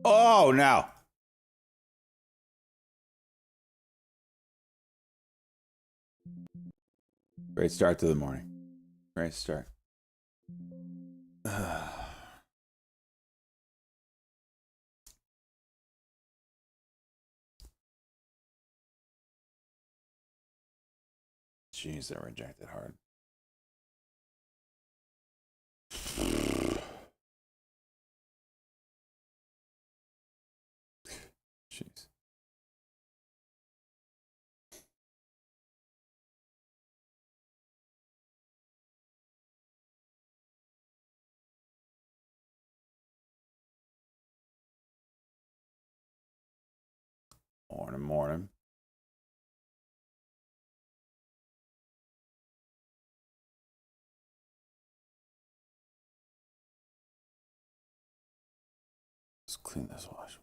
Oh, no. Great start to the morning. Great start. Jeez, that rejected hard. Jeez. Morning, morning. Let's clean this wash.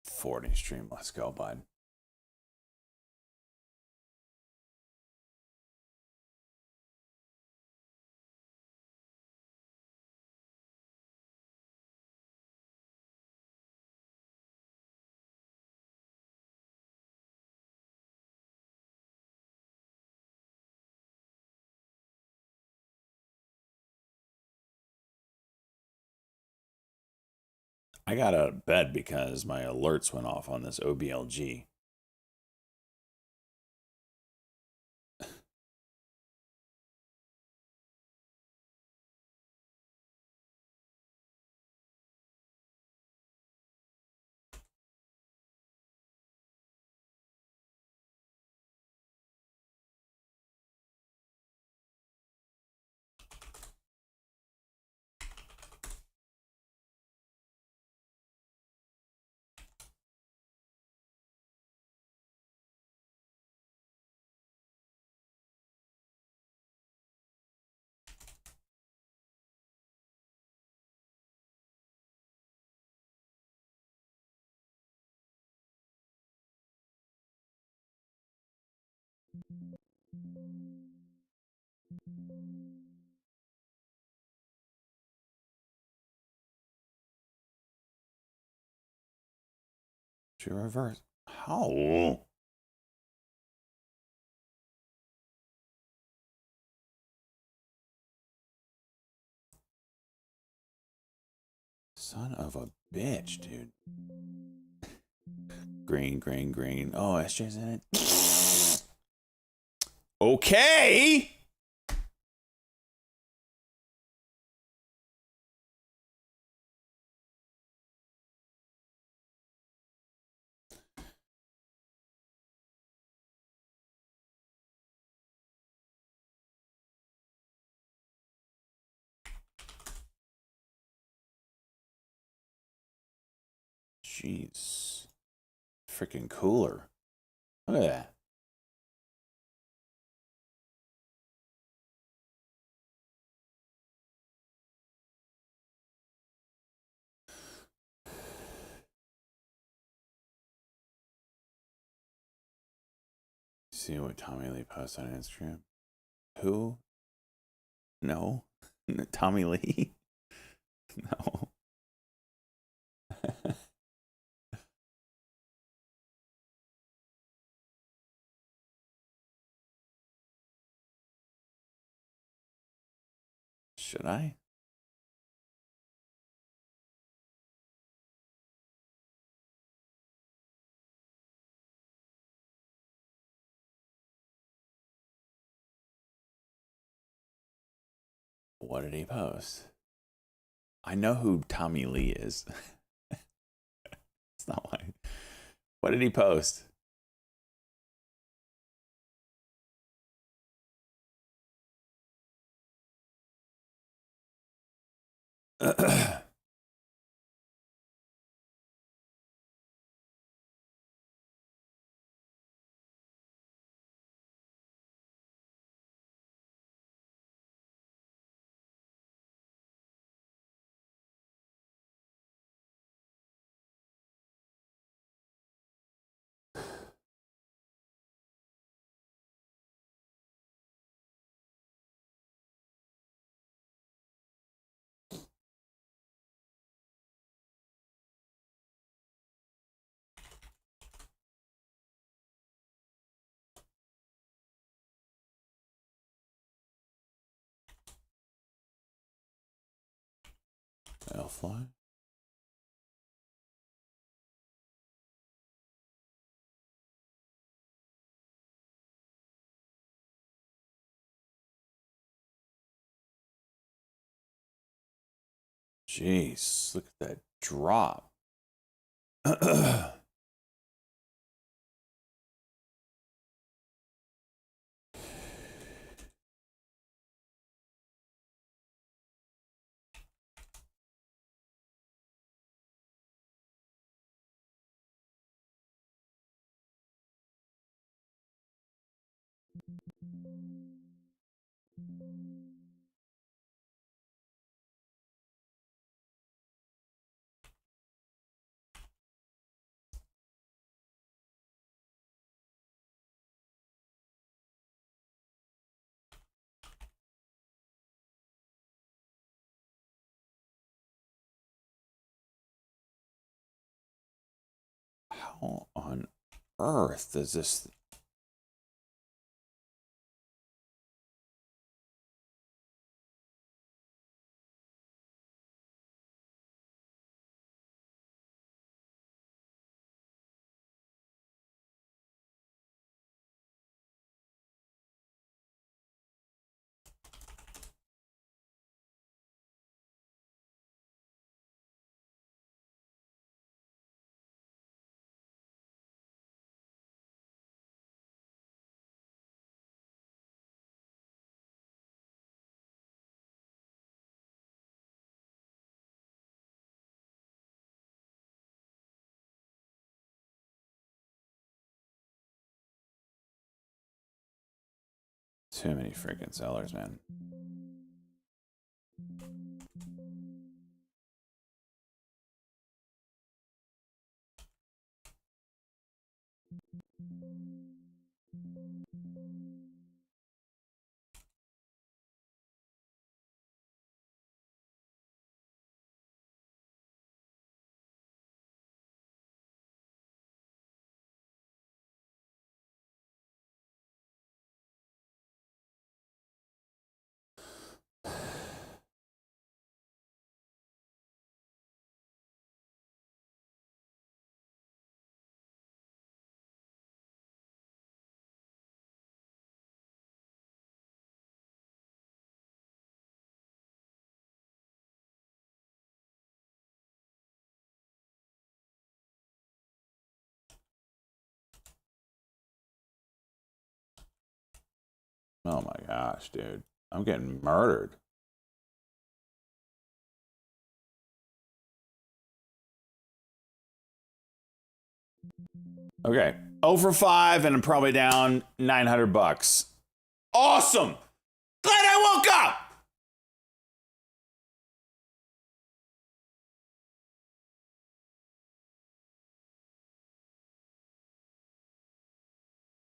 Forty stream. Let's go, bud. I got out of bed because my alerts went off on this OBLG. Should we reverse? How? Son of a bitch, dude. Green, green, green. Oh, SJ's in it. Okay. Jeez. Freaking cooler. Look at that. see what Tommy Lee posts on Instagram. Who? No. Tommy Lee? No. Should I? What did he post? I know who Tommy Lee is. It's not why. What did he post? Elfly? Jeez, look at that drop. How on earth does this? Too many freaking sellers, man. Oh my gosh, dude. I'm getting murdered. Okay. 0 for 5 and I'm probably down $900. Awesome. Glad I woke up.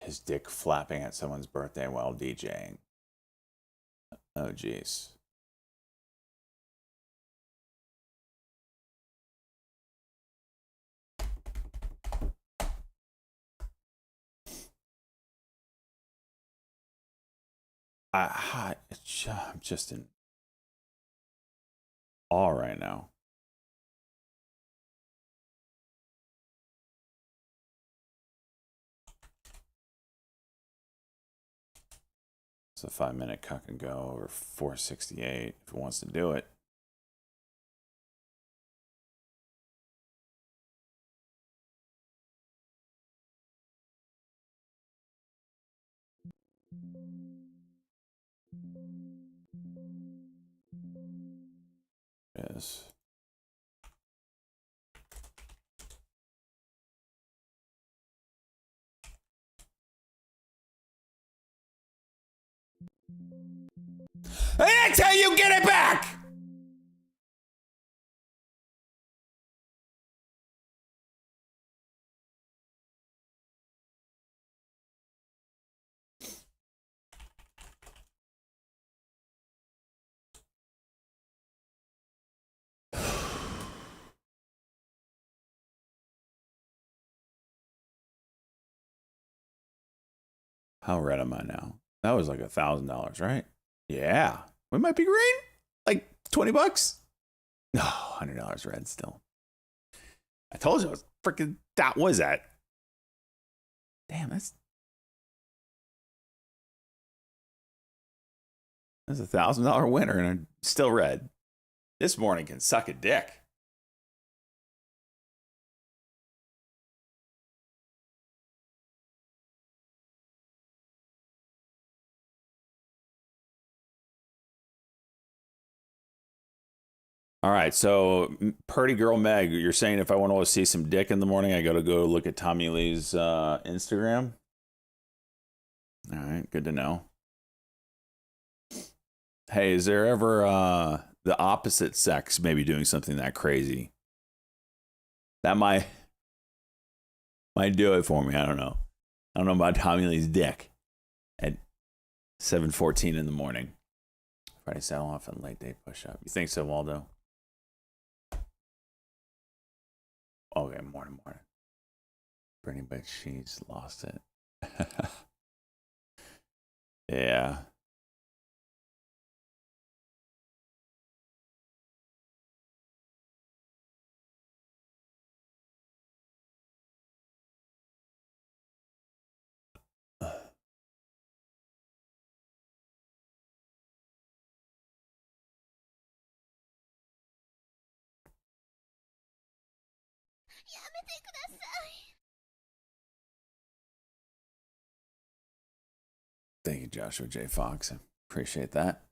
his dick flapping at someone's birthday while DJing. Oh, jeez. I'm just in awe right now. So 5-minute cut can go over 468 if it wants to do it. Yes. I tell you, get it back! How red am I now? That was like $1,000, right? Yeah. We might be green. Like $20. No, $100 red still. I told you it was freaking. That was that. Damn, that's $1,000 winner and I'm still red. This morning can suck a dick. All right, so Purdy Girl Meg, you're saying if I want to see some dick in the morning, I got to go look at Tommy Lee's Instagram? All right, good to know. Hey, is there ever the opposite sex maybe doing something that crazy? That might do it for me. I don't know. I don't know about Tommy Lee's dick at 7:14 in the morning. Friday saddle off and late day push up. You think so, Waldo? Okay, morning. Brittany, but she's lost it. Yeah. Thank you, Joshua J. Fox. I appreciate that.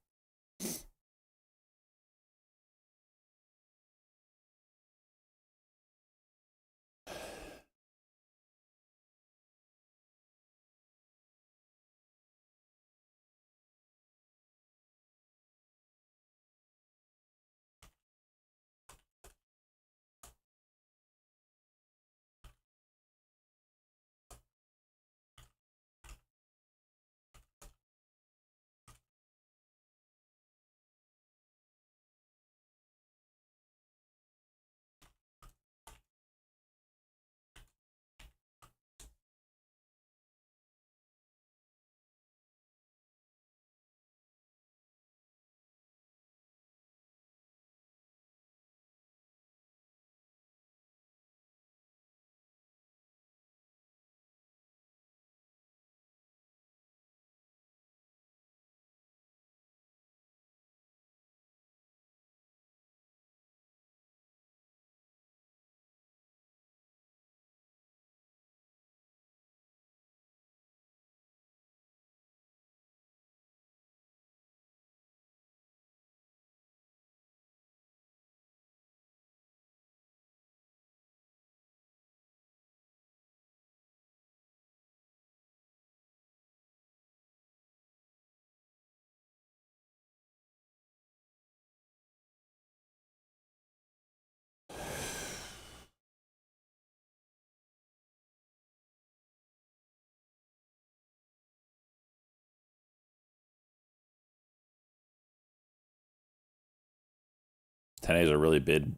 Today's a really big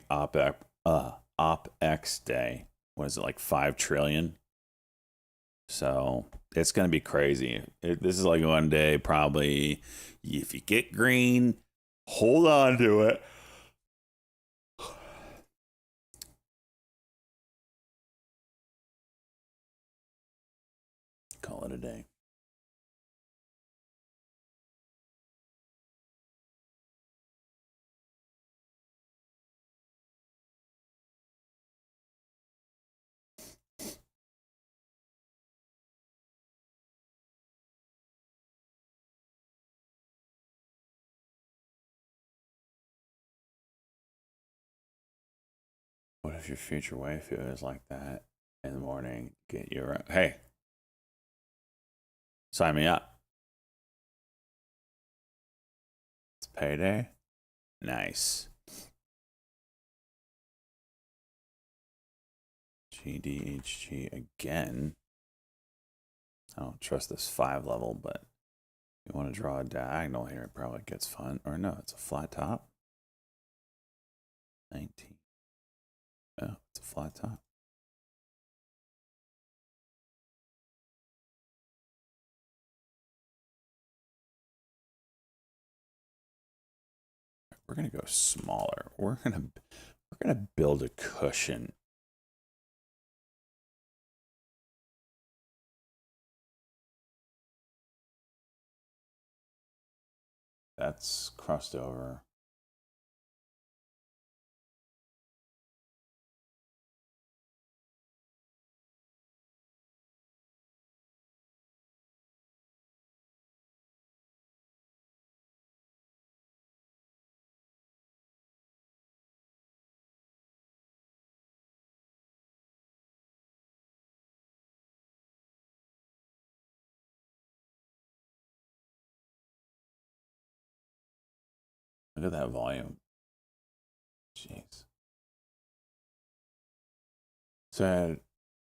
OPEX day. What is it, like 5 trillion? So it's going to be crazy. This is like one day, probably, if you get green, hold on to it. Call it a day. What if your future waifu is like that in the morning? Get you around. Hey, sign me up. It's payday. Nice. GDHG again. I don't trust this 5 level, but you want to draw a diagonal here, it probably gets fun. Or no, it's a flat top. 19. Oh, it's a flat top. We're gonna go smaller. We're gonna build a cushion. That's crossed over. Look at that volume. Jeez. So I had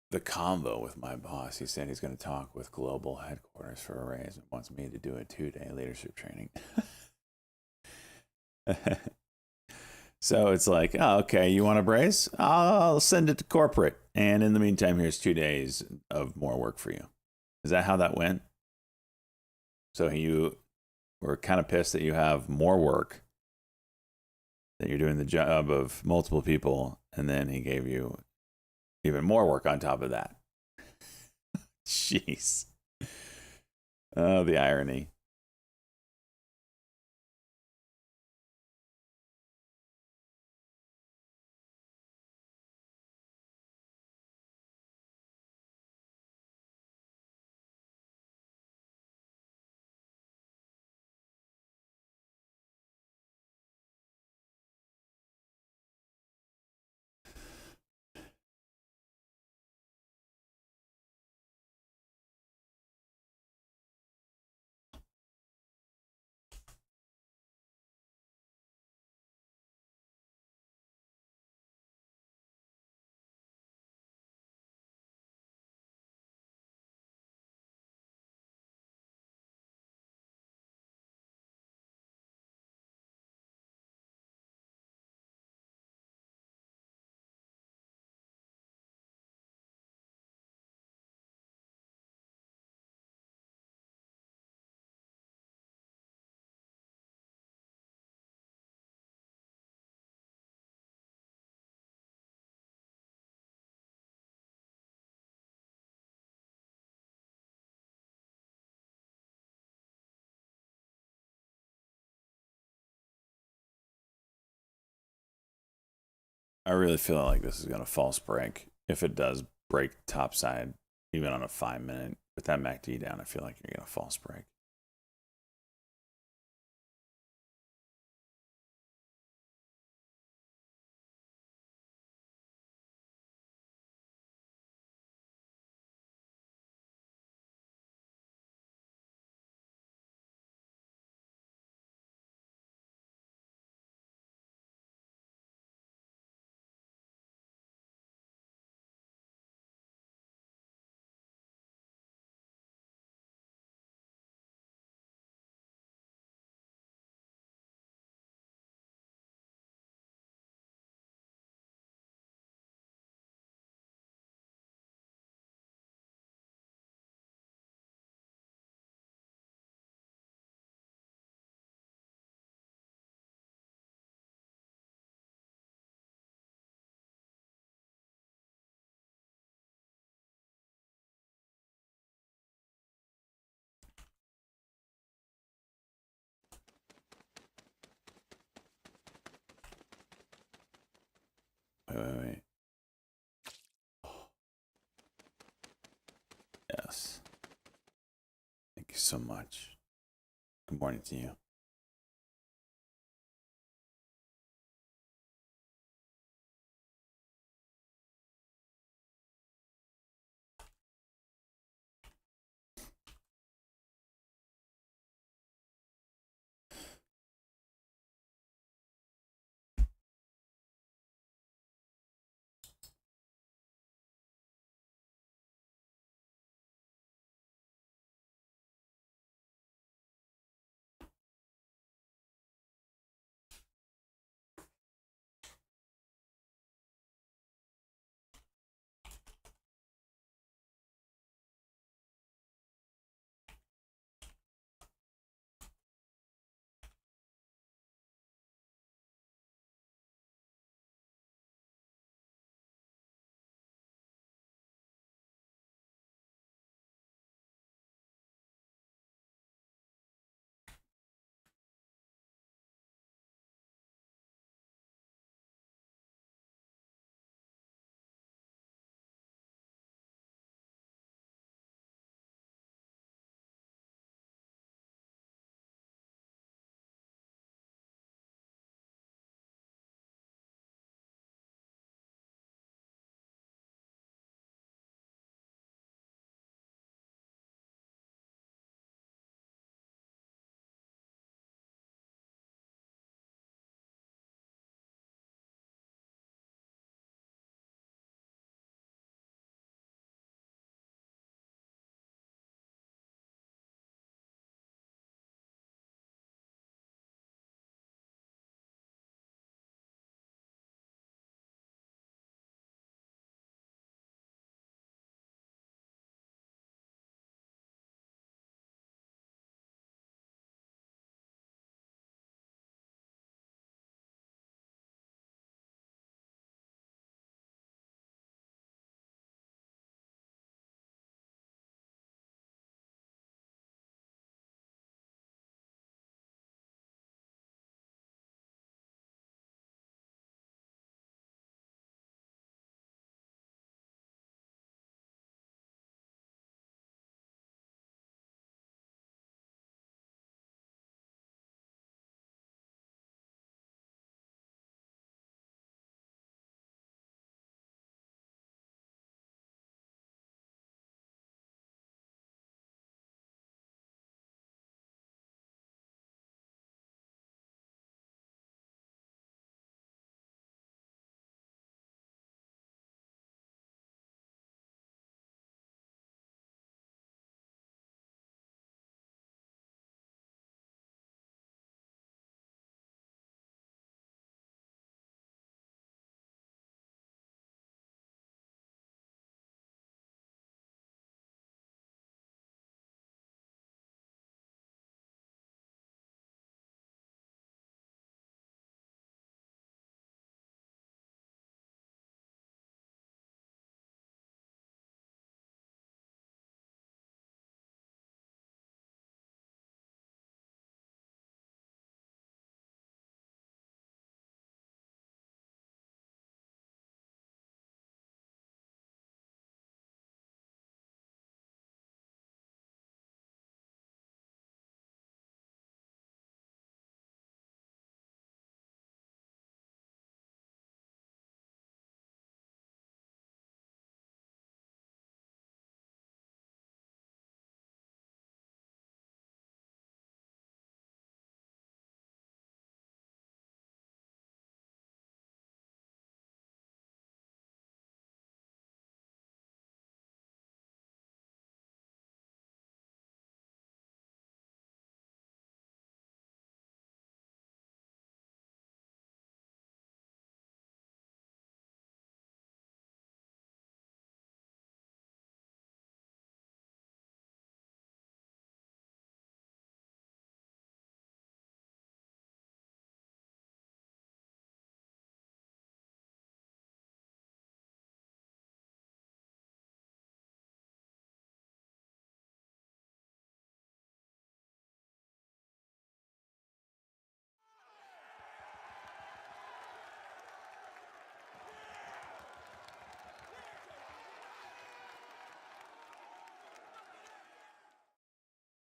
the convo with my boss. He said he's going to talk with global headquarters for a raise and wants me to do a 2-day leadership training. So it's like, oh, okay, you want a brace? I'll send it to corporate. And in the meantime, here's 2 days of more work for you. Is that how that went? So you were kind of pissed that you have more work, that you're doing the job of multiple people, and then he gave you even more work on top of that. Jeez. Oh, the irony. I really feel like this is going to false break. If it does break topside, even on a 5-minute, with that MACD down, I feel like you're going to false break. you so much. Good morning to you.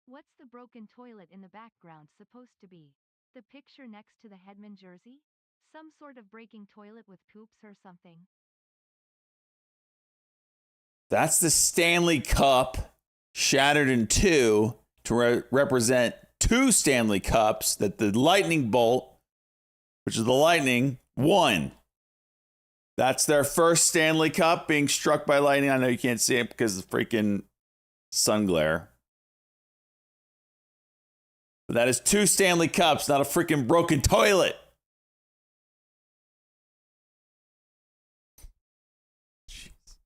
What's the broken toilet in the background supposed to be? The picture next to the Hedman jersey? Some sort of breaking toilet with poops or something? That's the Stanley Cup shattered in two to represent two Stanley Cups that the Lightning Bolt, which is the Lightning, won. That's their first Stanley Cup being struck by lightning. I know you can't see it because of the freaking sun glare. But that is two Stanley Cups, not a freaking broken toilet. Jeez.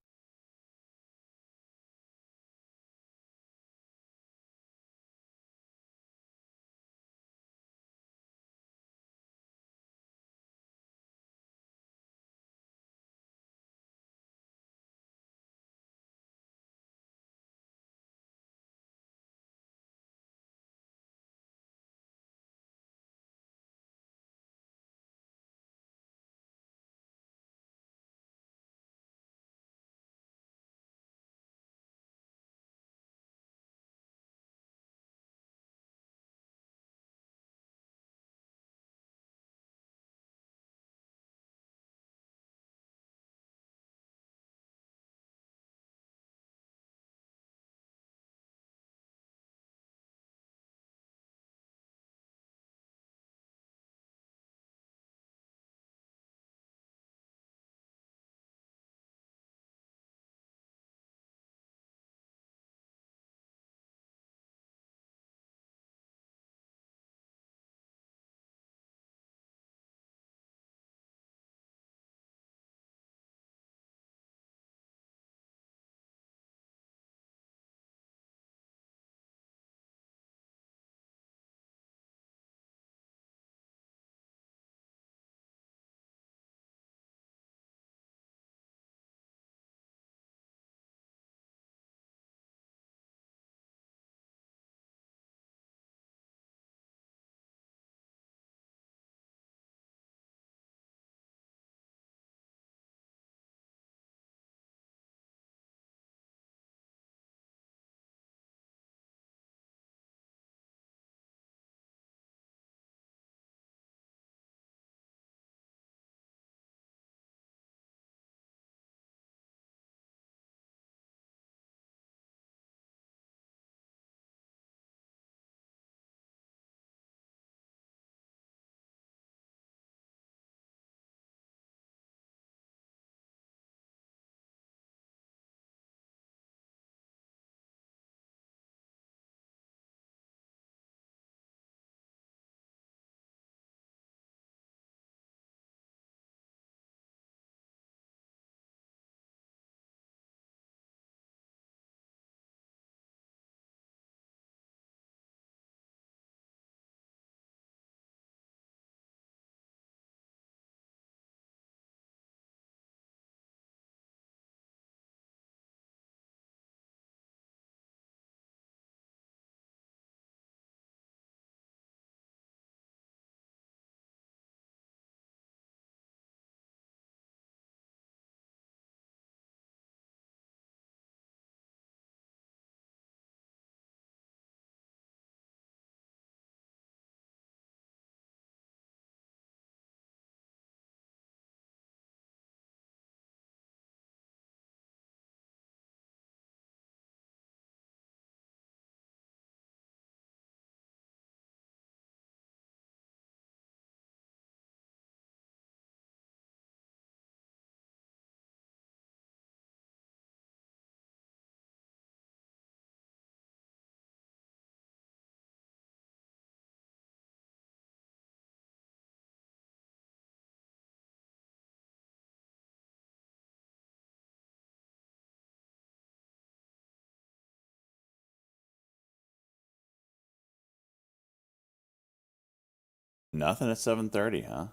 Nothing at 7:30, huh?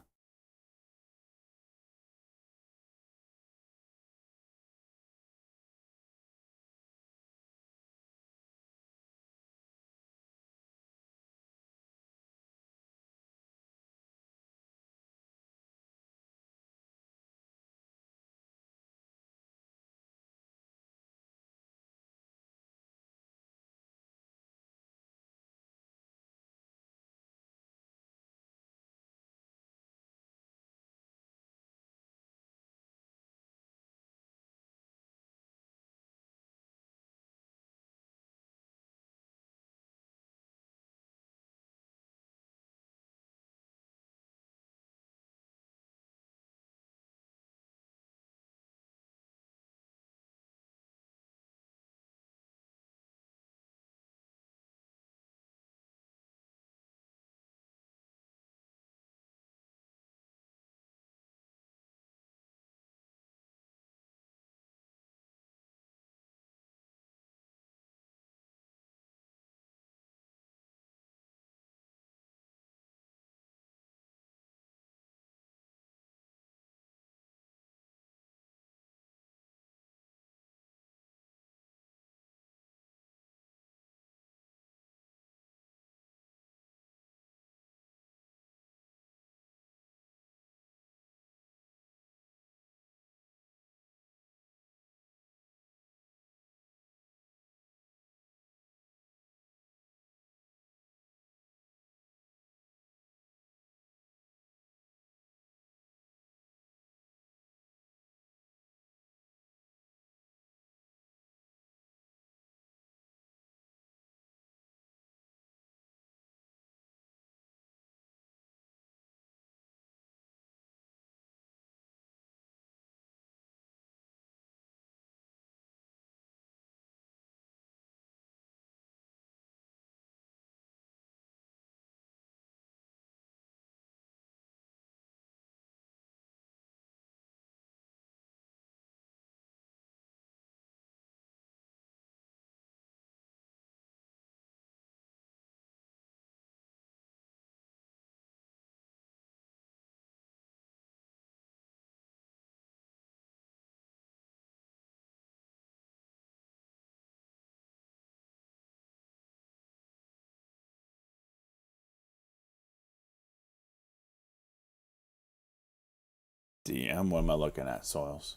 DM. What am I looking at, Soils?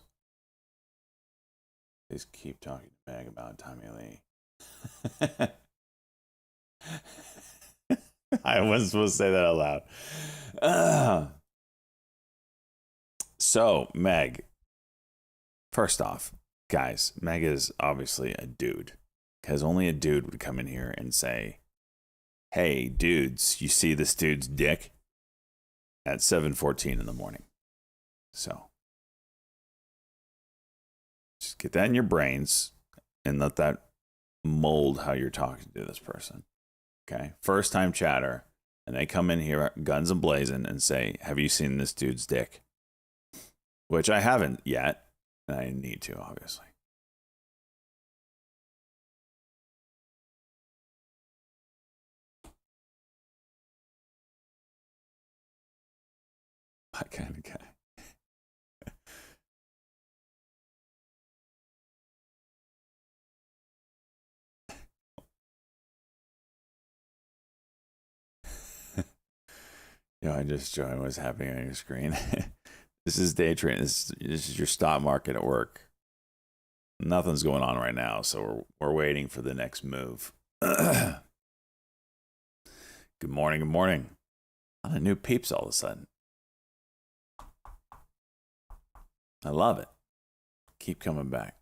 Please keep talking to Meg about Tommy Lee. I wasn't supposed to say that out loud. So, Meg, first off, guys, Meg is obviously a dude. Because only a dude would come in here and say, hey, dudes, you see this dude's dick? At 7:14 in the morning. So, just get that in your brains and let that mold how you're talking to this person. Okay? First time chatter, and they come in here guns a blazing and say, have you seen this dude's dick? Which I haven't yet, and I need to, obviously. My kind of guy. I just joined what's happening on your screen. This is day trading. This is your stock market at work. Nothing's going on right now, so we're waiting for the next move. Good morning, good morning. A lot of new peeps all of a sudden. I love it. Keep coming back.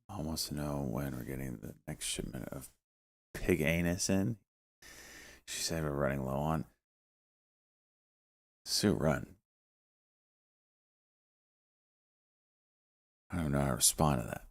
I wants to know when we're getting the next shipment of pig anus in. She said we're running low on. Sue, run. I don't know how to respond to that.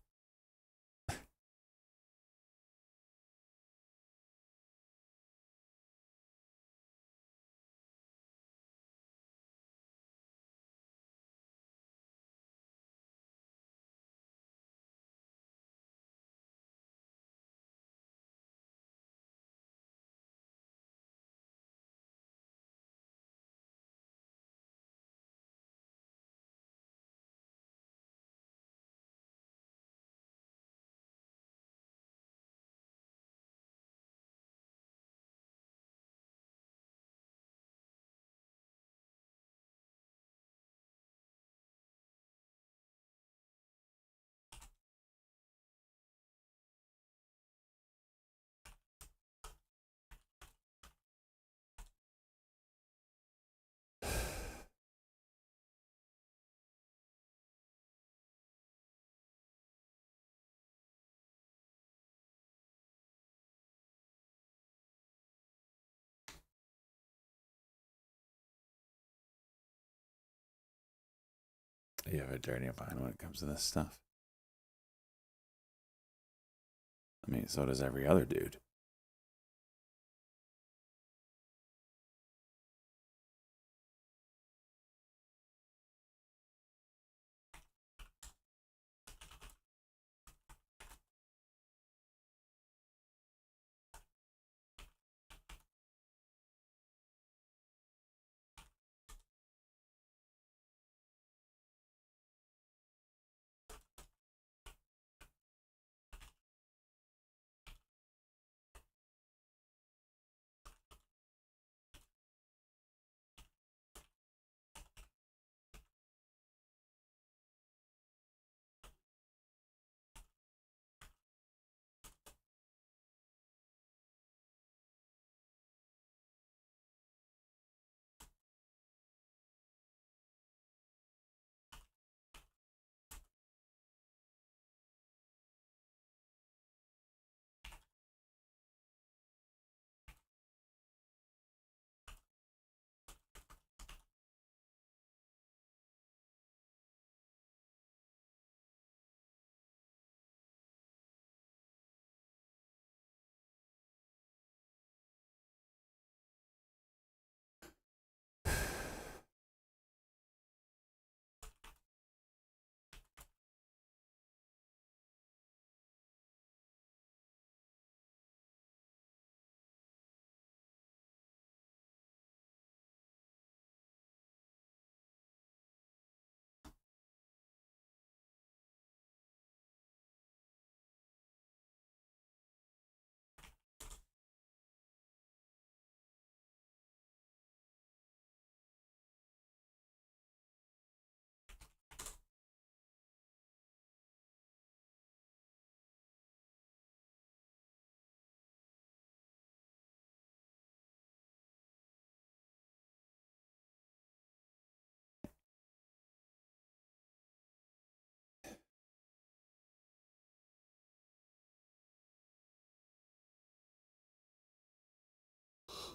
You have a dirty mind when it comes to this stuff. I mean, so does every other dude.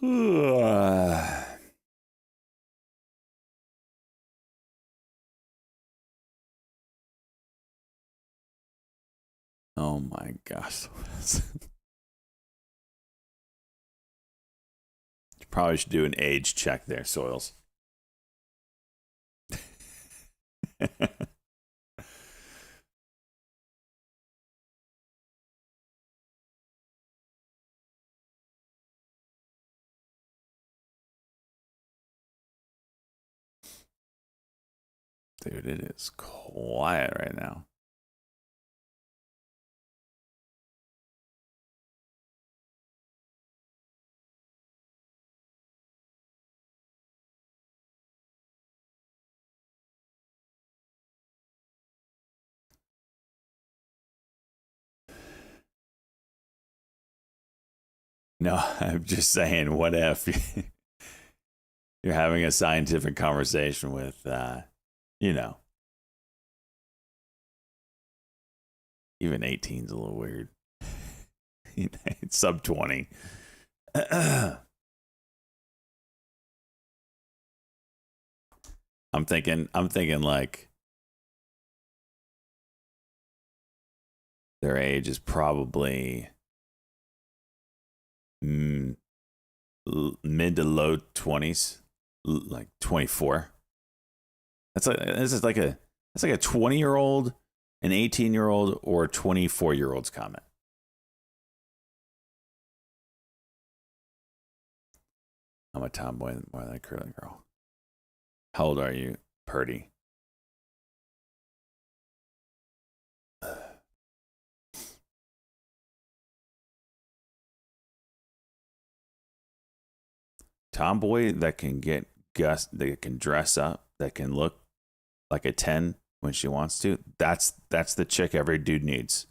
Oh my gosh. You probably should do an age check there, Soils. Dude, it is quiet right now. No, I'm just saying, what if you're having a scientific conversation with, you know, even 18 is a little weird. It's sub 20. I'm thinking like their age is probably mid to low 20s, like 24. That's like a 20-year-old, an 18-year-old, or a 24-year-old's comment. I'm a tomboy more than a curly girl. How old are you, Purdy? Tomboy that can get that can dress up, that can look like a 10 when she wants to. That's the chick every dude needs.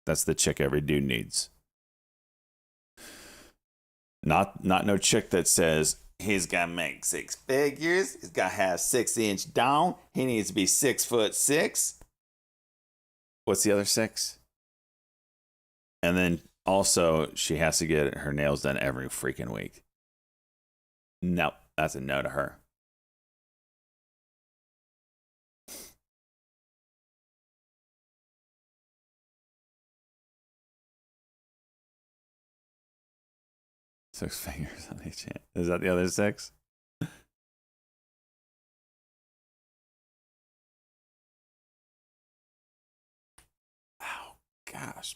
That's the chick every dude needs. Not no chick that says he's got to make 6 figures. He's got to have 6-inch dong. He needs to be 6'6". What's the other 6? And then also she has to get her nails done every freaking week. No, that's a no to her. Six fingers on each hand. Is that the other 6? Oh, gosh.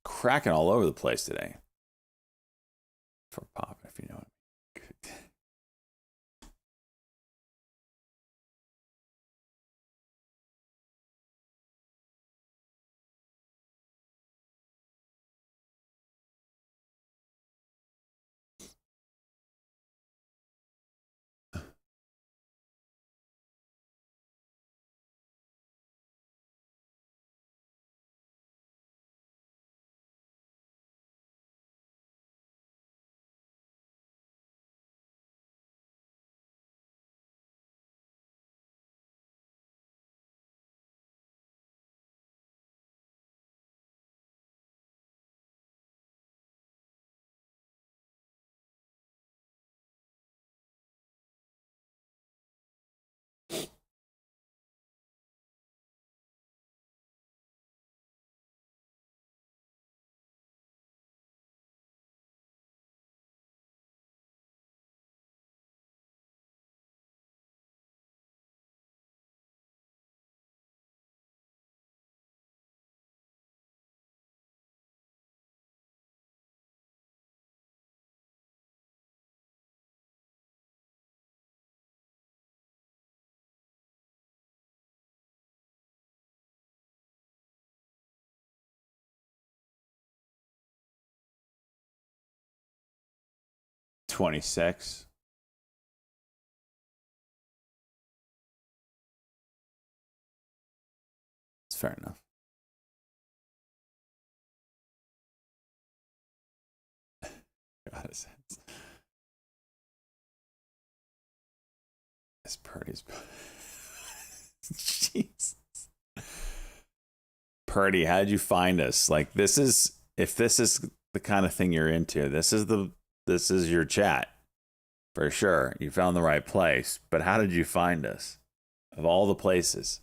Cracking all over the place today. For pop, if you know what I mean. $26. It's fair enough. Got a sense. This Purdy's. Jesus. Purdy, how'd you find us? Like, if this is the kind of thing you're into, this is the This is your chat. For sure. You found the right place. But how did you find us? Of all the places.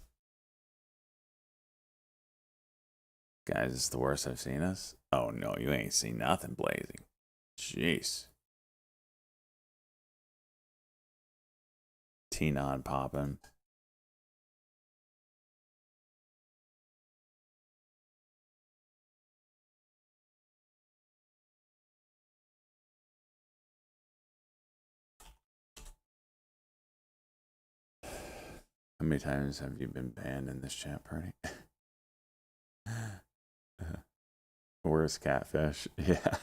Guys, it's the worst I've seen us. Oh no, you ain't seen nothing blazing. Jeez. T-Non popping. How many times have you been banned in this chat party? Worst catfish. Yeah.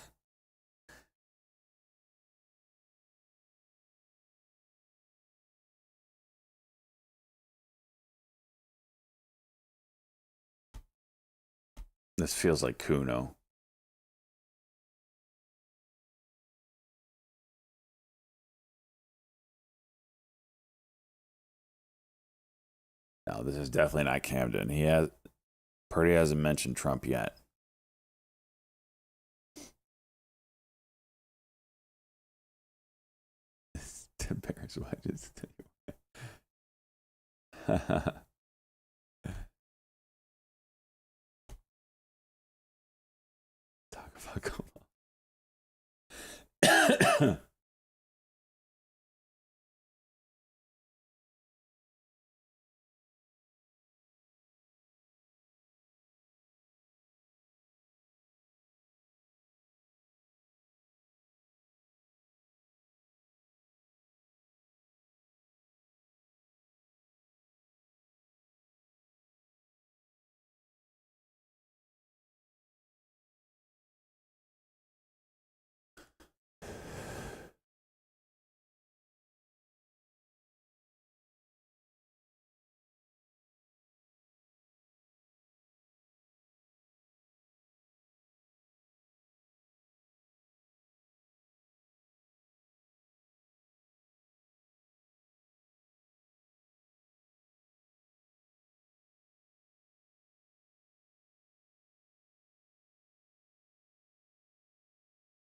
This feels like Kuno. No, this is definitely not Camden. Purdy hasn't mentioned Trump yet. Bears watches. Talk about Como.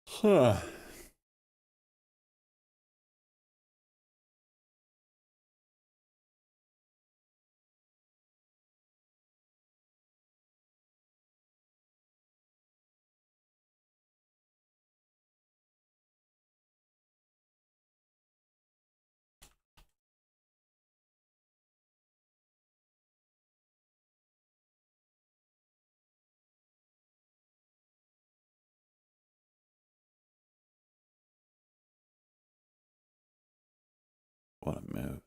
Huh. What a move.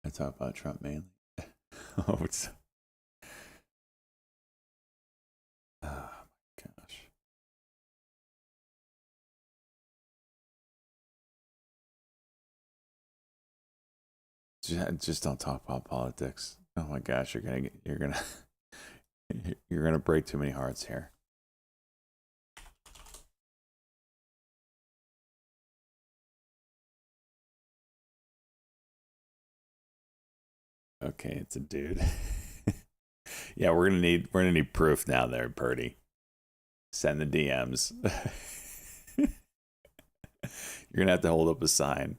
I talk about Trump mainly. Oh, it's. Oh my gosh. Just don't talk about politics. Oh my gosh, you're gonna break too many hearts here. Okay, it's a dude. Yeah, we're gonna need proof now there, Purdy. Send the DMs. You're gonna have to hold up a sign.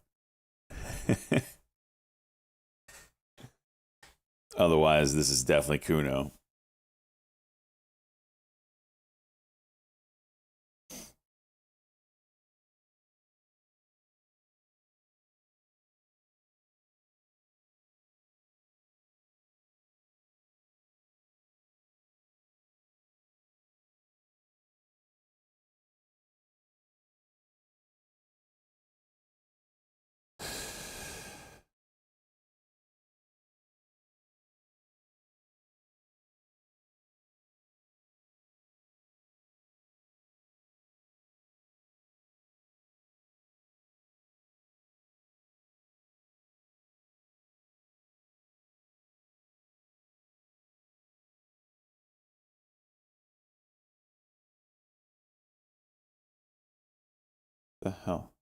Otherwise, this is definitely Kuno. The hell?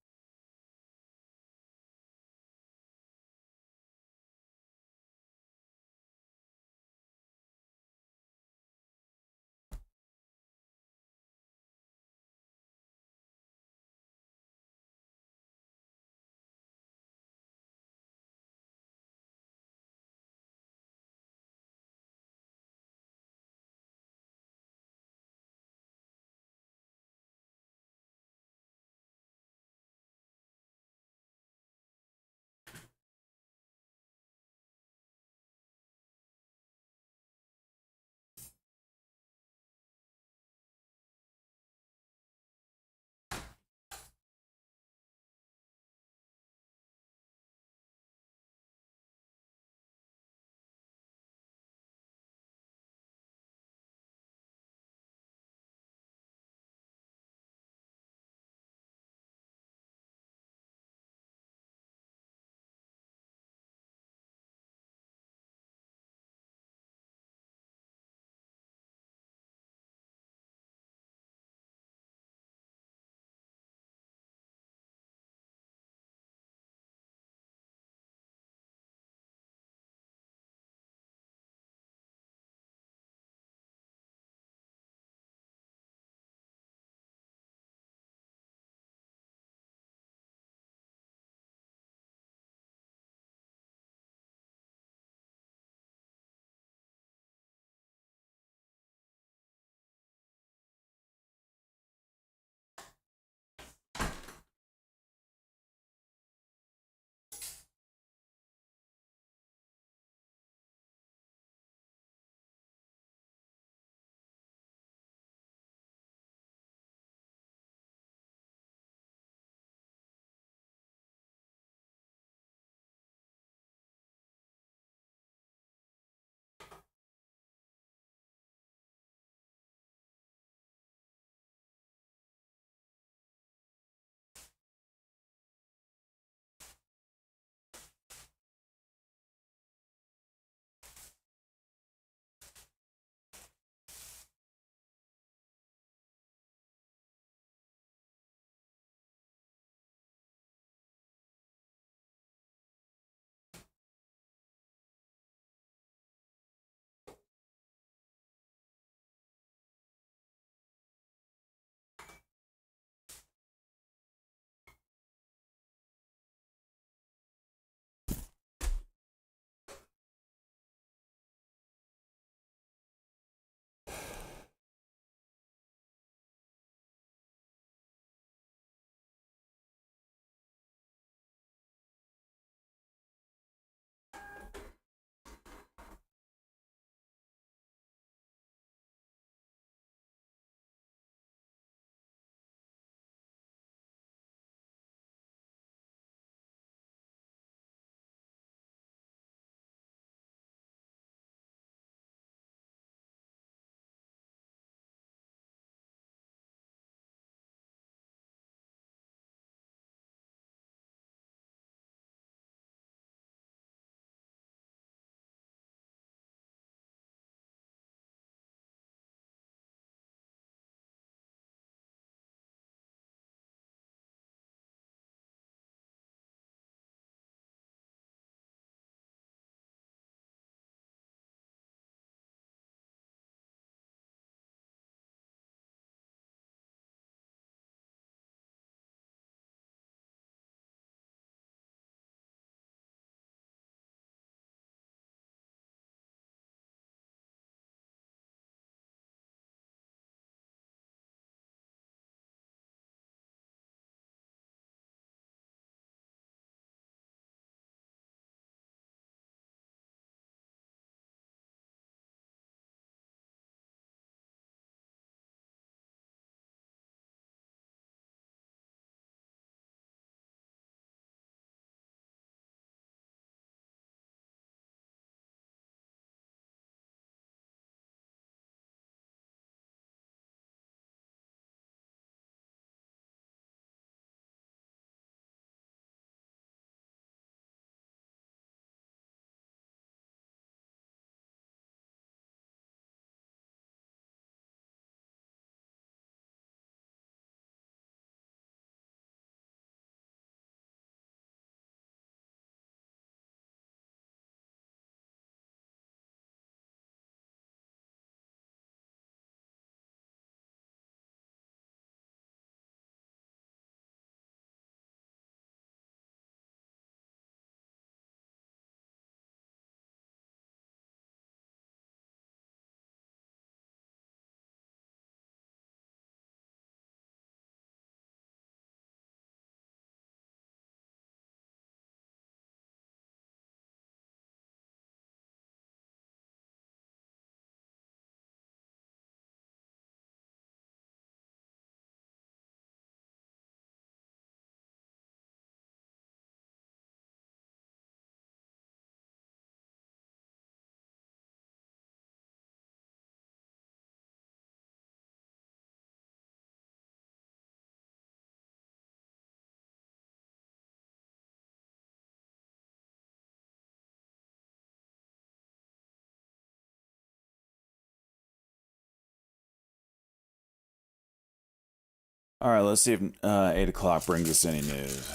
All right, let's see if 8 o'clock brings us any news.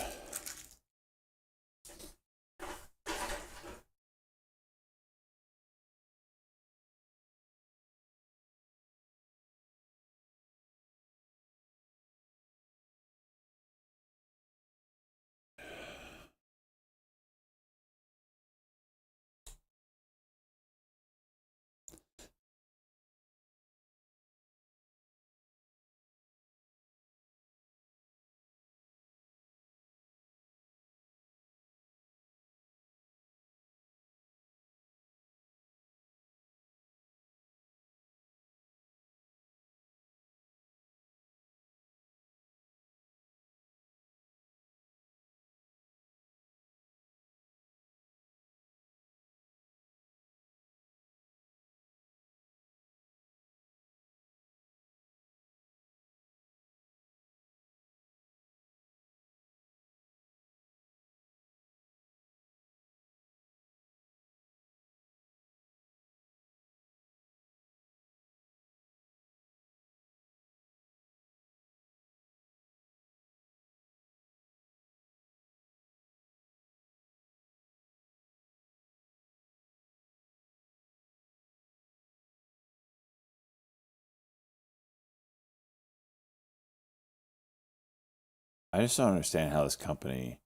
I just don't understand how this company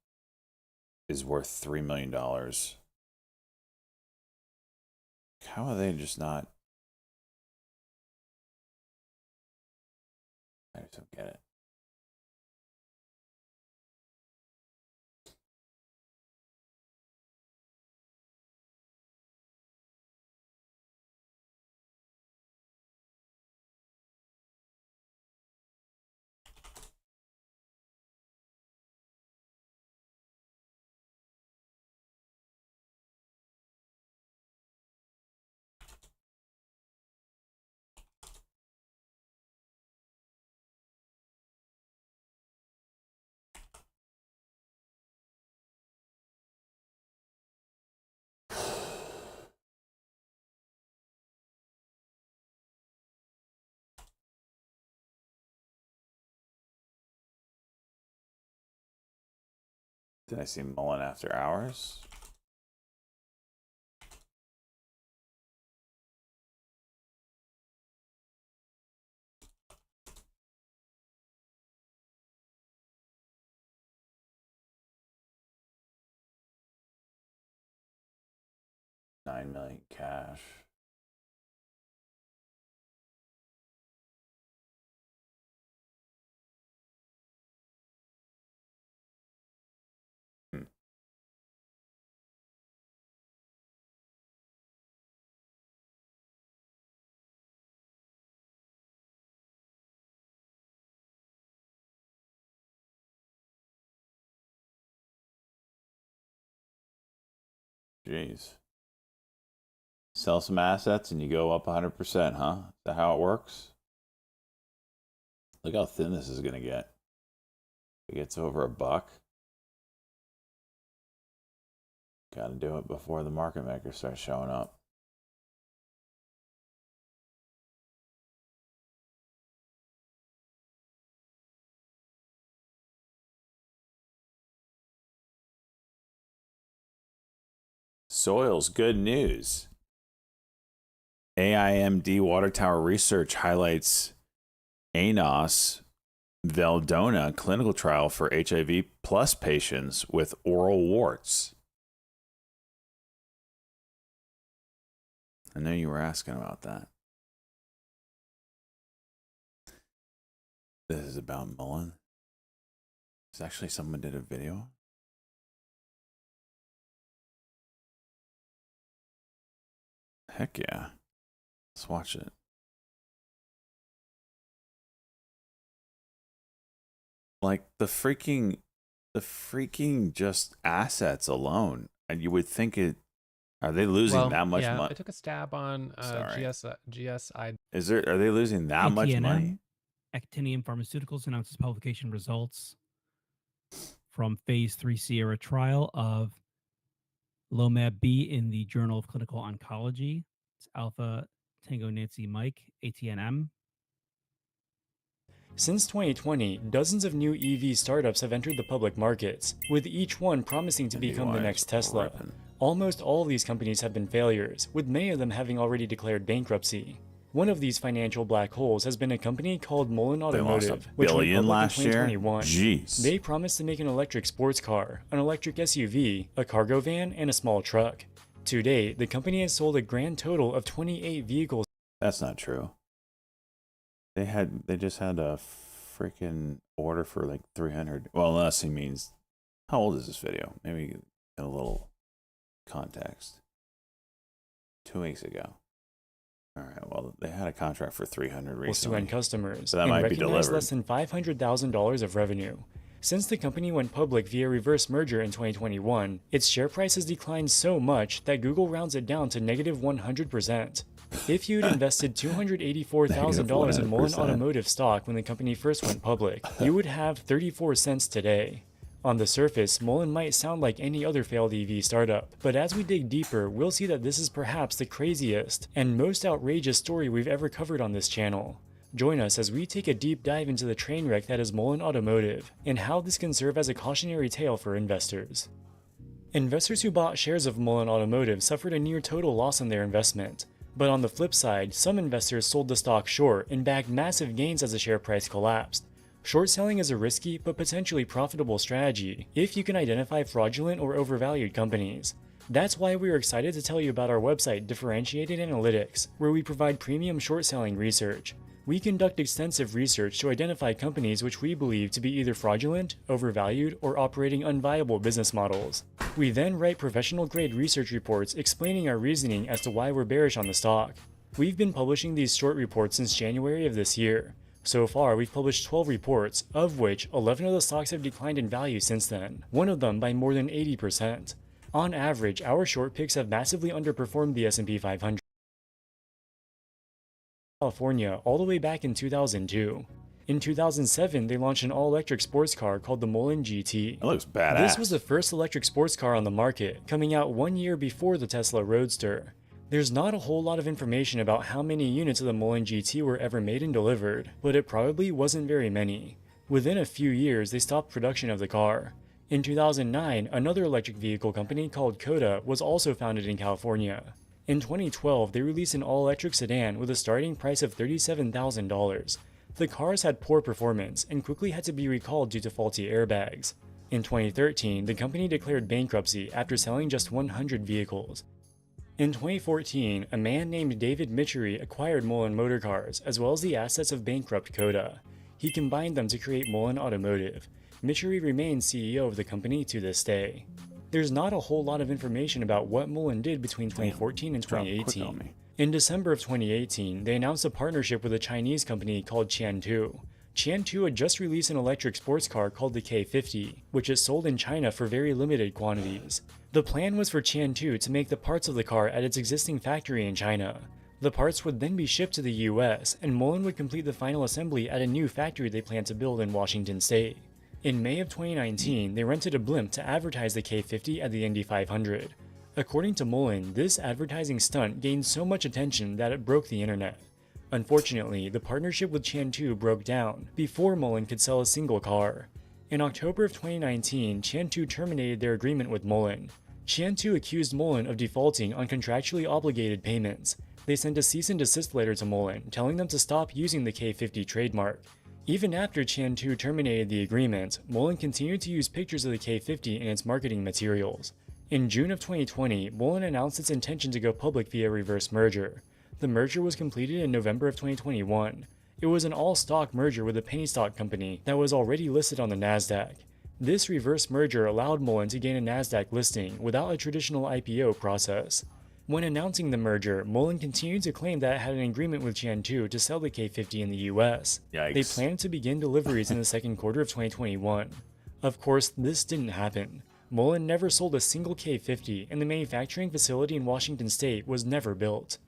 is worth $3 million. How are they just not? I just don't get it. Did I see Mullen after hours? $9 million cash. Hmm. Jeez. Sell some assets and you go up 100%, huh? Is that how it works? Look how thin this is going to get. It gets over $1. Got to do it before the market maker starts showing up. Soils, good news. AIMD Water Tower Research highlights ANOS Veldona clinical trial for HIV plus patients with oral warts. I know you were asking about that. This is about Mullen. It's actually someone did a video. Heck yeah. Let's watch it. Like the freaking just assets alone. And you would think it, are they losing that much money? I took a stab on Sorry. GSI. Are they losing that much money? Actinium Pharmaceuticals announces publication results from phase 3 Sierra trial of Lomab B in the Journal of Clinical Oncology. It's Alpha Tango Nancy Mike, ATNM. Since 2020, dozens of new EV startups have entered the public markets, with each one promising to become the next Tesla. Almost all of these companies have been failures, with many of them having already declared bankruptcy. One of these financial black holes has been a company called Mullen Automotive, which went public last in year. 2021. Jeez. They promised to make an electric sports car, an electric SUV, a cargo van, and a small truck. To date, the company has sold a grand total of 28 vehicles. That's not true. They just had a freaking order for like 300. Well, unless he means, how old is this video? Maybe get a little context. 2 weeks ago. All right. Well, they had a contract for 300 to recently. end customers, So that and might be recognized delivered. less than $500,000 of revenue. Since the company went public via reverse merger in 2021, its share price has declined so much that Google rounds it down to negative 100%. If you'd invested $284,000 in Mullen 100%. Automotive stock when the company first went public, you would have 34 cents today. On the surface, Mullen might sound like any other failed EV startup, but as we dig deeper, we'll see that this is perhaps the craziest and most outrageous story we've ever covered on this channel. Join us as we take a deep dive into the train wreck that is Mullen Automotive, and how this can serve as a cautionary tale for investors. Investors who bought shares of Mullen Automotive suffered a near total loss on their investment. But on the flip side, some investors sold the stock short and bagged massive gains as the share price collapsed. Short selling is a risky but potentially profitable strategy if you can identify fraudulent or overvalued companies. That's why we are excited to tell you about our website Differentiated Analytics, where we provide premium short selling research. We conduct extensive research to identify companies which we believe to be either fraudulent, overvalued, or operating unviable business models. We then write professional-grade research reports explaining our reasoning as to why we're bearish on the stock. We've been publishing these short reports since January of this year. So far, we've published 12 reports, of which 11 of the stocks have declined in value since then, one of them by more than 80%. On average, our short picks have massively underperformed the S&P 500. California all the way back in 2002. In 2007, they launched an all-electric sports car called the Mullen GT. It looks badass. This was the first electric sports car on the market, coming out 1 year before the Tesla Roadster. There's not a whole lot of information about how many units of the Mullen GT were ever made and delivered, but it probably wasn't very many. Within a few years, they stopped production of the car. In 2009, another electric vehicle company called Coda was also founded in California. In 2012, they released an all-electric sedan with a starting price of $37,000. The cars had poor performance and quickly had to be recalled due to faulty airbags. In 2013, the company declared bankruptcy after selling just 100 vehicles. In 2014, a man named David Michery acquired Mullen Motor Cars, as well as the assets of bankrupt Coda. He combined them to create Mullen Automotive. Michery remains CEO of the company to this day. There's not a whole lot of information about what Mullen did between 2014 and Drop quick on 2018. me. In December of 2018, they announced a partnership with a Chinese company called Qiantu. Qiantu had just released an electric sports car called the K50, which is sold in China for very limited quantities. The plan was for Qiantu to make the parts of the car at its existing factory in China. The parts would then be shipped to the US, and Mullen would complete the final assembly at a new factory they plan to build in Washington State. In May of 2019, they rented a blimp to advertise the K50 at the Indy 500. According to Mullen, this advertising stunt gained so much attention that it broke the internet. Unfortunately, the partnership with Qiantu broke down before Mullen could sell a single car. In October of 2019, Qiantu terminated their agreement with Mullen. Qiantu accused Mullen of defaulting on contractually obligated payments. They sent a cease and desist letter to Mullen, telling them to stop using the K50 trademark. Even after Qiantu terminated the agreement, Mullen continued to use pictures of the K50 in its marketing materials. In June of 2020, Mullen announced its intention to go public via reverse merger. The merger was completed in November of 2021. It was an all-stock merger with a penny stock company that was already listed on the Nasdaq. This reverse merger allowed Mullen to gain a Nasdaq listing without a traditional IPO process. When announcing the merger, Mullen continued to claim that it had an agreement with Qiantu to sell the K50 in the US. Yikes. They planned to begin deliveries in the second quarter of 2021. Of course, this didn't happen. Mullen never sold a single K50, and the manufacturing facility in Washington State was never built.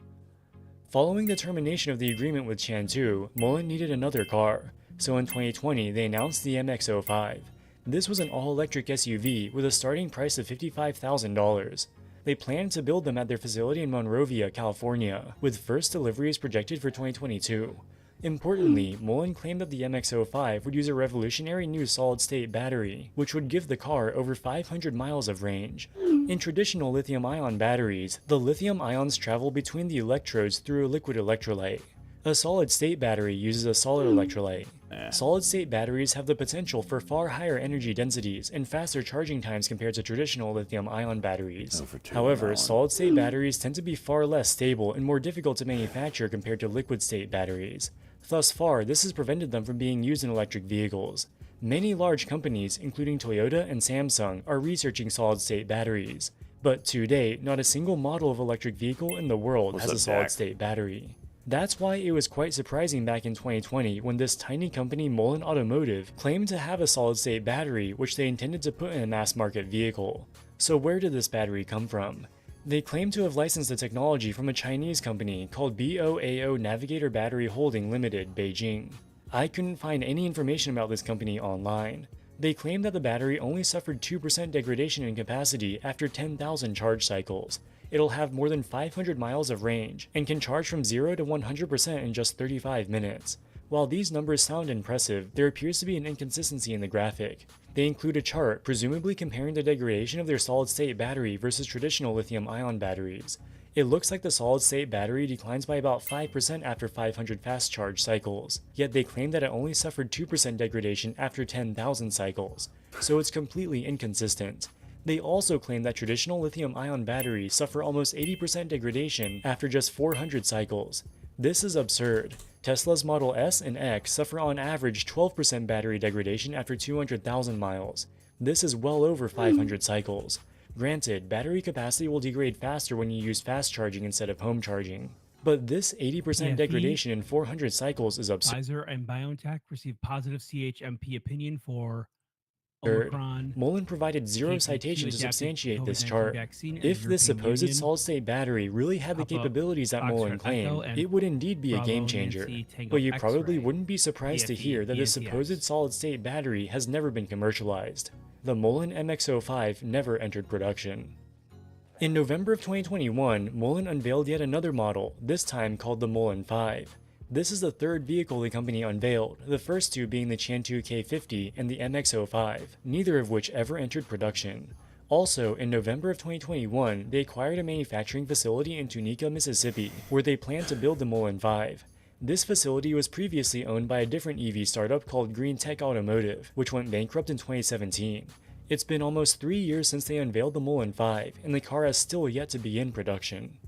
Following the termination of the agreement with Qiantu, Mullen needed another car, so in 2020 they announced the MX-05. This was an all-electric SUV with a starting price of $55,000. They planned to build them at their facility in Monrovia, California, with first deliveries projected for 2022. Importantly, Mullen claimed that the MX-05 would use a revolutionary new solid-state battery, which would give the car over 500 miles of range. In traditional lithium-ion batteries, the lithium ions travel between the electrodes through a liquid electrolyte. A solid-state battery uses a solid electrolyte. Solid-state batteries have the potential for far higher energy densities and faster charging times compared to traditional lithium-ion batteries. However, solid-state batteries tend to be far less stable and more difficult to manufacture compared to liquid-state batteries. Thus far, this has prevented them from being used in electric vehicles. Many large companies, including Toyota and Samsung, are researching solid-state batteries. But to date, not a single model of electric vehicle in the world has a solid-state battery. That's why it was quite surprising back in 2020 when this tiny company Mullen Automotive claimed to have a solid-state battery which they intended to put in a mass-market vehicle. So where did this battery come from? They claim to have licensed the technology from a Chinese company called BOAO Navigator Battery Holding Limited, Beijing. I couldn't find any information about this company online. They claim that the battery only suffered 2% degradation in capacity after 10,000 charge cycles. It'll have more than 500 miles of range and can charge from 0 to 100% in just 35 minutes. While these numbers sound impressive, there appears to be an inconsistency in the graphic. They include a chart presumably comparing the degradation of their solid-state battery versus traditional lithium-ion batteries. It looks like the solid-state battery declines by about 5% after 500 fast charge cycles, yet they claim that it only suffered 2% degradation after 10,000 cycles, so it's completely inconsistent. They also claim that traditional lithium-ion batteries suffer almost 80% degradation after just 400 cycles. This is absurd. Tesla's Model S and X suffer on average 12% battery degradation after 200,000 miles. This is well over 500 cycles. Granted, battery capacity will degrade faster when you use fast charging instead of home charging. But this 80% degradation in 400 cycles is absurd. Pfizer and BioNTech received positive CHMP opinion for Omicron. Mullen provided zero citation to substantiate this chart. If this supposed solid-state battery really had the capabilities that Mullen claimed, it would indeed be a game changer. But you probably wouldn't be surprised to hear that this supposed solid-state battery has never been commercialized. The Mullen MX-05 never entered production. In November of 2021, Mullen unveiled yet another model, this time called the Mullen 5. This is the third vehicle the company unveiled, the first two being the Chantu K50 and the MX-05, neither of which ever entered production. Also, in November of 2021, they acquired a manufacturing facility in Tunica, Mississippi, where they planned to build the Mullen 5. This facility was previously owned by a different EV startup called Green Tech Automotive, which went bankrupt in 2017. It's been almost 3 years since they unveiled the Mullen 5, and the car has still yet to begin production.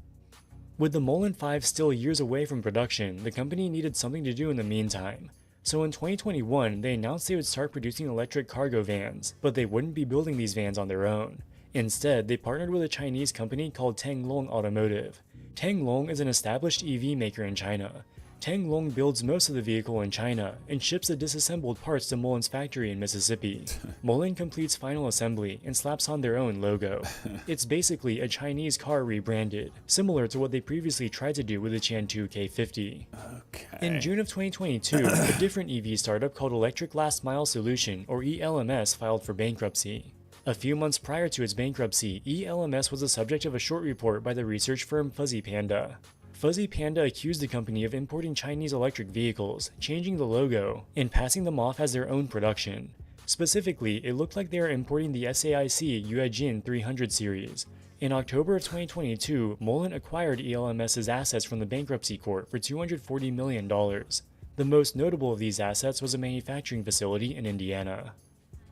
With the Mullen 5 still years away from production, the company needed something to do in the meantime. So in 2021, they announced they would start producing electric cargo vans, but they wouldn't be building these vans on their own. Instead, they partnered with a Chinese company called Tenglong Automotive. Tenglong is an established EV maker in China. Tenglong builds most of the vehicle in China and ships the disassembled parts to Mullen's factory in Mississippi. Mullen completes final assembly and slaps on their own logo. It's basically a Chinese car rebranded, similar to what they previously tried to do with the Chantu K50. In June of 2022, a different EV startup called Electric Last Mile Solution, or ELMS, filed for bankruptcy. A few months prior to its bankruptcy, ELMS was the subject of a short report by the research firm Fuzzy Panda. Fuzzy Panda accused the company of importing Chinese electric vehicles, changing the logo, and passing them off as their own production. Specifically, it looked like they were importing the SAIC Yuejin 300 series. In October of 2022, Mullen acquired ELMS's assets from the bankruptcy court for $240 million. The most notable of these assets was a manufacturing facility in Indiana.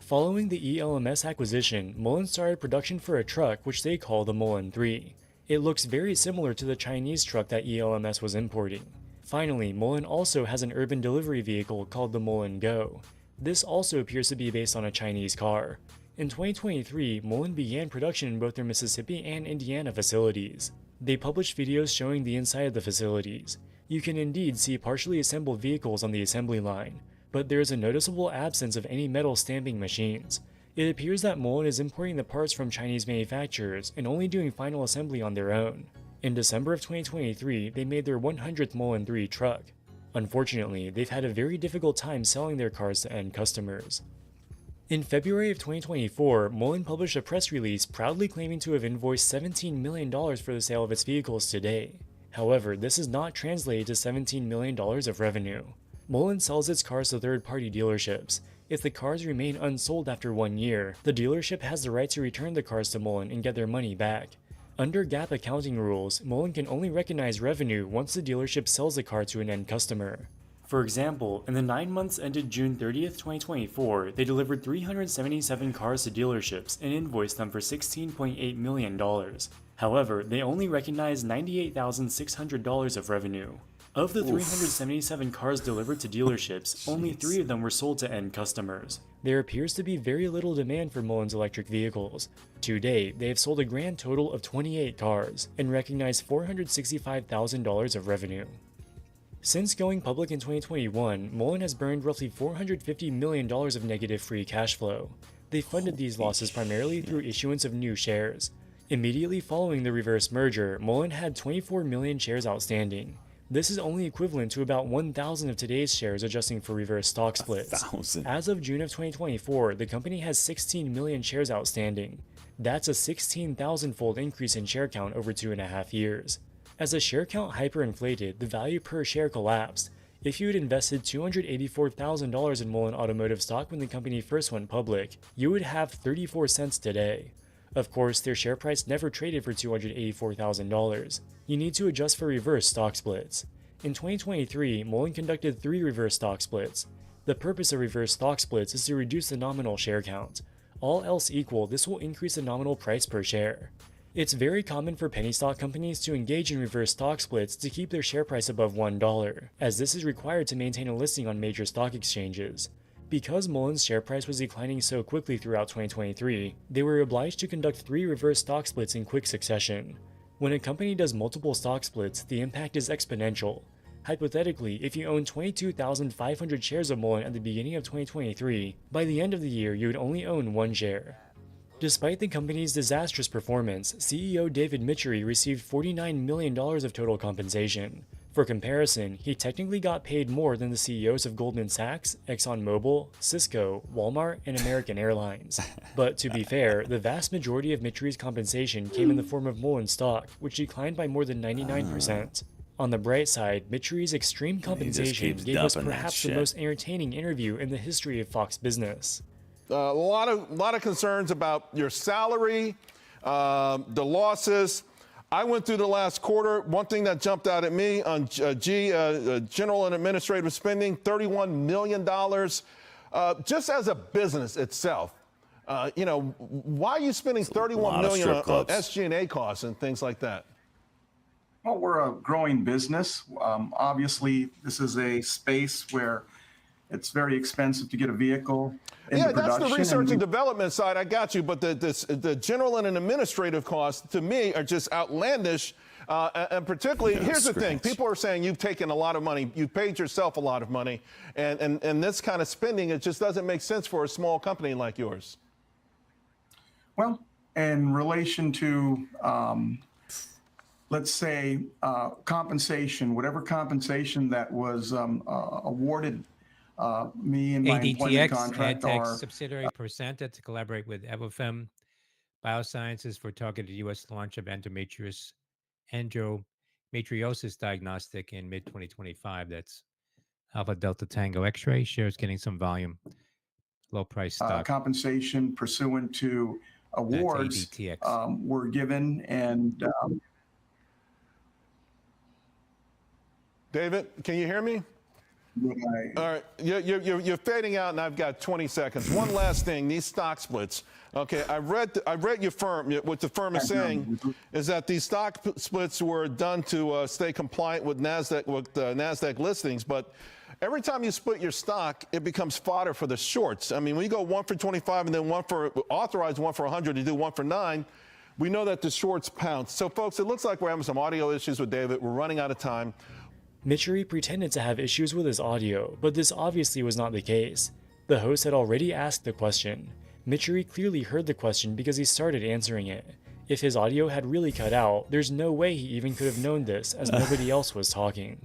Following the ELMS acquisition, Mullen started production for a truck which they call the Mullen 3. It looks very similar to the Chinese truck that ELMS was importing. Finally, Mullen also has an urban delivery vehicle called the Mullen Go. This also appears to be based on a Chinese car. In 2023, Mullen began production in both their Mississippi and Indiana facilities. They published videos showing the inside of the facilities. You can indeed see partially assembled vehicles on the assembly line, but there is a noticeable absence of any metal stamping machines. It appears that Mullen is importing the parts from Chinese manufacturers and only doing final assembly on their own. In December of 2023, they made their 100th Mullen 3 truck. Unfortunately, they've had a very difficult time selling their cars to end customers. In February of 2024, Mullen published a press release proudly claiming to have invoiced $17 million for the sale of its vehicles today. However, this is not translated to $17 million of revenue. Mullen sells its cars to third-party dealerships. If the cars remain unsold after 1 year, the dealership has the right to return the cars to Mullen and get their money back. Under GAAP accounting rules, Mullen can only recognize revenue once the dealership sells the car to an end customer. For example, in the 9 months ended June 30th, 2024, they delivered 377 cars to dealerships and invoiced them for $16.8 million. However, they only recognized $98,600 of revenue. Of the 377 cars delivered to dealerships, only 3 of them were sold to end customers. There appears to be very little demand for Mullen's electric vehicles. To date, they have sold a grand total of 28 cars and recognized $465,000 of revenue. Since going public in 2021, Mullen has burned roughly $450 million of negative free cash flow. They funded these losses primarily through issuance of new shares. Immediately following the reverse merger, Mullen had 24 million shares outstanding. This is only equivalent to about 1,000 of today's shares adjusting for reverse stock splits. 1,000. As of June of 2024, the company has 16 million shares outstanding. That's a 16,000-fold increase in share count over 2.5 years. As the share count hyperinflated, the value per share collapsed. If you had invested $284,000 in Mullen Automotive stock when the company first went public, you would have 34 cents today. Of course, their share price never traded for $284,000. You need to adjust for reverse stock splits. In 2023, Mullen conducted 3 reverse stock splits. The purpose of reverse stock splits is to reduce the nominal share count. All else equal, this will increase the nominal price per share. It's very common for penny stock companies to engage in reverse stock splits to keep their share price above $1, as this is required to maintain a listing on major stock exchanges. Because Mullen's share price was declining so quickly throughout 2023, they were obliged to conduct 3 reverse stock splits in quick succession. When a company does multiple stock splits, the impact is exponential. Hypothetically, if you own 22,500 shares of Mullen at the beginning of 2023, by the end of the year you would only own 1 share. Despite the company's disastrous performance, CEO David Michery received $49 million of total compensation. For comparison, he technically got paid more than the CEOs of Goldman Sachs, ExxonMobil, Cisco, Walmart, and American Airlines. But to be fair, the vast majority of Michery's compensation came in the form of Mullen stock, which declined by more than 99%. On the bright side, Michery's extreme compensation gave us perhaps the most entertaining interview in the history of Fox Business. A lot of concerns about your salary, the losses. I went through the last quarter. One thing that jumped out at me on general and administrative spending, $31 million. Just as a business itself, why are you spending $31 million on SG&A costs and things like that? Well, we're a growing business. Obviously, this is a space where it's very expensive to get a vehicle into Yeah, that's production. the research and development side. I got you. But the general and administrative costs, to me, are just outlandish. And particularly, here's the thing. People are saying you've taken a lot of money. You've paid yourself a lot of money. And this kind of spending, it just doesn't make sense for a small company like yours. Well, in relation to, let's say, compensation, whatever compensation that was awarded me and my employment ADTX, contract AdTech are subsidiary presented to collaborate with Evofem Biosciences for targeted U.S. launch of endometriosis diagnostic in mid-2025. That's Alpha Delta Tango X-ray. Shares getting some volume. Low price stock. compensation pursuant to awards ADTX. were given, and David, can you hear me? All right, you're fading out, and I've got 20 seconds. One last thing: these stock splits. Okay, I read your firm. What the firm is saying is that these stock splits were done to stay compliant with Nasdaq listings. But every time you split your stock, it becomes fodder for the shorts. I mean, when you go 1 for 25 and then one for 100, you do 1 for 9. We know that the shorts pounce. So, folks, it looks like we're having some audio issues with David. We're running out of time. Michery pretended to have issues with his audio, but this obviously was not the case. The host had already asked the question. Michery clearly heard the question because he started answering it. If his audio had really cut out, there's no way he even could have known this, as nobody else was talking.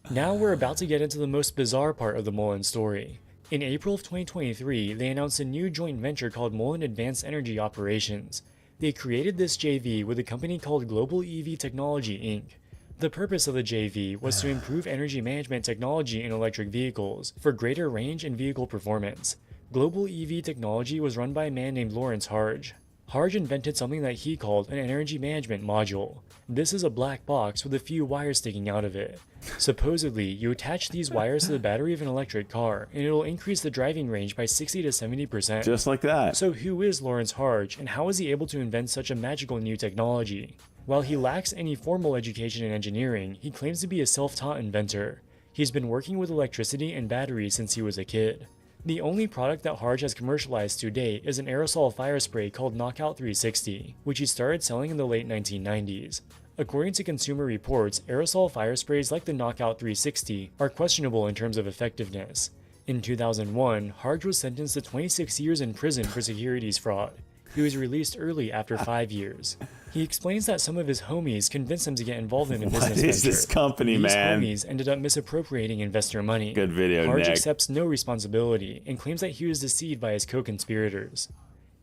Now we're about to get into the most bizarre part of the Mullen story. In April of 2023, they announced a new joint venture called Mullen Advanced Energy Operations. They created this JV with a company called Global EV Technology Inc. The purpose of the JV was to improve energy management technology in electric vehicles for greater range and vehicle performance. Global EV technology was run by a man named Lawrence Harge. Harge invented something that he called an energy management module. This is a black box with a few wires sticking out of it. Supposedly, you attach these wires to the battery of an electric car, and it'll increase the driving range by 60 to 70%. Just like that. So who is Lawrence Harge, and how was he able to invent such a magical new technology? While he lacks any formal education in engineering, he claims to be a self-taught inventor. He's been working with electricity and batteries since he was a kid. The only product that Harge has commercialized to date is an aerosol fire spray called Knockout 360, which he started selling in the late 1990s. According to Consumer Reports, aerosol fire sprays like the Knockout 360 are questionable in terms of effectiveness. In 2001, Harge was sentenced to 26 years in prison for securities fraud. He was released early after 5 years. He explains that some of his homies convinced him to get involved in a business venture. What is this company, man? These homies ended up misappropriating investor money. Good video, Harge Nick. accepts no responsibility and claims that he was deceived by his co-conspirators.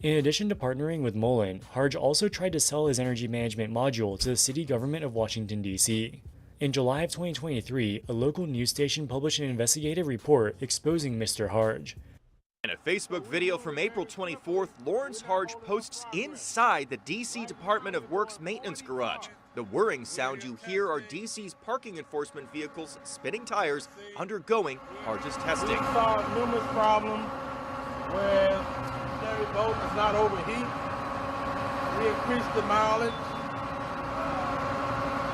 In addition to partnering with Mullen, Harge also tried to sell his energy management module to the city government of Washington, D.C. In July of 2023, a local news station published an investigative report exposing Mr. Harge. In a Facebook video from April 24th, Lawrence Harge posts inside the D.C. Department of Works maintenance garage. The whirring sound you hear are D.C.'s parking enforcement vehicles spinning tires undergoing Harge's testing. We saw numerous problems where the boat does not overheat. We increased the mileage.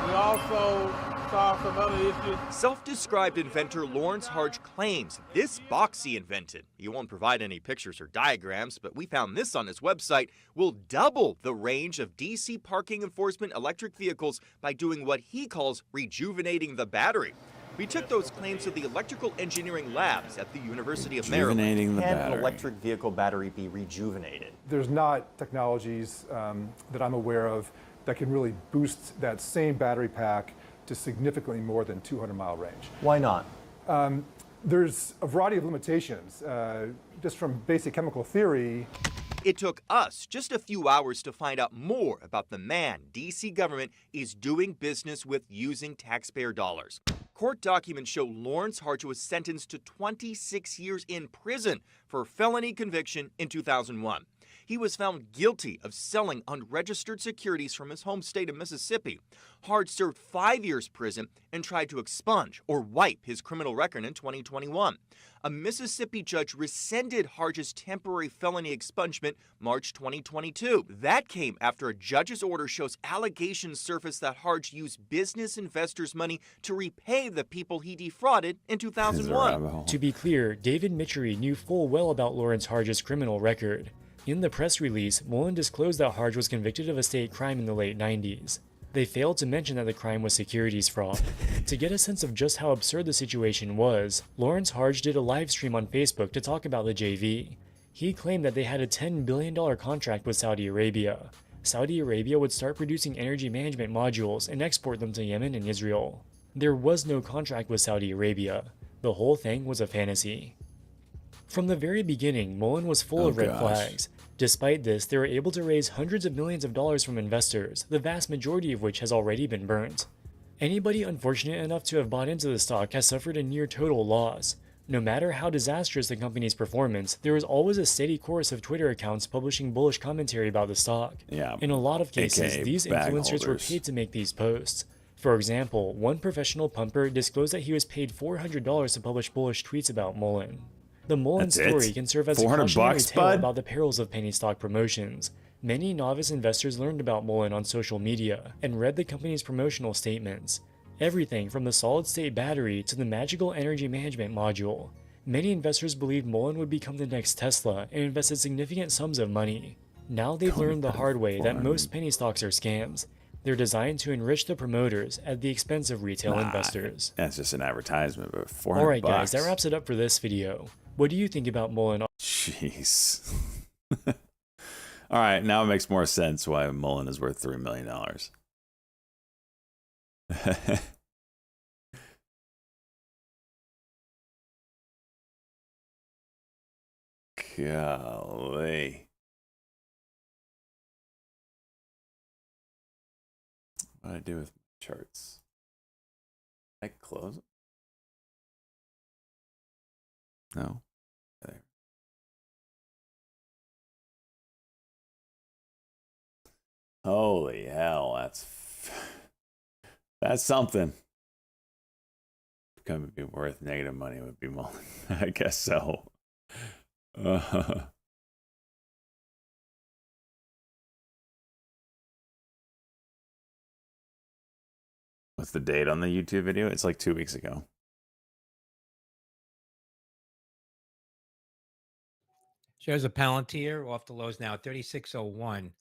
We also saw some other issues. Self-described inventor Lawrence Harge claims this box he invented, he won't provide any pictures or diagrams, but we found this on his website, will double the range of DC parking enforcement electric vehicles by doing what he calls rejuvenating the battery. We took those claims to the electrical engineering labs at the University of Maryland. Rejuvenating the Can battery. an electric vehicle battery be rejuvenated? There's not technologies that I'm aware of that can really boost that same battery pack to significantly more than 200-mile range. Why not? There's a variety of limitations. Just from basic chemical theory. It took us just a few hours to find out more about the man D.C. government is doing business with using taxpayer dollars. Court documents show Lawrence Harge was sentenced to 26 years in prison for felony conviction in 2001. He was found guilty of selling unregistered securities from his home state of Mississippi. Harge served 5 years prison and tried to expunge or wipe his criminal record in 2021. A Mississippi judge rescinded Harge's temporary felony expungement March 2022. That came after a judge's order shows allegations surfaced that Harge used business investors' money to repay the people he defrauded in 2001. To be clear, David Mitchery knew full well about Lawrence Harge's criminal record. In the press release, Mullen disclosed that Harge was convicted of a state crime in the late 90s. They failed to mention that the crime was securities fraud. To get a sense of just how absurd the situation was, Lawrence Harge did a live stream on Facebook to talk about the JV. He claimed that they had a $10 billion contract with Saudi Arabia. Saudi Arabia would start producing energy management modules and export them to Yemen and Israel. There was no contract with Saudi Arabia. The whole thing was a fantasy. From the very beginning, Mullen was full of red flags. Despite this, they were able to raise hundreds of millions of dollars from investors, the vast majority of which has already been burnt. Anybody unfortunate enough to have bought into the stock has suffered a near total loss. No matter how disastrous the company's performance, there was always a steady course of Twitter accounts publishing bullish commentary about the stock. In a lot of cases, AKA these bag influencers were holders. paid to make these posts. For example, one professional pumper disclosed that he was paid $400 to publish bullish tweets about Mullen. The Mullen That's story it? can serve as a 400 cautionary bucks, tale bud? about the perils of penny stock promotions. Many novice investors learned about Mullen on social media and read the company's promotional statements. Everything from the solid-state battery to the magical energy management module. Many investors believed Mullen would become the next Tesla and invested significant sums of money. Now they've learned the hard way that most penny stocks are scams. They're designed to enrich the promoters at the expense of retail investors. That's just an advertisement, but 400 Alright bucks. guys, that wraps it up for this video. What do you think about Mullen? Jeez. All right, now it makes more sense why Mullen is worth $3 million. Golly. What do I do with charts? I close it? No. There. Holy hell, that's something. Could be worth negative money would be more. I guess so. What's the date on the YouTube video? It's like 2 weeks ago. Shares of Palantir off the lows now, 36.01.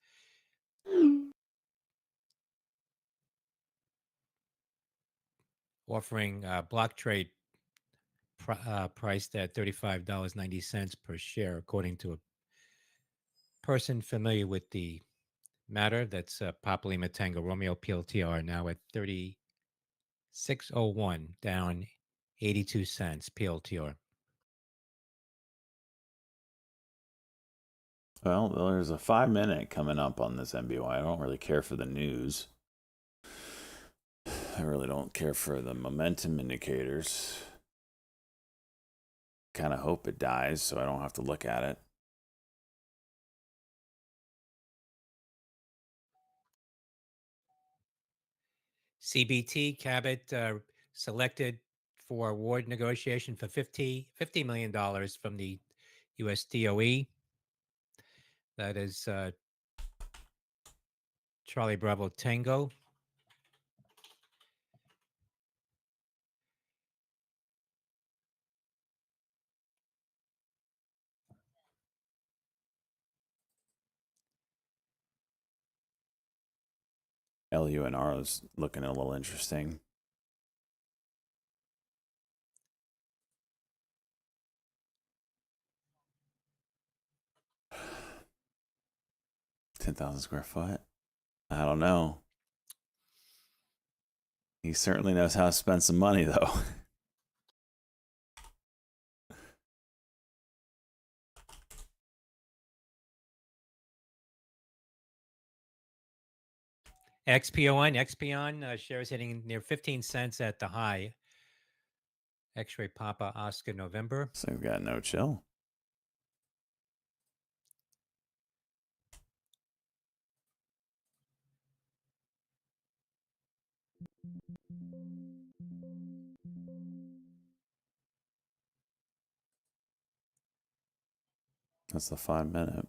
Offering block trade priced at $35.90 per share, according to a person familiar with the matter. That's Papolima Tango Romeo PLTR, now at 36.01, down 82 cents PLTR. Well, there's a 5-minute coming up on this MBY. I don't really care for the news. I really don't care for the momentum indicators. Kind of hope it dies so I don't have to look at it. CBT Cabot selected for award negotiation for $50 million from the U.S. DOE. That is Charlie Bravo Tango. LUNR is looking a little interesting. $10,000 square foot. I don't know. He certainly knows how to spend some money, though. XPON shares hitting near 15 cents at the high. X-ray Papa Oscar November. So we've got no chill. That's the 5-minute.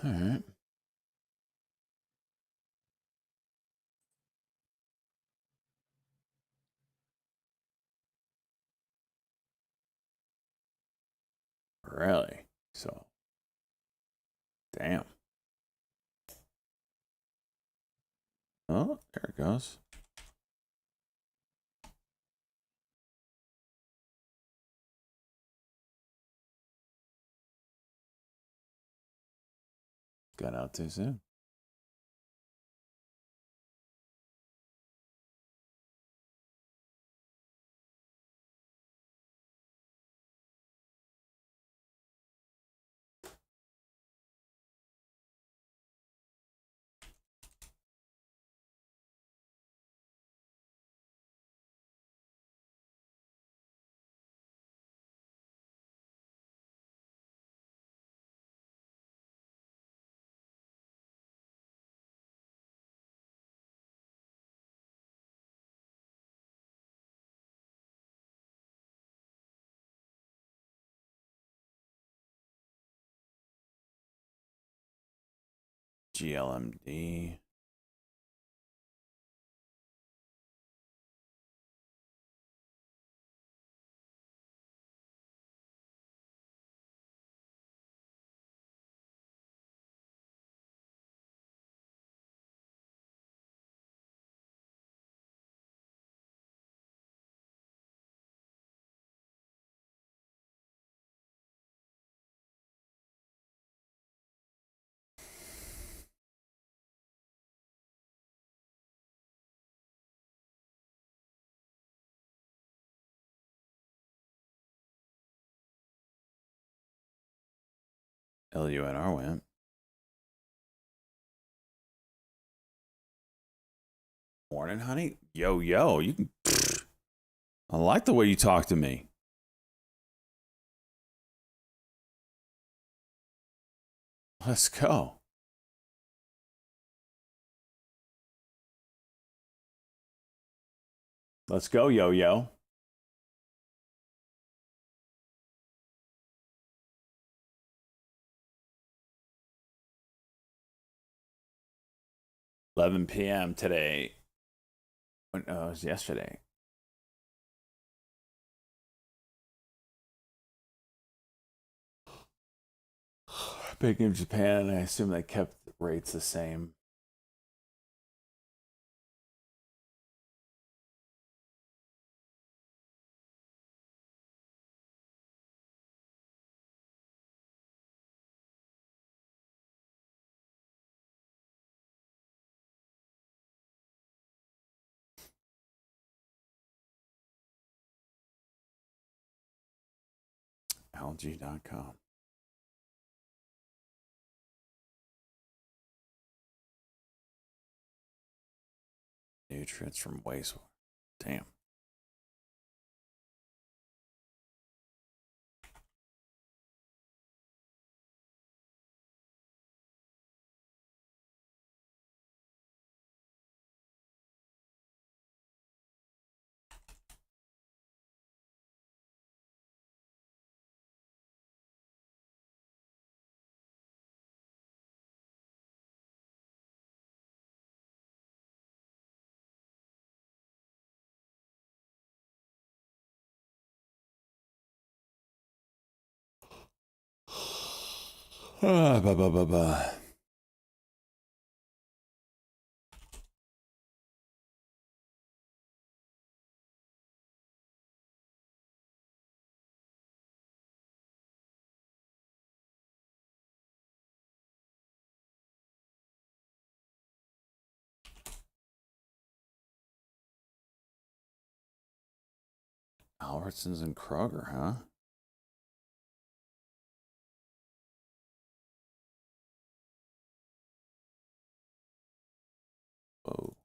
All right. Really? So, damn. Oh, there it goes. Got out too soon. GLMD. LUNR went. Morning, honey. Yo, yo, you can. I like the way you talk to me. Let's go. Let's go, yo, yo. $11 p.m. today. It was yesterday. Big in Japan, I assume they kept rates the same. LG.com. Nutrients from wastewater. Damn. Bah. Albertsons and Kroger, huh? Whoa.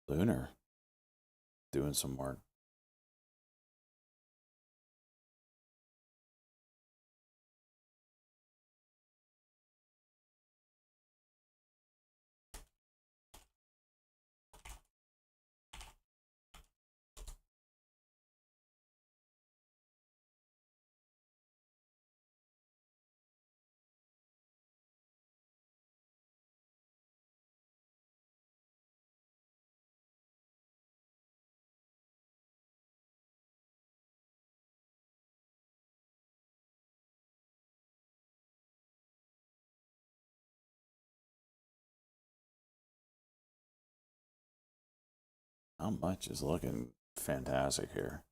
Lunar. Doing some work. How much is looking fantastic here?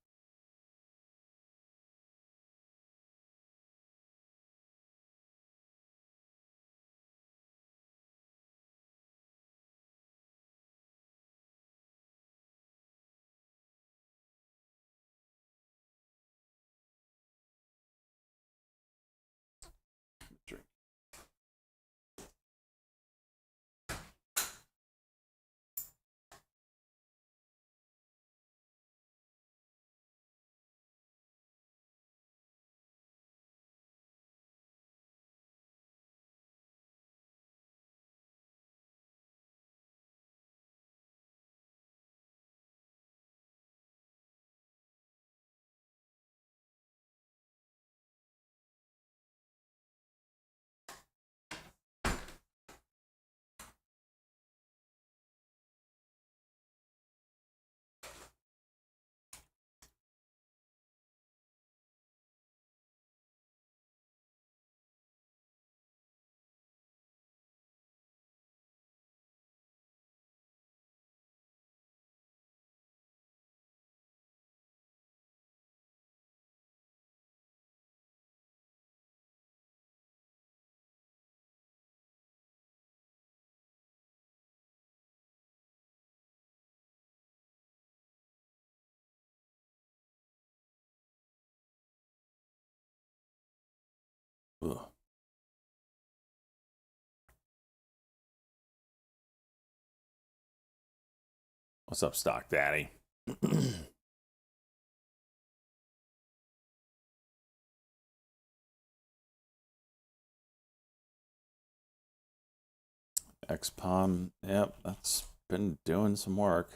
Ugh. What's up, Stock Daddy? XPOM, yep, that's been doing some work.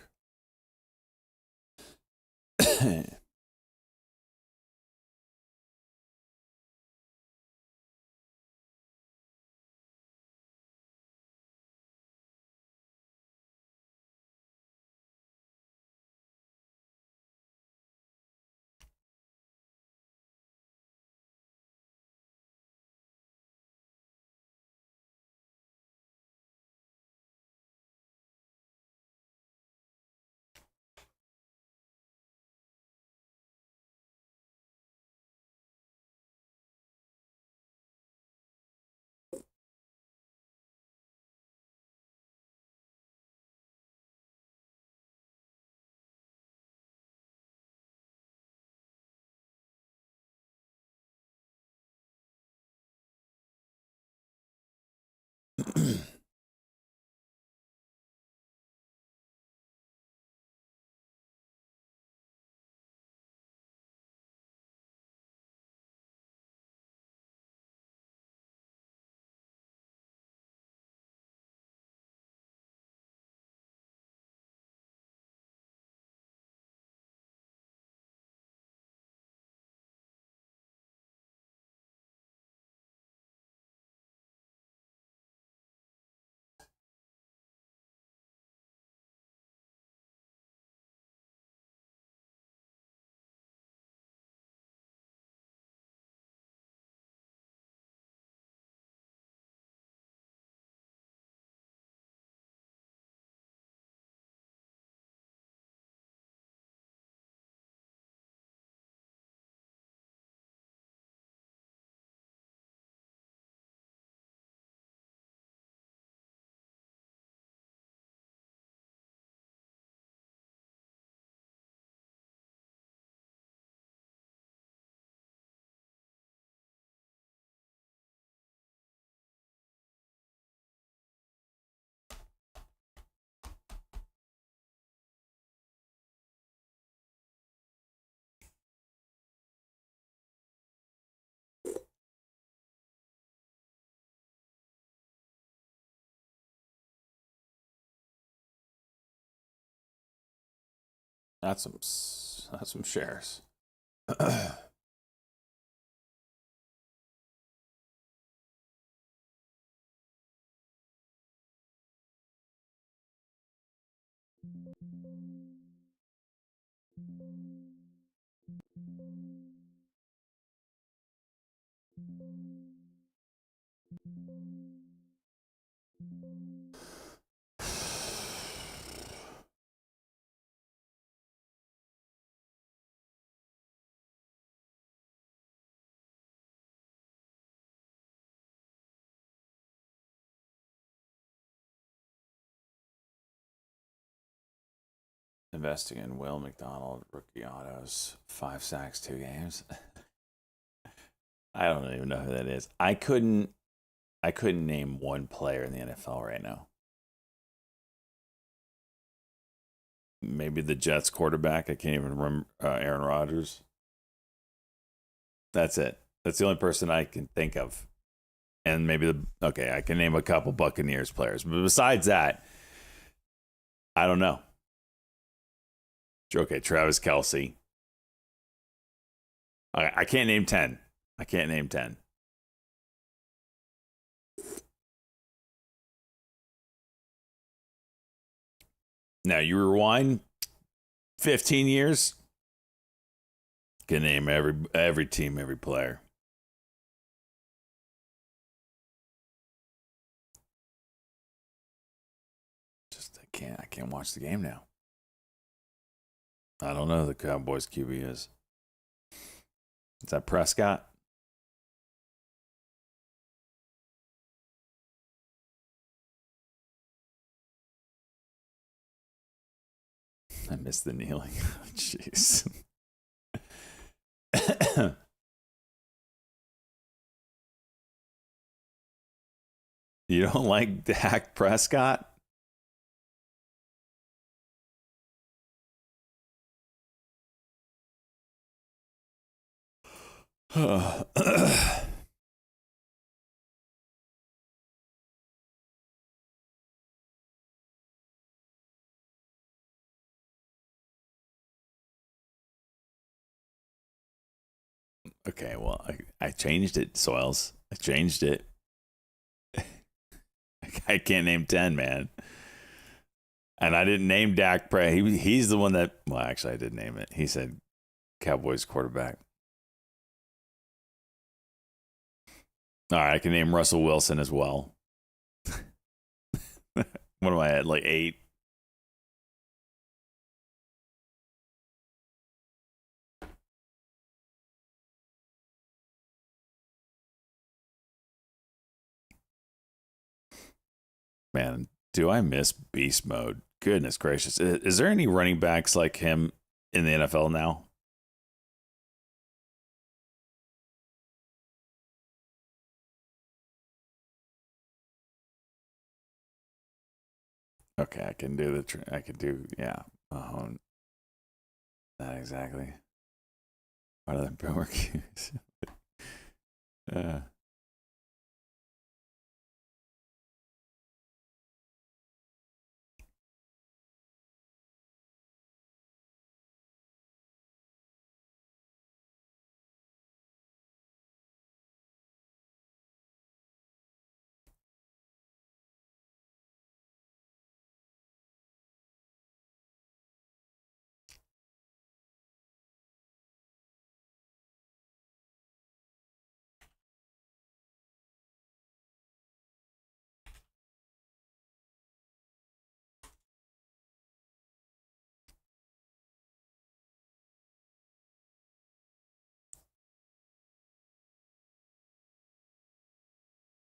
That's some shares. Investing in Will McDonald, rookie autos, 5 sacks, 2 games. I don't even know who that is. I couldn't name one player in the NFL right now. Maybe the Jets quarterback. I can't even remember. Aaron Rodgers. That's it. That's the only person I can think of. And maybe I can name a couple Buccaneers players. But besides that, I don't know. Okay, Travis Kelce. I can't name 10. I can't name 10. Now, you rewind 15 years, can name every team, every player. Just I can't watch the game now. I don't know who the Cowboys QB is. Is that Prescott? I missed the kneeling. Jeez. You don't like Dak Prescott? Okay, well, I changed it, Soils. I changed it. I can't name 10, man. And I didn't name Dak Prescott. He's the one that, well, actually, I did name it. He said Cowboys quarterback. All right, I can name Russell Wilson as well. What am I at, like 8? Man, do I miss beast mode? Goodness gracious. Is there any running backs like him in the NFL now? Okay, I can do I can do, yeah. Not exactly. What are the boomer cues?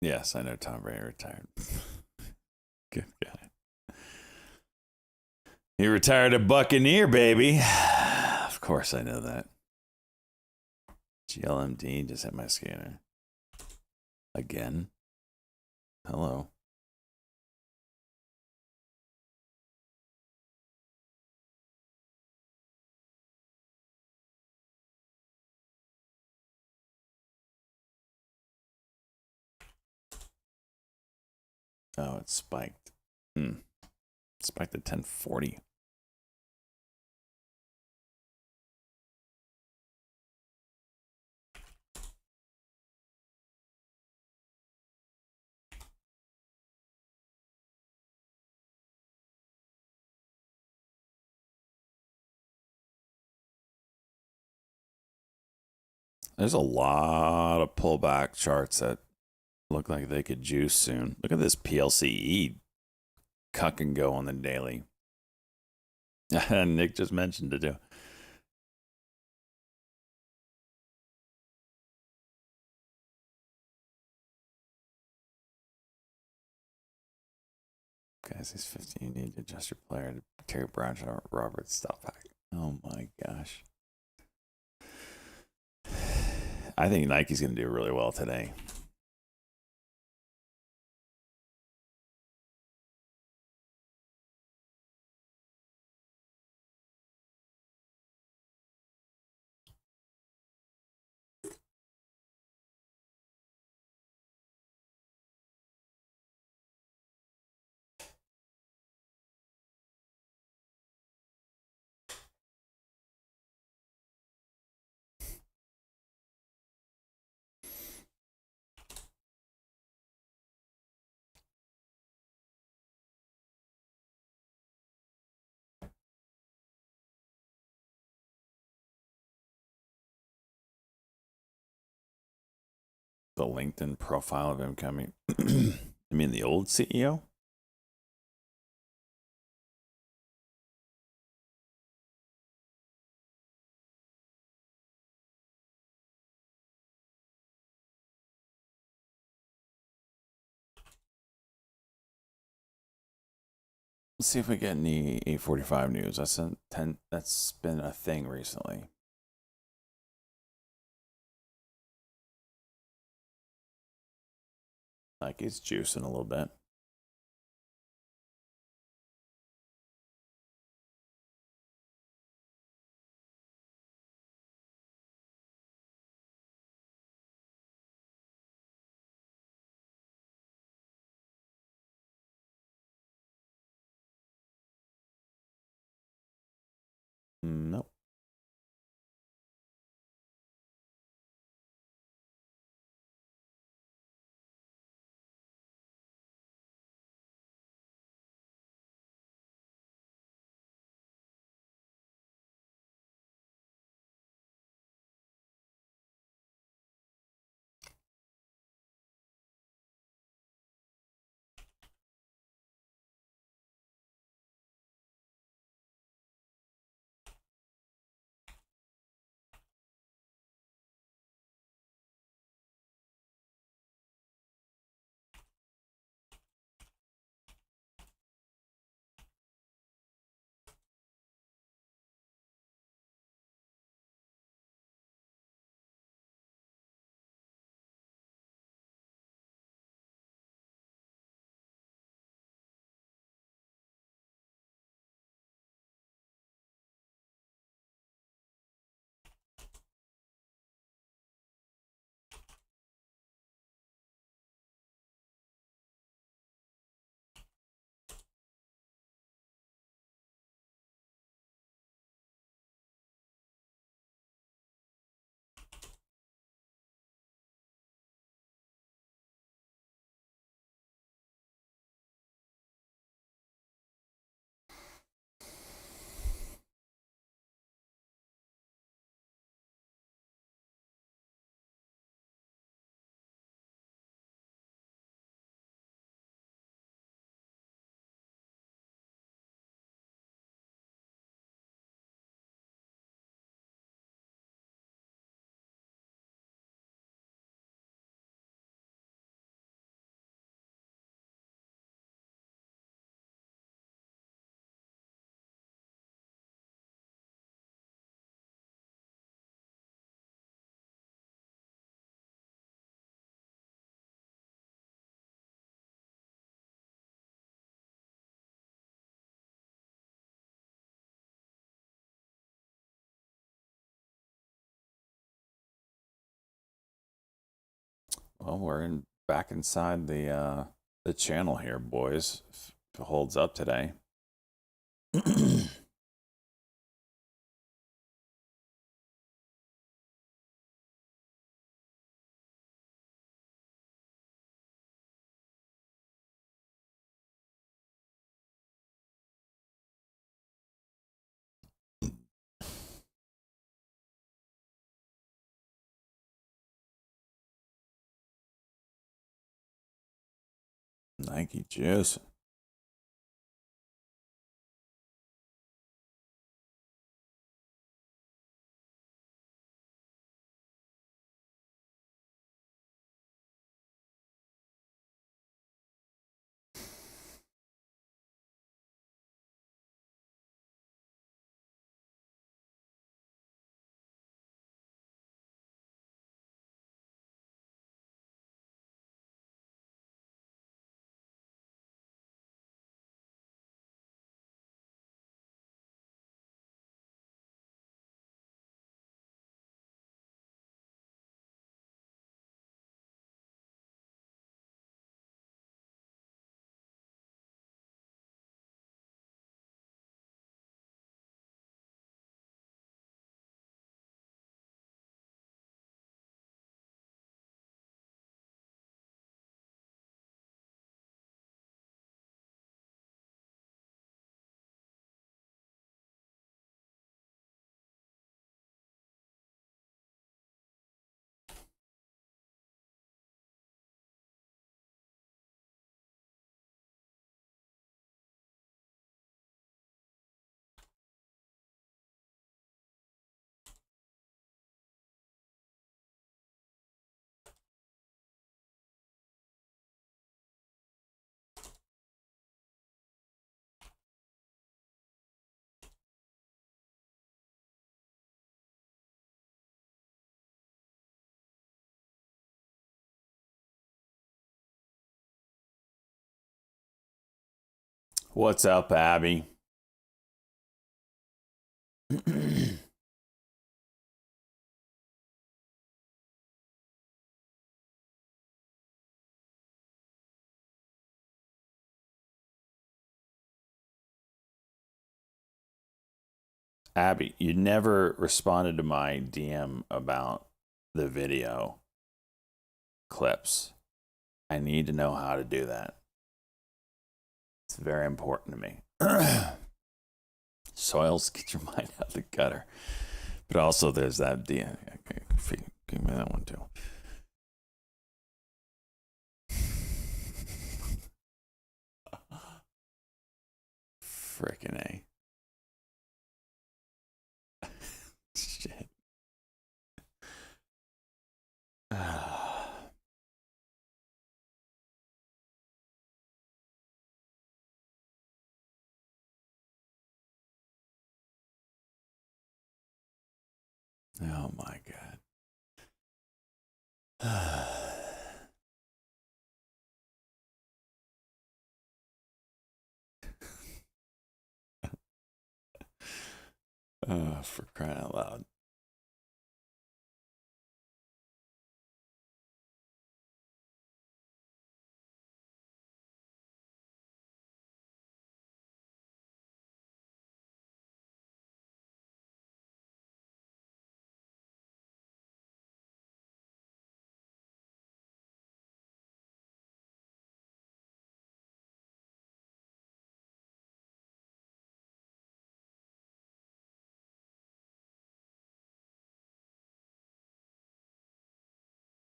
Yes, I know Tom Brady retired. Good guy. He retired a Buccaneer, baby. Of course I know that. GLMD just hit my scanner. Again? Hello. Oh, it's spiked. Spiked at 1040. There's a lot of pullback charts that look like they could juice soon. Look at this PLCE cuck and go on the daily. Nick just mentioned it too. Guys, he's 15. You need to adjust your player to Terry Bradshaw, Robert Stelpack. Oh my gosh. I think Nike's going to do really well today. The LinkedIn profile of him coming. You mean the old CEO? Let's see if we get any 845 news. That's been a thing recently. Like he's juicing a little bit. Nope. Well, we're back inside the channel here, boys. If it holds up today. Nike juice. What's up, Abby? Abby, you never responded to my DM about the video clips. I need to know how to do that. It's very important to me. Soils, get your mind out of the gutter. But also there's that DM. Okay, give me that one too. Frickin' A. Shit. Oh my God. For crying out loud.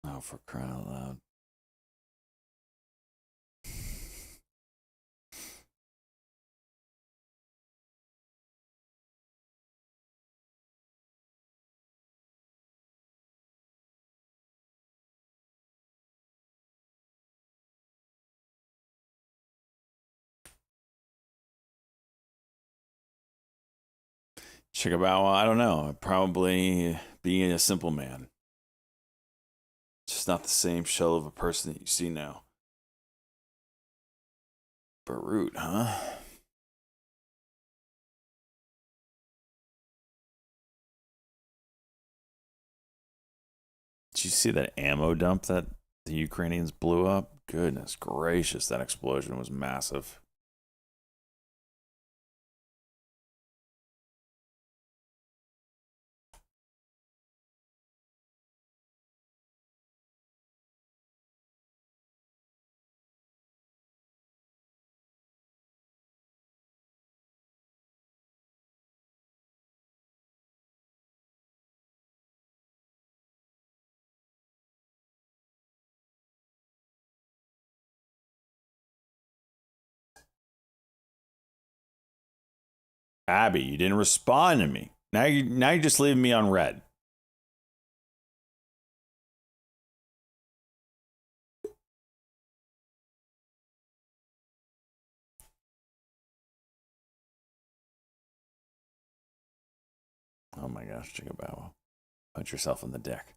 Oh, for crying out loud. Chickabawa, I don't know. Probably being a simple man. Just not the same shell of a person that you see now. Barut, huh? Did you see that ammo dump that the Ukrainians blew up? Goodness gracious, that explosion was massive. Abby, you didn't respond to me. Now you're just leaving me on red. Oh my gosh, Chickabawa. Punch yourself in the dick.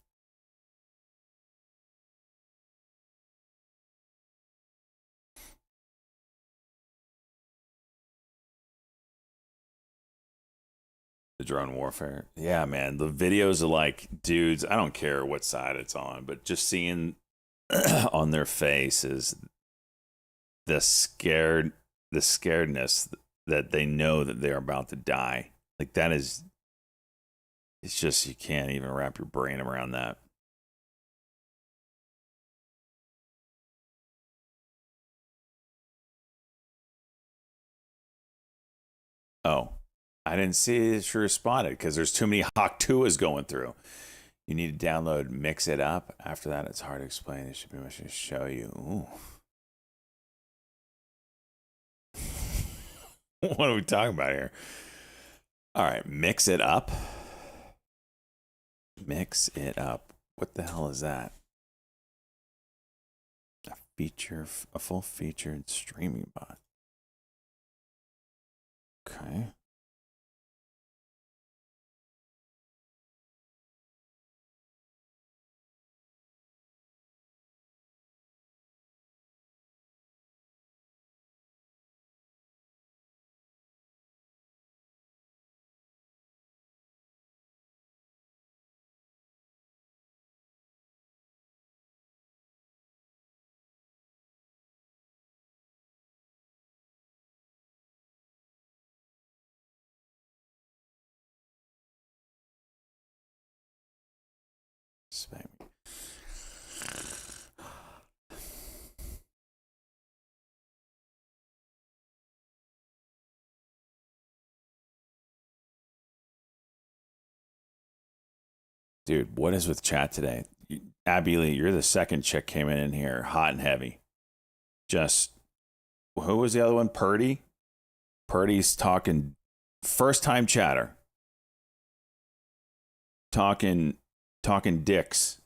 The drone warfare. Yeah, man. The videos are like, dudes, I don't care what side it's on, but just seeing on their faces the scaredness that they know that they're about to die. Like that is, it's just, you can't even wrap your brain around that. Oh, I didn't see that she responded because there's too many Hawk 2s going through. You need to download Mix It Up. After that, it's hard to explain. It should be much to show you. Ooh. What are we talking about here? All right, Mix It Up. Mix It Up. What the hell is that? A full featured streaming bot. Okay. Spank me. Dude, what is with chat today? Abby Lee, you're the second chick came in here hot and heavy. Just, who was the other one? Purdy? Purdy's talking first time chatter. Talking dicks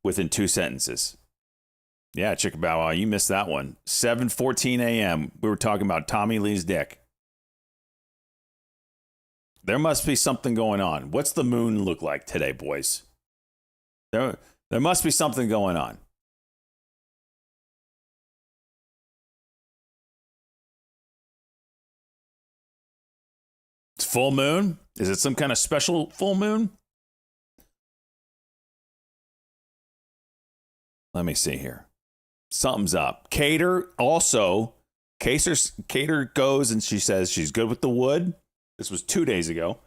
within 2 sentences. Yeah, Chicka Bow Wow, you missed that one. 7:14 a.m. We were talking about Tommy Lee's dick. There must be something going on. What's the moon look like today, boys? There must be something going on. It's full moon? Is it some kind of special full moon? Let me see here. Something's up. Cater also. Cater goes and she says she's good with the wood. This was 2 days ago.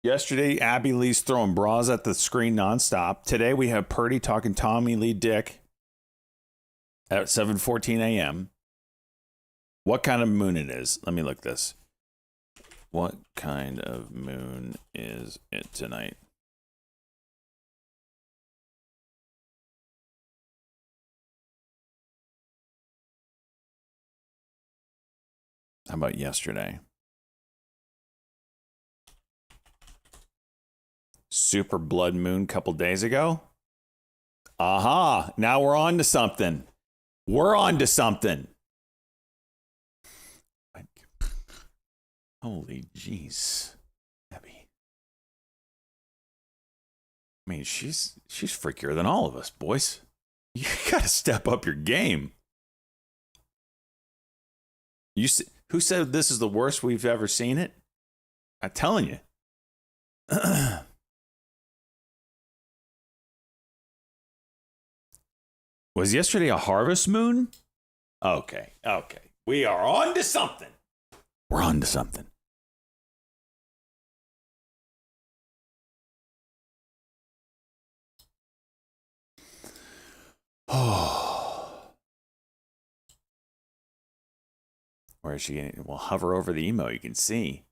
Yesterday, Abby Lee's throwing bras at the screen nonstop. Today, we have Purdy talking Tommy Lee dick at 7:14 a.m. What kind of moon it is? Let me look this. What kind of moon is it tonight? How about yesterday? Super blood moon couple days ago. Aha, now we're on to something. We're on to something. Holy jeez, Abby. I mean, she's freakier than all of us, boys. You gotta step up your game. Who said this is the worst we've ever seen it? I'm telling you. Was yesterday a harvest moon? Okay. We are on to something. We're on to something. Oh. Where is she getting? Well, hover over the emo. You can see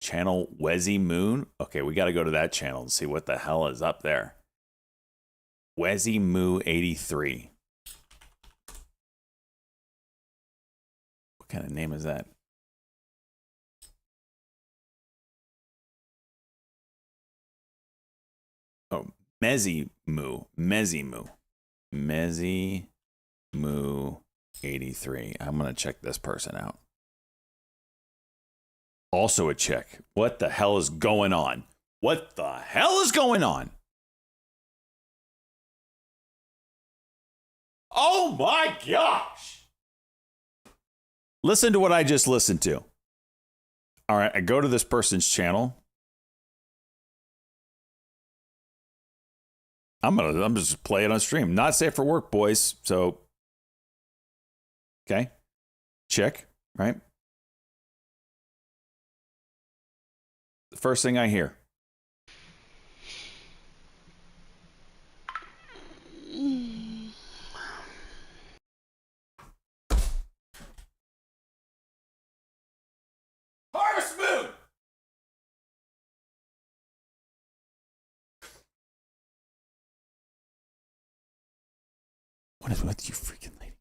channel Wezzy Moon. Okay, we got to go to that channel and see what the hell is up there. Wezzy Moo 83. What kind of name is that? Oh, Mezzy Moo. Mezzy Moo. Mezzy Moo 83. I'm going to check this person out. Also a chick. What the hell is going on? What the hell is going on? Oh my gosh. Listen to what I just listened to. All right, I go to this person's channel. I'm just play it on stream. Not safe for work, boys. So, okay. Check, right? The first thing I hear. Harvest Moon! What is with you freaking ladies?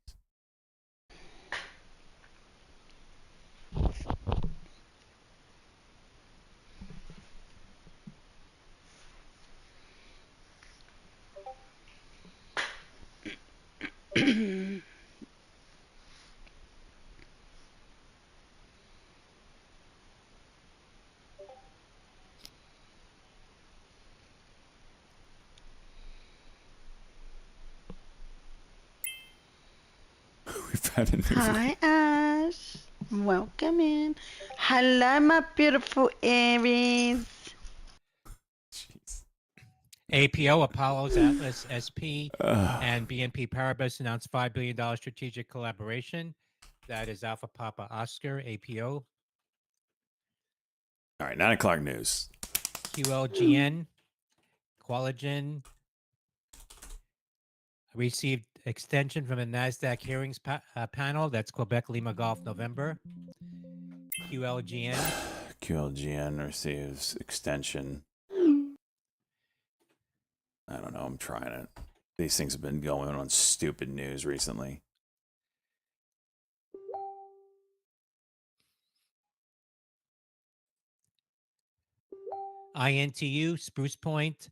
Hi, Ash. Welcome in. Hello, my beautiful Aries. APO, Apollo's Atlas SP, and BNP Paribas announced $5 billion strategic collaboration. That is Alpha Papa Oscar, APO. All right, 9 o'clock news. QLGN, Qualigen received extension from the NASDAQ hearings panel. That's Quebec Lima Golf November. QLGN. QLGN receives extension. I don't know. I'm trying it. These things have been going on stupid news recently. INTU, Spruce Point,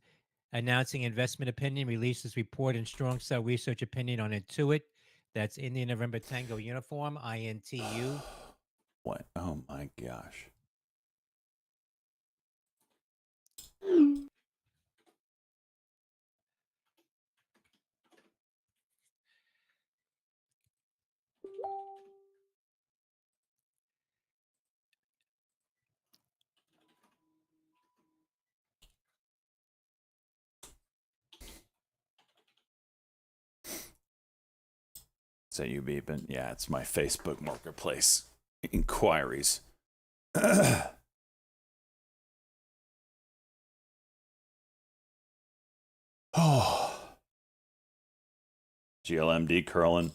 announcing investment opinion, releases report and strong cell research opinion on Intuit. That's Indian November Tango Uniform, INTU. What? Oh my gosh. Is that you beeping? Yeah, it's my Facebook marketplace inquiries. Oh. GLMD curling.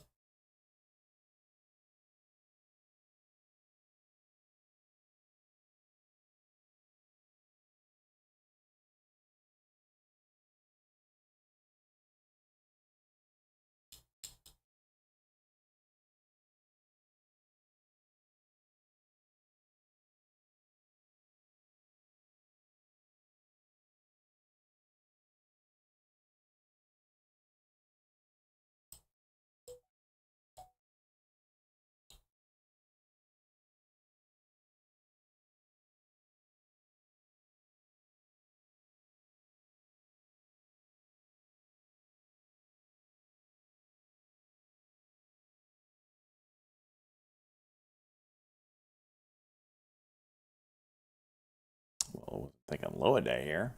Well, I think I'm low a day here.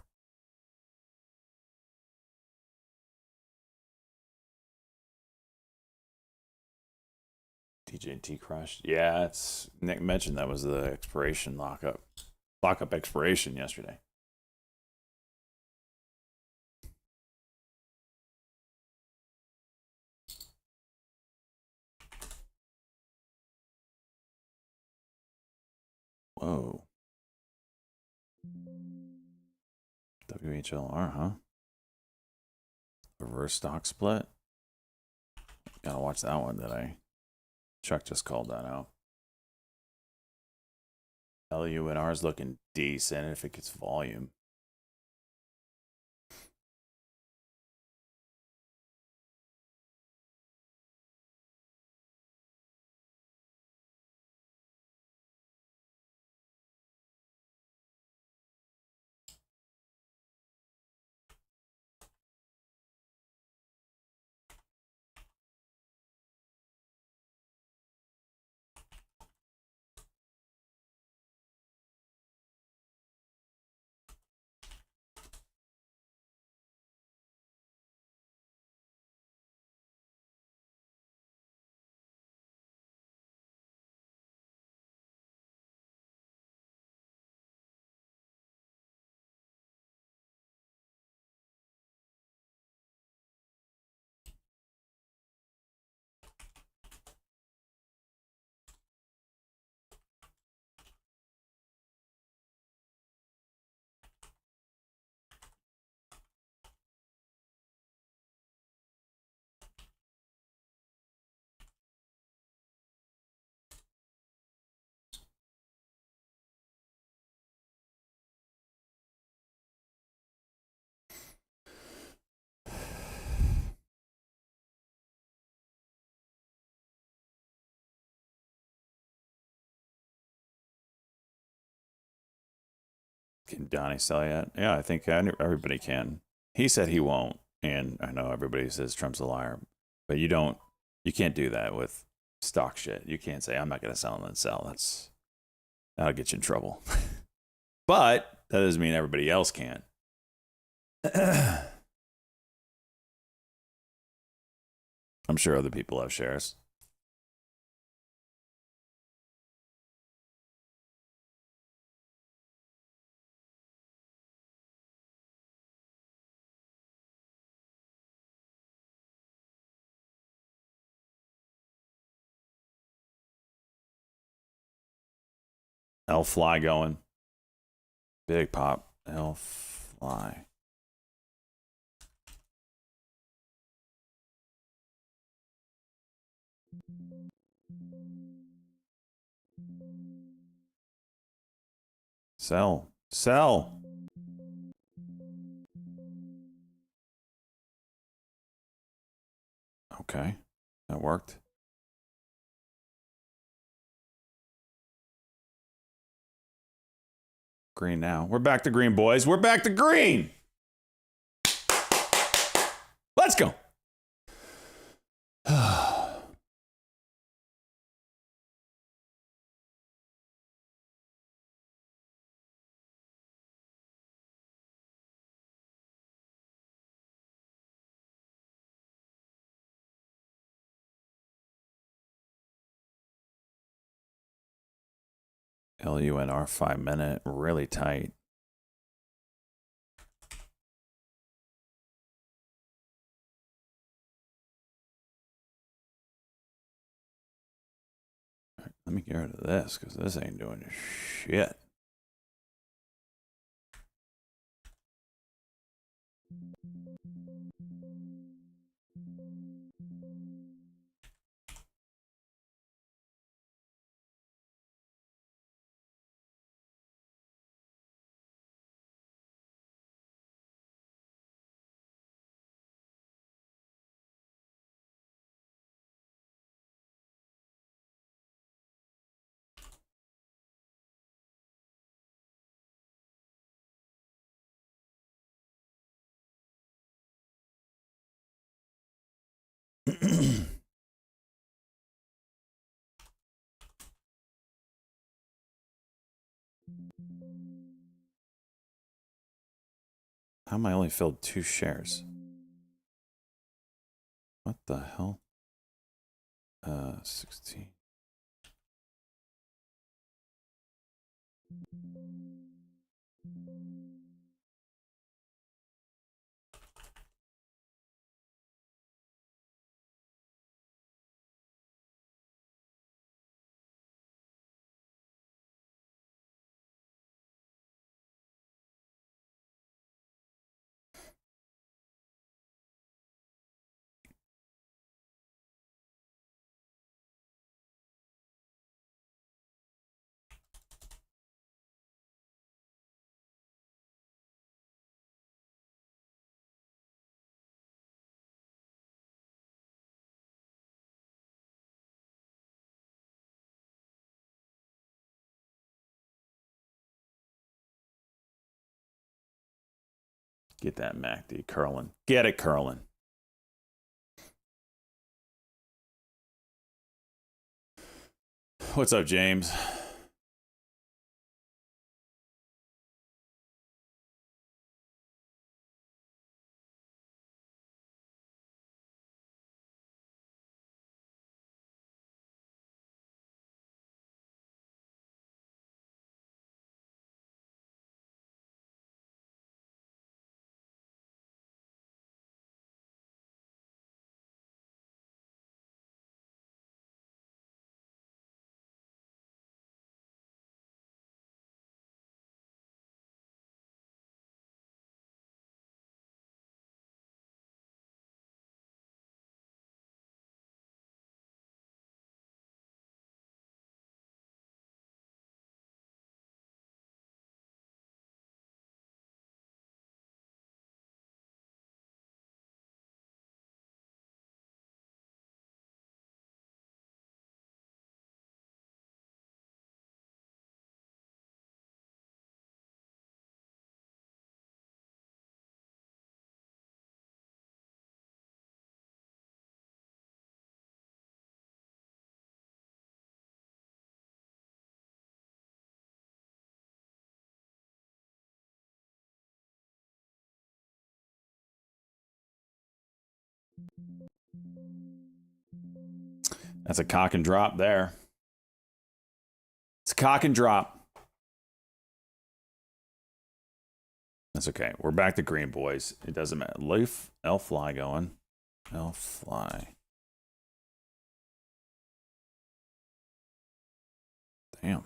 TJT Crush. Yeah, it's Nick mentioned that was the expiration lockup expiration yesterday. Whoa. WHLR, huh? Reverse stock split. Gotta watch that one, did I? Chuck just called that out. LUNR is looking decent if it gets volume. Can Donnie sell yet? Yeah, I think everybody can. He said he won't, and I know everybody says Trump's a liar, but you can't do that with stock shit. You can't say I'm not going to sell and then sell. That'll get you in trouble. But that doesn't mean everybody else can't. I'm sure other people have shares. L fly going. Big pop. L fly. Sell. Sell. Okay. That worked. Green now. We're back to green, boys. We're back to green. Let's go. LUNR 5 minute, really tight. Let me get rid of this because this ain't doing shit. How am I only filled 2 shares? What the hell? 16. Get that MACD curling. Get it curling. What's up, James? That's a cock and drop there. It's a cock and drop. That's okay. We're back to green, boys. It doesn't matter. Leaf, L fly going. L fly. Damn.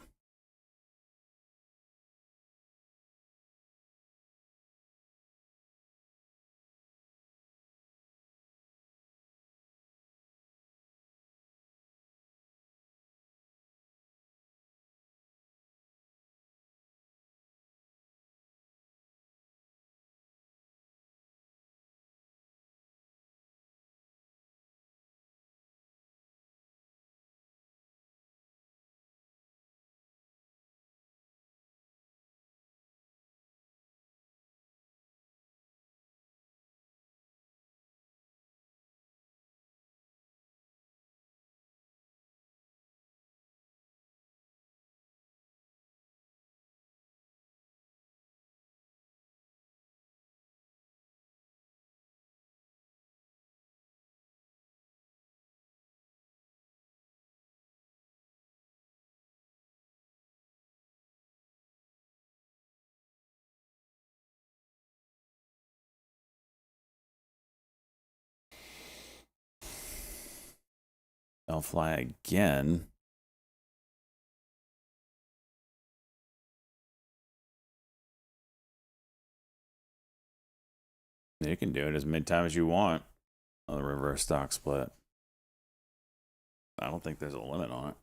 They'll fly again. You can do it as many times as you want on the reverse stock split. I don't think there's a limit on it.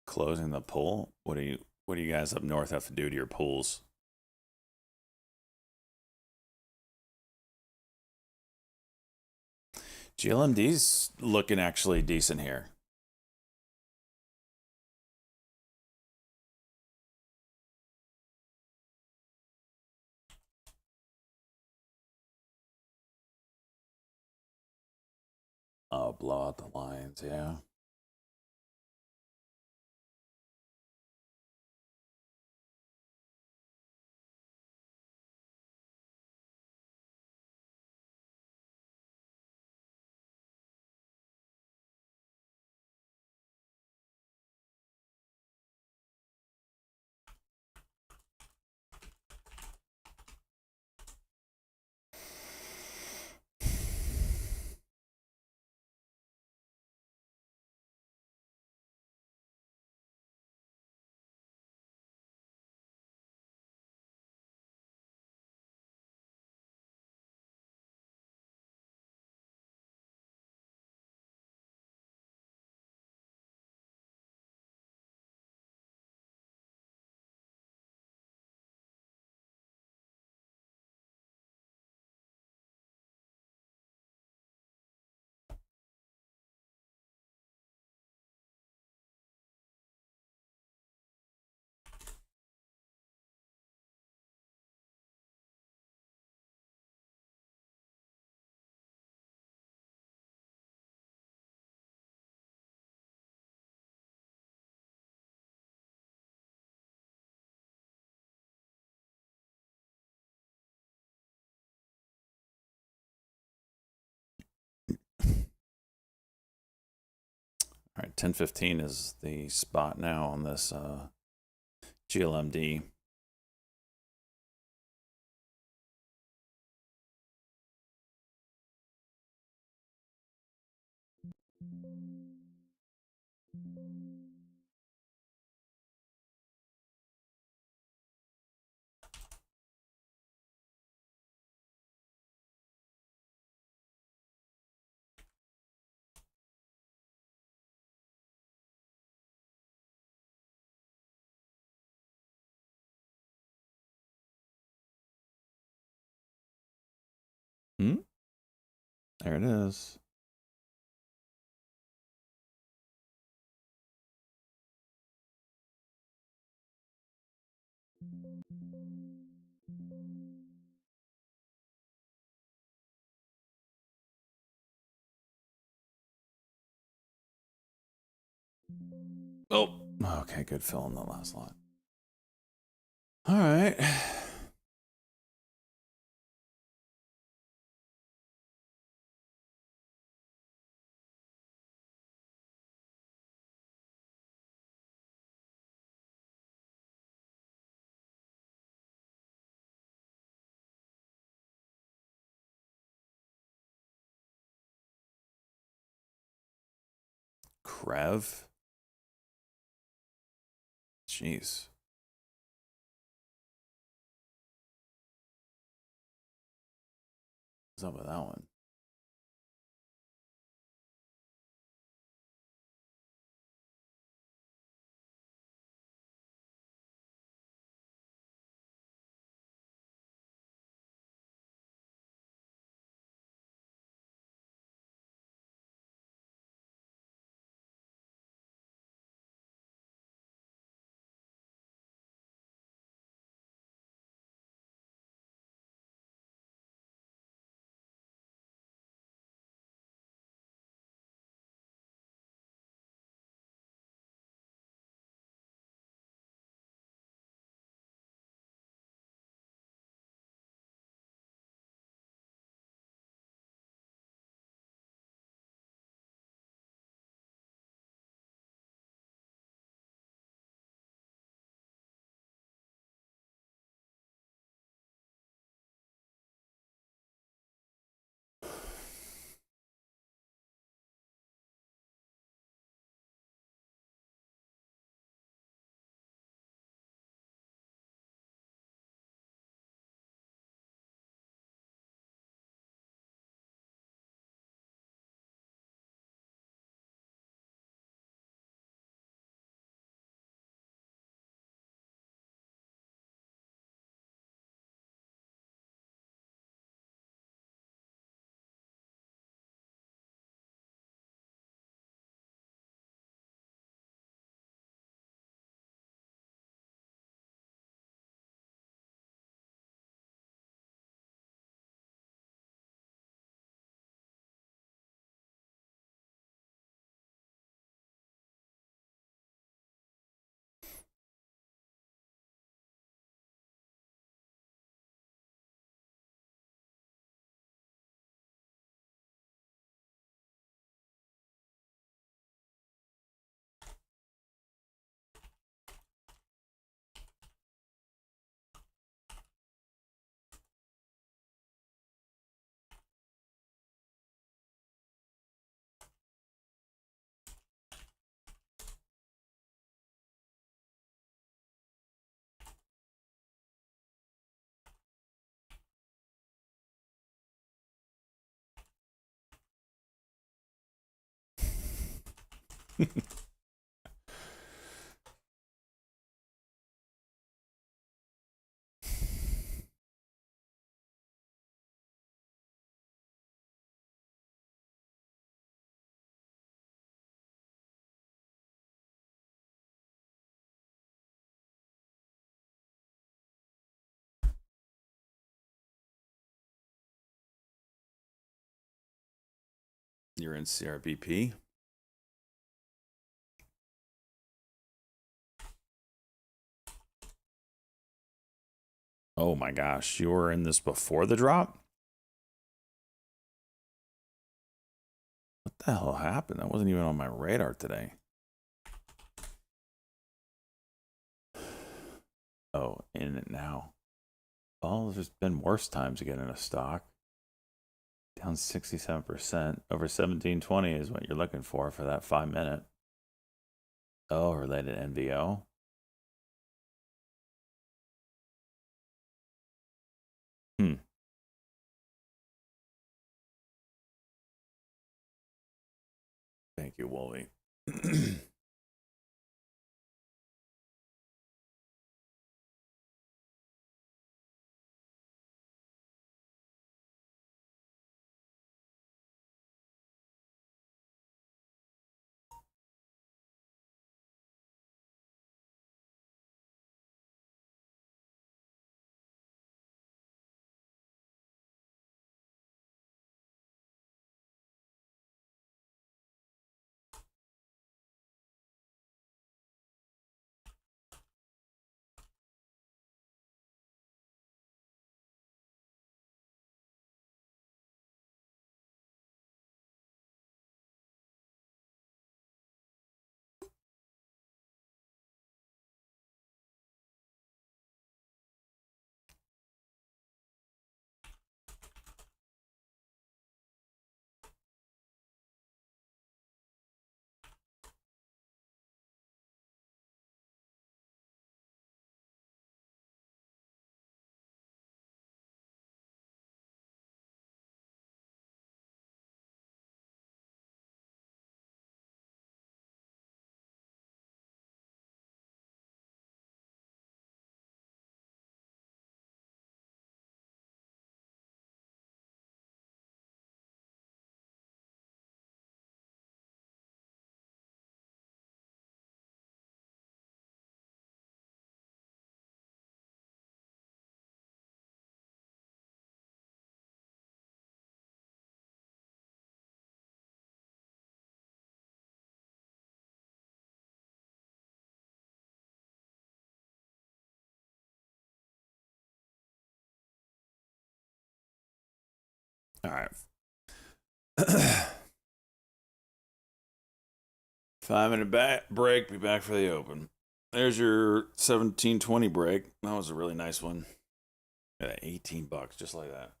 Closing the pool? What do you guys up north have to do to your pools? GLMD's looking actually decent here. Oh, blow out the lines, yeah. All right, 10:15 is the spot now on this GLMD. Hmm? There it is. Oh, okay, good fill in the last lot. All right. Krev. Jeez. What's up with that one? You're in CRBP. Oh my gosh, you were in this before the drop? What the hell happened? That wasn't even on my radar today. Oh, in it now. Well, there's been worse times to get in a stock. Down 67%. Over 1720 is what you're looking for that 5 minute. Oh, related NVO. Thank you, Wooly. All right. 5-minute break. Be back for the open. There's your 1720 break. That was a really nice one. Yeah, $18, just like that.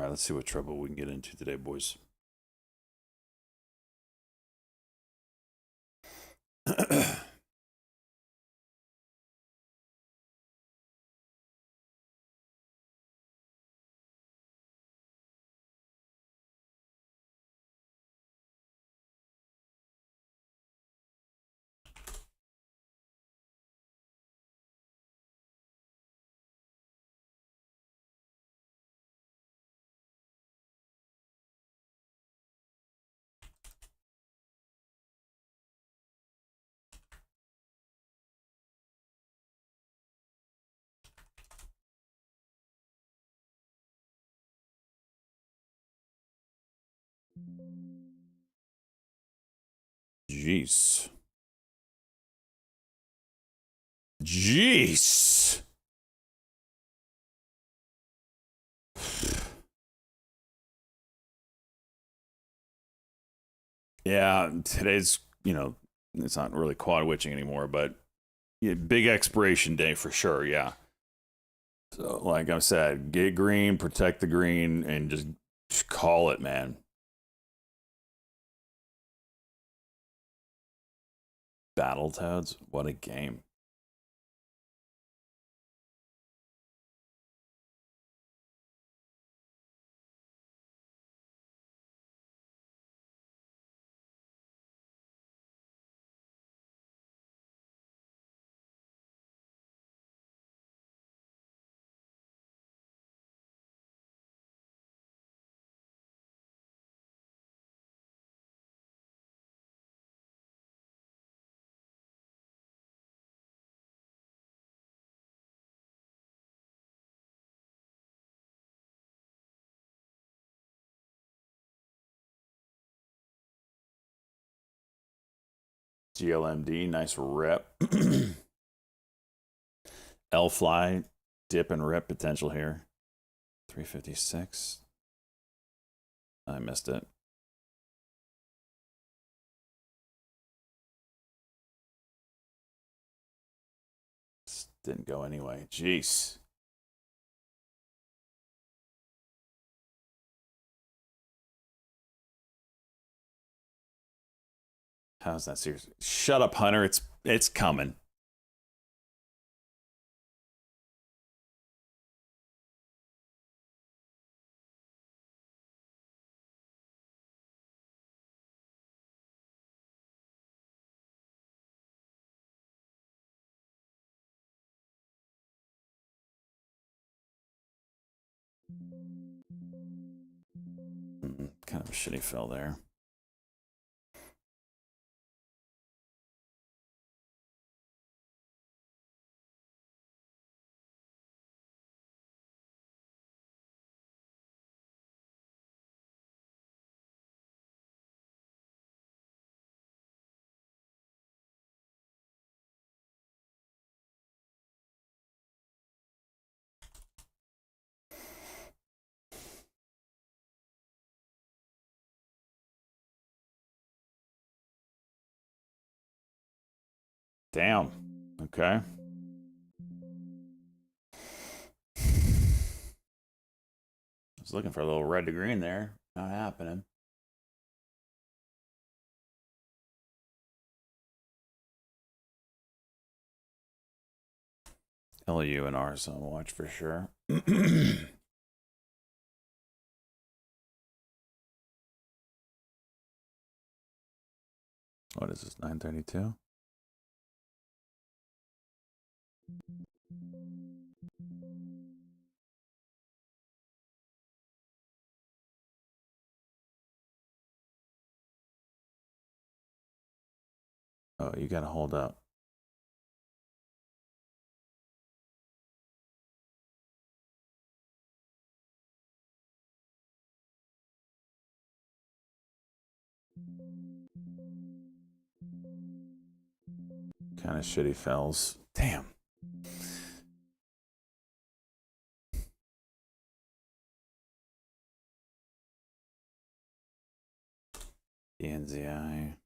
right, let's see what trouble we can get into today, boys. Jeez. Jeez. Yeah, today's, it's not really quad witching anymore, but yeah, big expiration day for sure, yeah. So, like I said, get green, protect the green, and just call it, man. Battletoads? What a game. GLMD, nice rep. L-Fly, dip and rep potential here. 356. I missed it. This didn't go anyway. Jeez. How's that serious? Shut up, Hunter. It's coming. Kind of a shitty fill there. Damn. Okay. I was looking for a little red to green there. Not happening. LU and ours on watch for sure. What is this, 932? Oh, you gotta hold up. Kind of shitty fells. Damn. DNZI.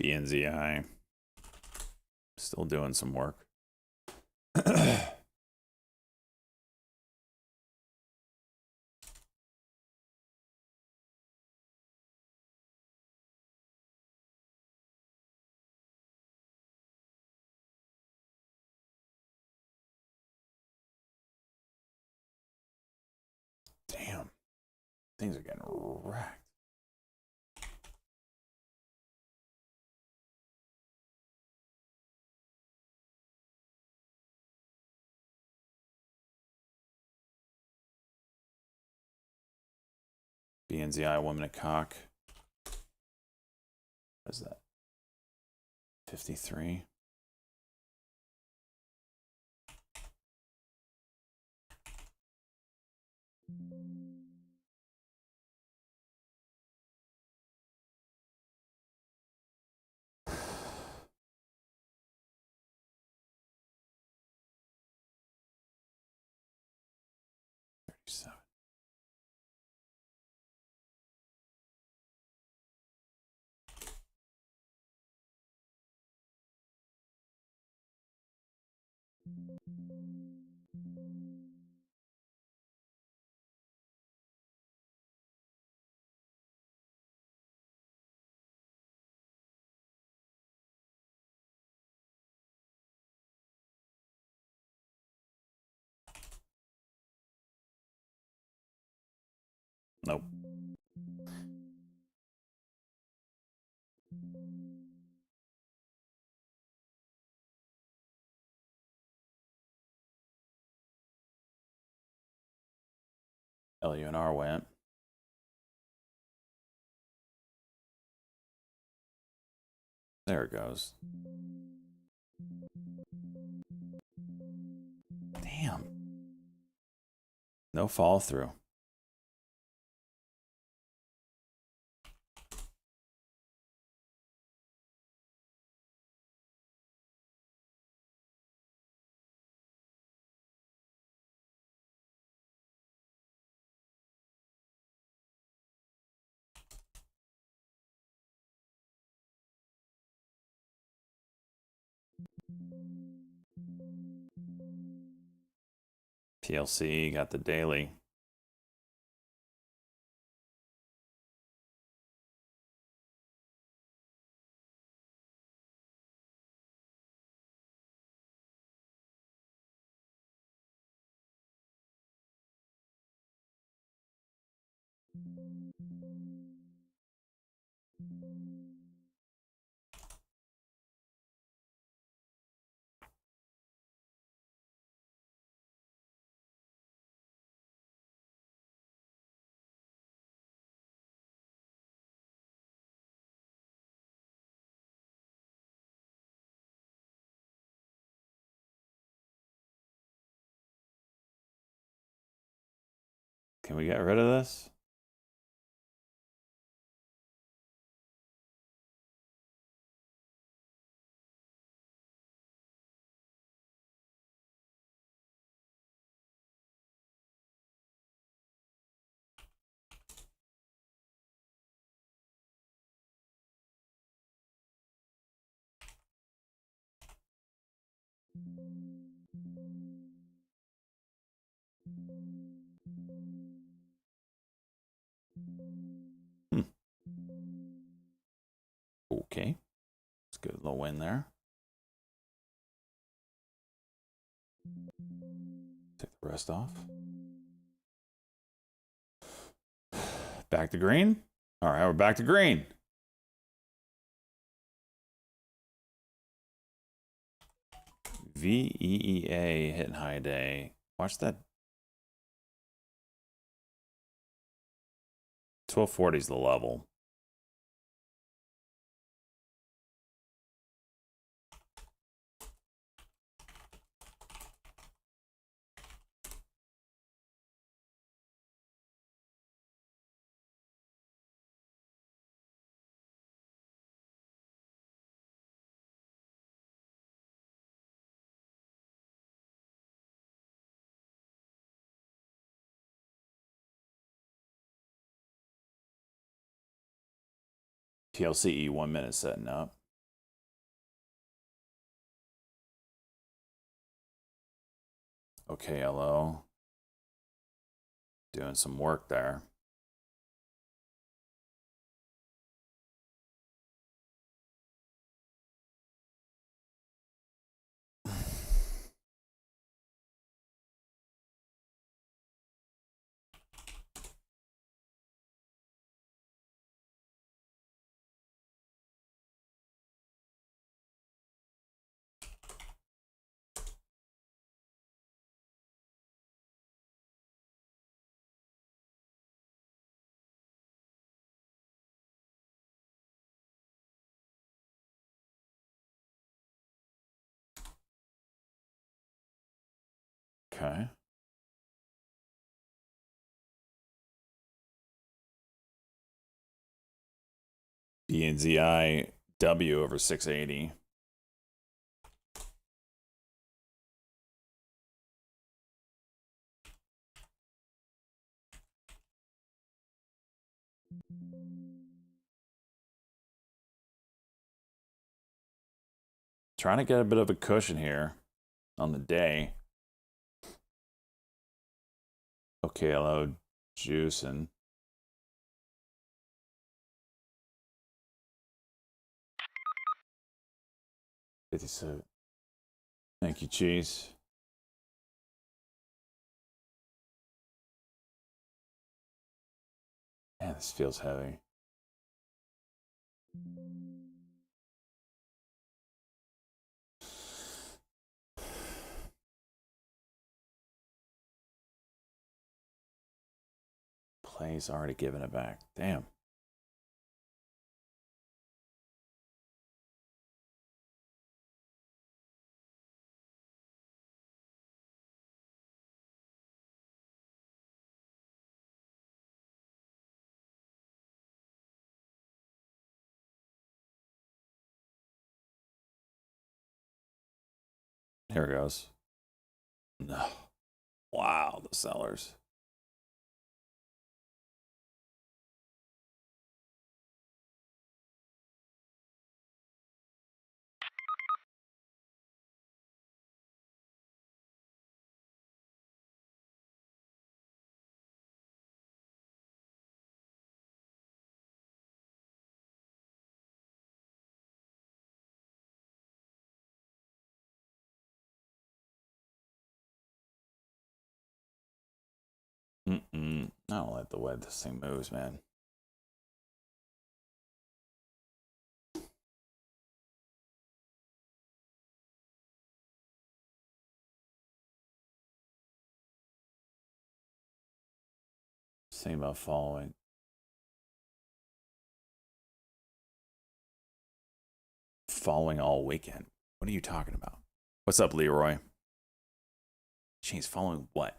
BNZI. Still doing some work. Damn. Things are getting wrecked. BNZI 1 minute cock. What is that? 53. Nope. LUNR went. There it goes. Damn. No fall through. PLC got the daily. Can we get rid of this? Okay. It's good. Little win there. Take the rest off. Back to green. All right, we're back to green. VEEA hitting high day. Watch that. 1240 is the level. TLCE 1 minute setting up. Okay, hello. Doing some work there. Okay. BNZI W over 680. Trying to get a bit of a cushion here on the day. Okay, hello, juicing. $57. Thank you, cheese. Man, this feels heavy. Play's already given it back. Damn. Here it goes. No. Wow, the sellers. I don't like the way this thing moves, man. Same about following. Following all weekend. What are you talking about? What's up, Leroy? Jeez, following what?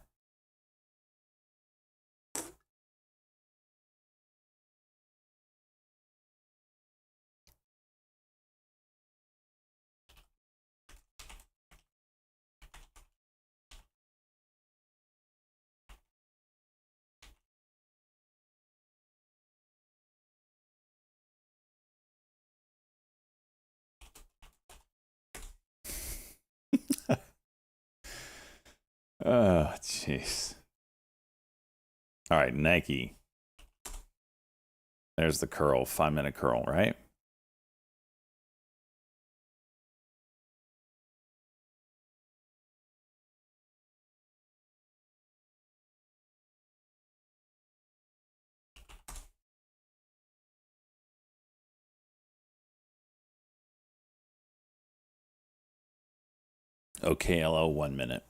Oh, jeez. All right, Nike. There's the curl, 5-minute curl, right? OKLO 1 minute.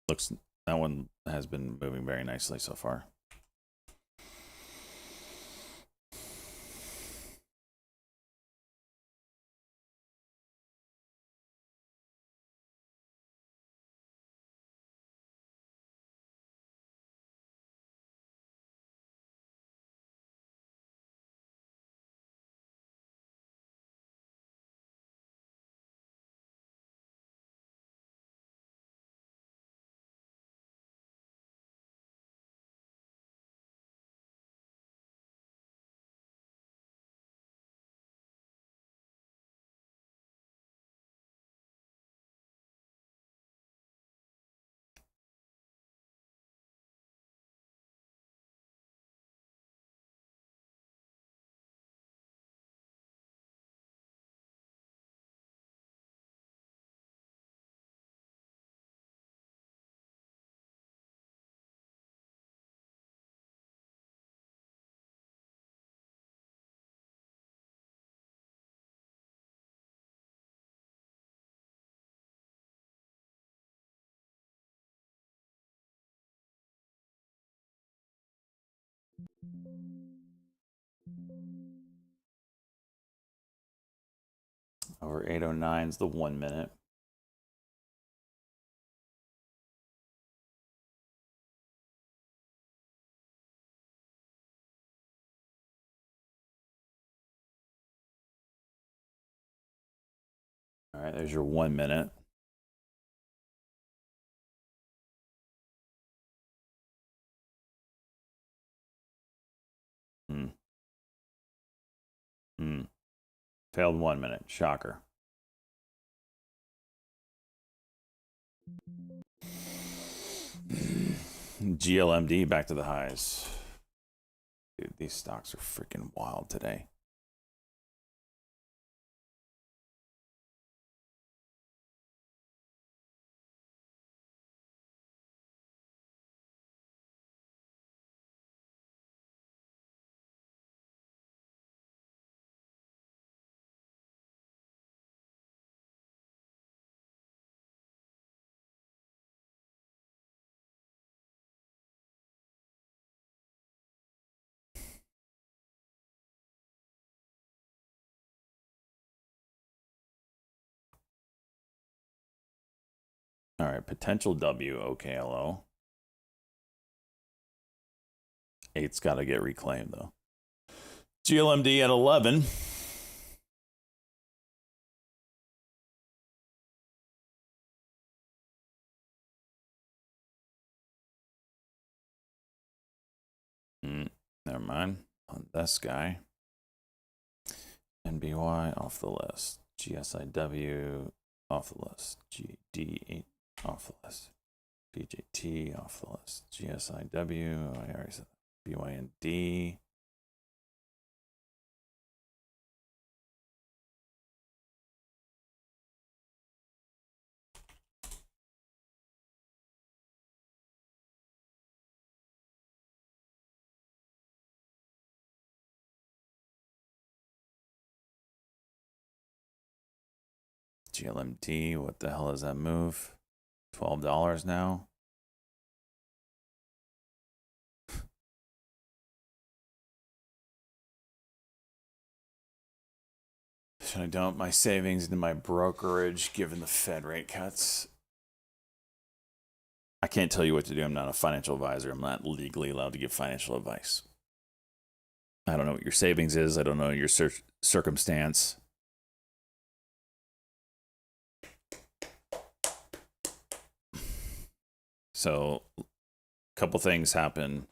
Looks, that one has been moving very nicely so far. Over 809 is the 1 minute. All right, there's your 1 minute. Failed 1 minute. Shocker. GLMD back to the highs. Dude, these stocks are freaking wild today. All right, potential W, OKLO. 8's got to get reclaimed, though. GLMD at 11. Never mind. On this guy. NBY off the list. GSIW off the list. GD8 off the list. BJT off the list. GSIW, I already said that. BYND. GLMD, what the hell is that move? $12 now. Should I dump my savings into my brokerage given the Fed rate cuts? I can't tell you what to do. I'm not a financial advisor. I'm not legally allowed to give financial advice. I don't know what your savings is. I don't know your circumstance. So, a couple things happen.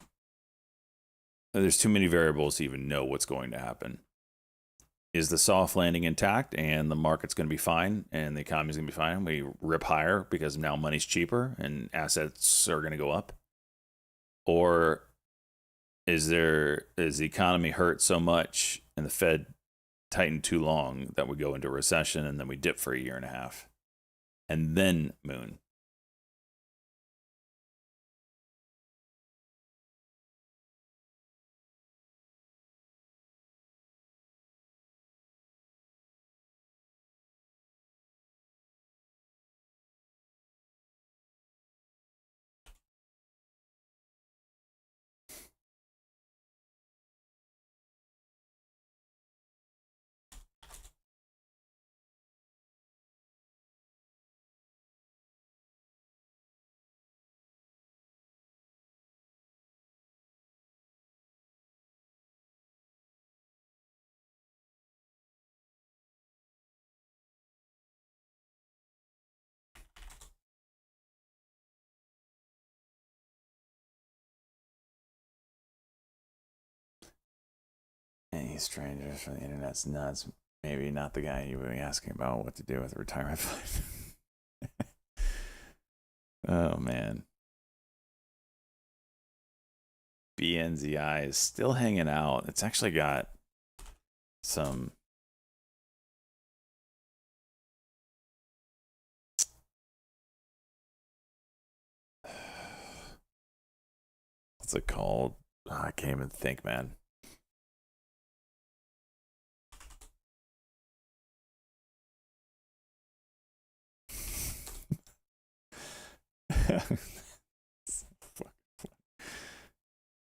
There's too many variables to even know what's going to happen. Is the soft landing intact and the market's going to be fine and the economy's going to be fine? We rip higher because now money's cheaper and assets are going to go up? Or is the economy hurt so much and the Fed tightened too long that we go into recession and then we dip for a year and a half? And then moon. Any strangers from the internet's nuts. Maybe not the guy you would be asking about what to do with a retirement fund. Oh, man. BNZI is still hanging out. It's actually got some... What's it called? Oh, I can't even think, man.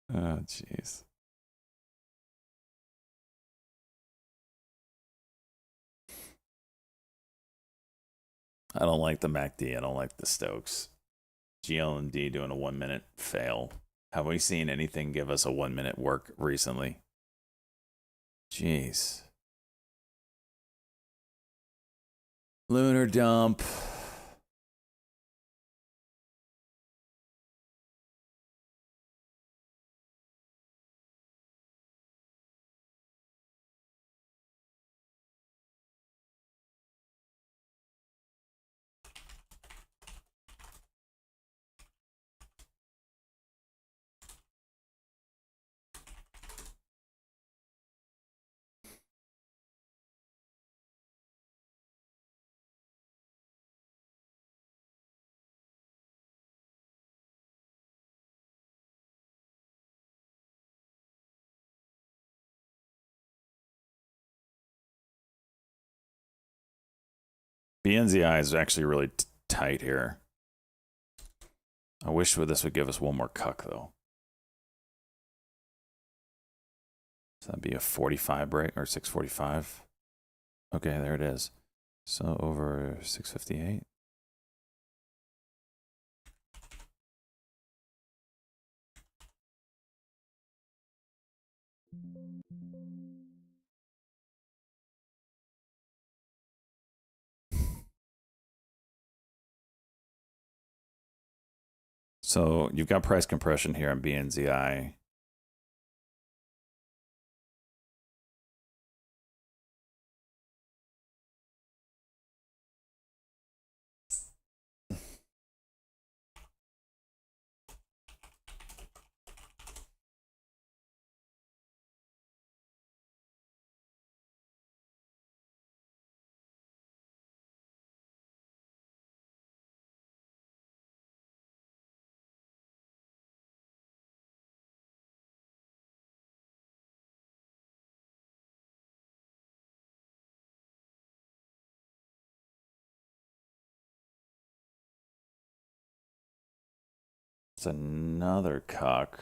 Oh, jeez. I don't like the MACD. I don't like the Stokes. GLMD doing a 1 minute fail. Have we seen anything give us a 1 minute work recently? Jeez. Lunar dump. BNZI is actually really tight here. I wish this would give us one more cuck, though. So that'd be a 45 break, or 645. Okay, there it is. So over 658. So you've got price compression here on BNZI. It's another cock.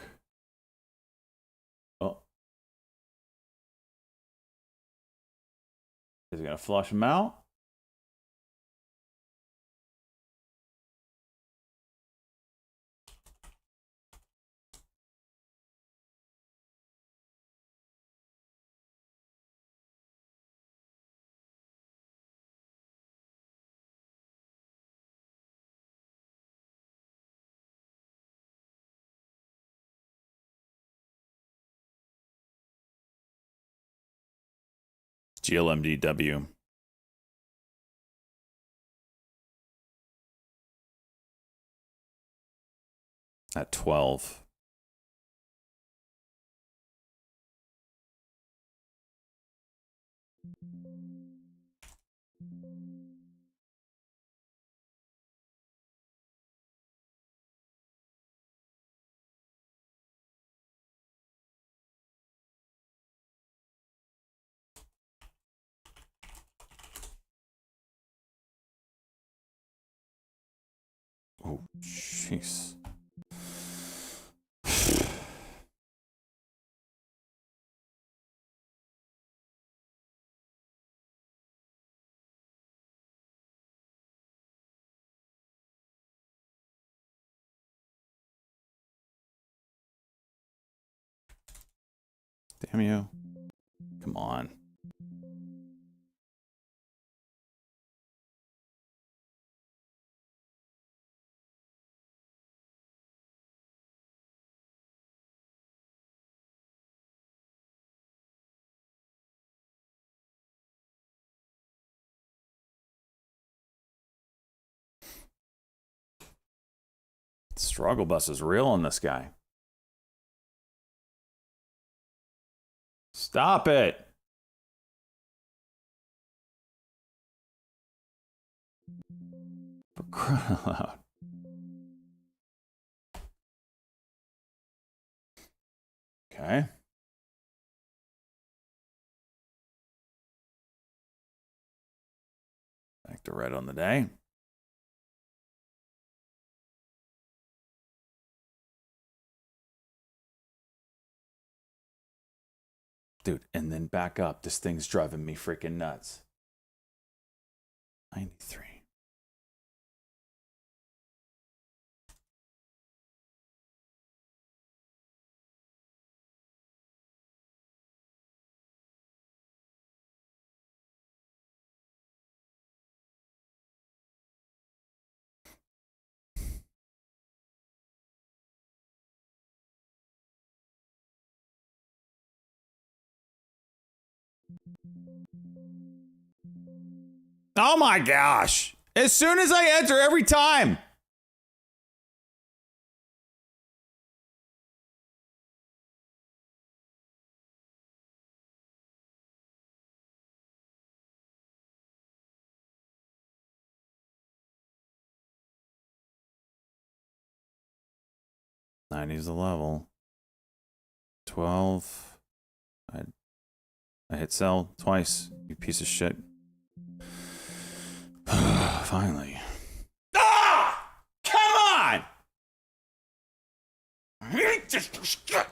Oh. Is he going to flush him out? GLMDW. At 12. Oh, jeez. Damn you. Come on. Struggle bus is real on this guy. Stop it. For crying out loud. Okay. Back to red on the day. Dude, and then back up. This thing's driving me freaking nuts. 93. Oh my gosh. As soon as I enter every time. '90's the level. 12. I hit sell twice. You piece of shit. Finally. Ah! Come on! I hate this shit.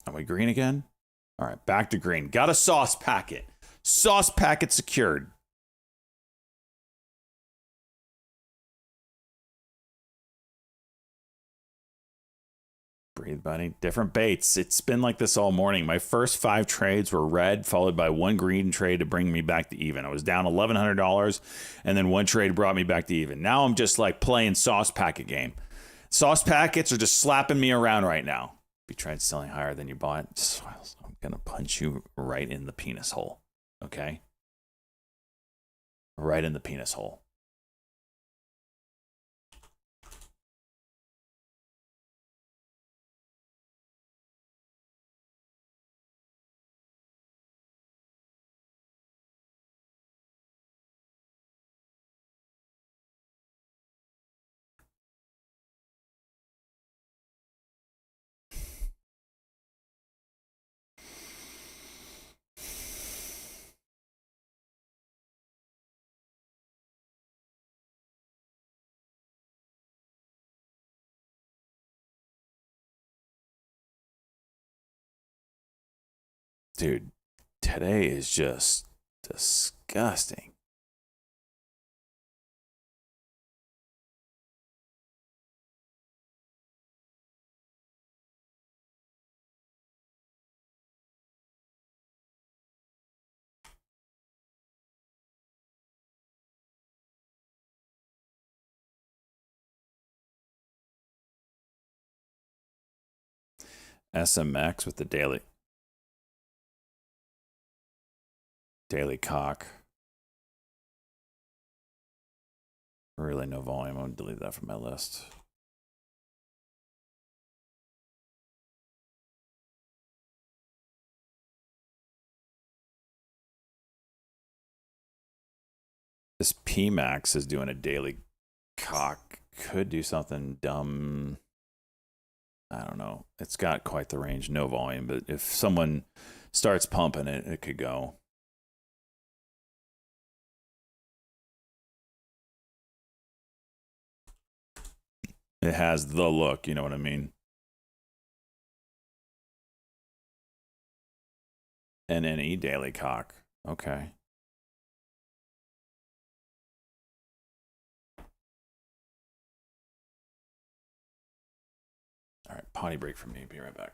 Are we green again? All right, back to green. Got a sauce packet. Sauce packet secured. Breathe, buddy. Different baits. It's been like this all morning. My first 5 trades were red, followed by 1 green trade to bring me back to even. I was down $1,100, and then 1 trade brought me back to even. Now I'm just like playing sauce packet game. Sauce packets are just slapping me around right now. If you tried selling higher than you bought, I'm going to punch you right in the penis hole. Okay? Right in the penis hole. Dude, today is just disgusting. SMX with the daily cock. Really no volume. I'm gonna delete that from my list. This PMAX is doing a daily cock. Could do something dumb. I don't know. It's got quite the range. No volume, but if someone starts pumping it, it could go. It has the look, you know what I mean? NNE daily cock. Okay. All right, potty break from me. Be right back.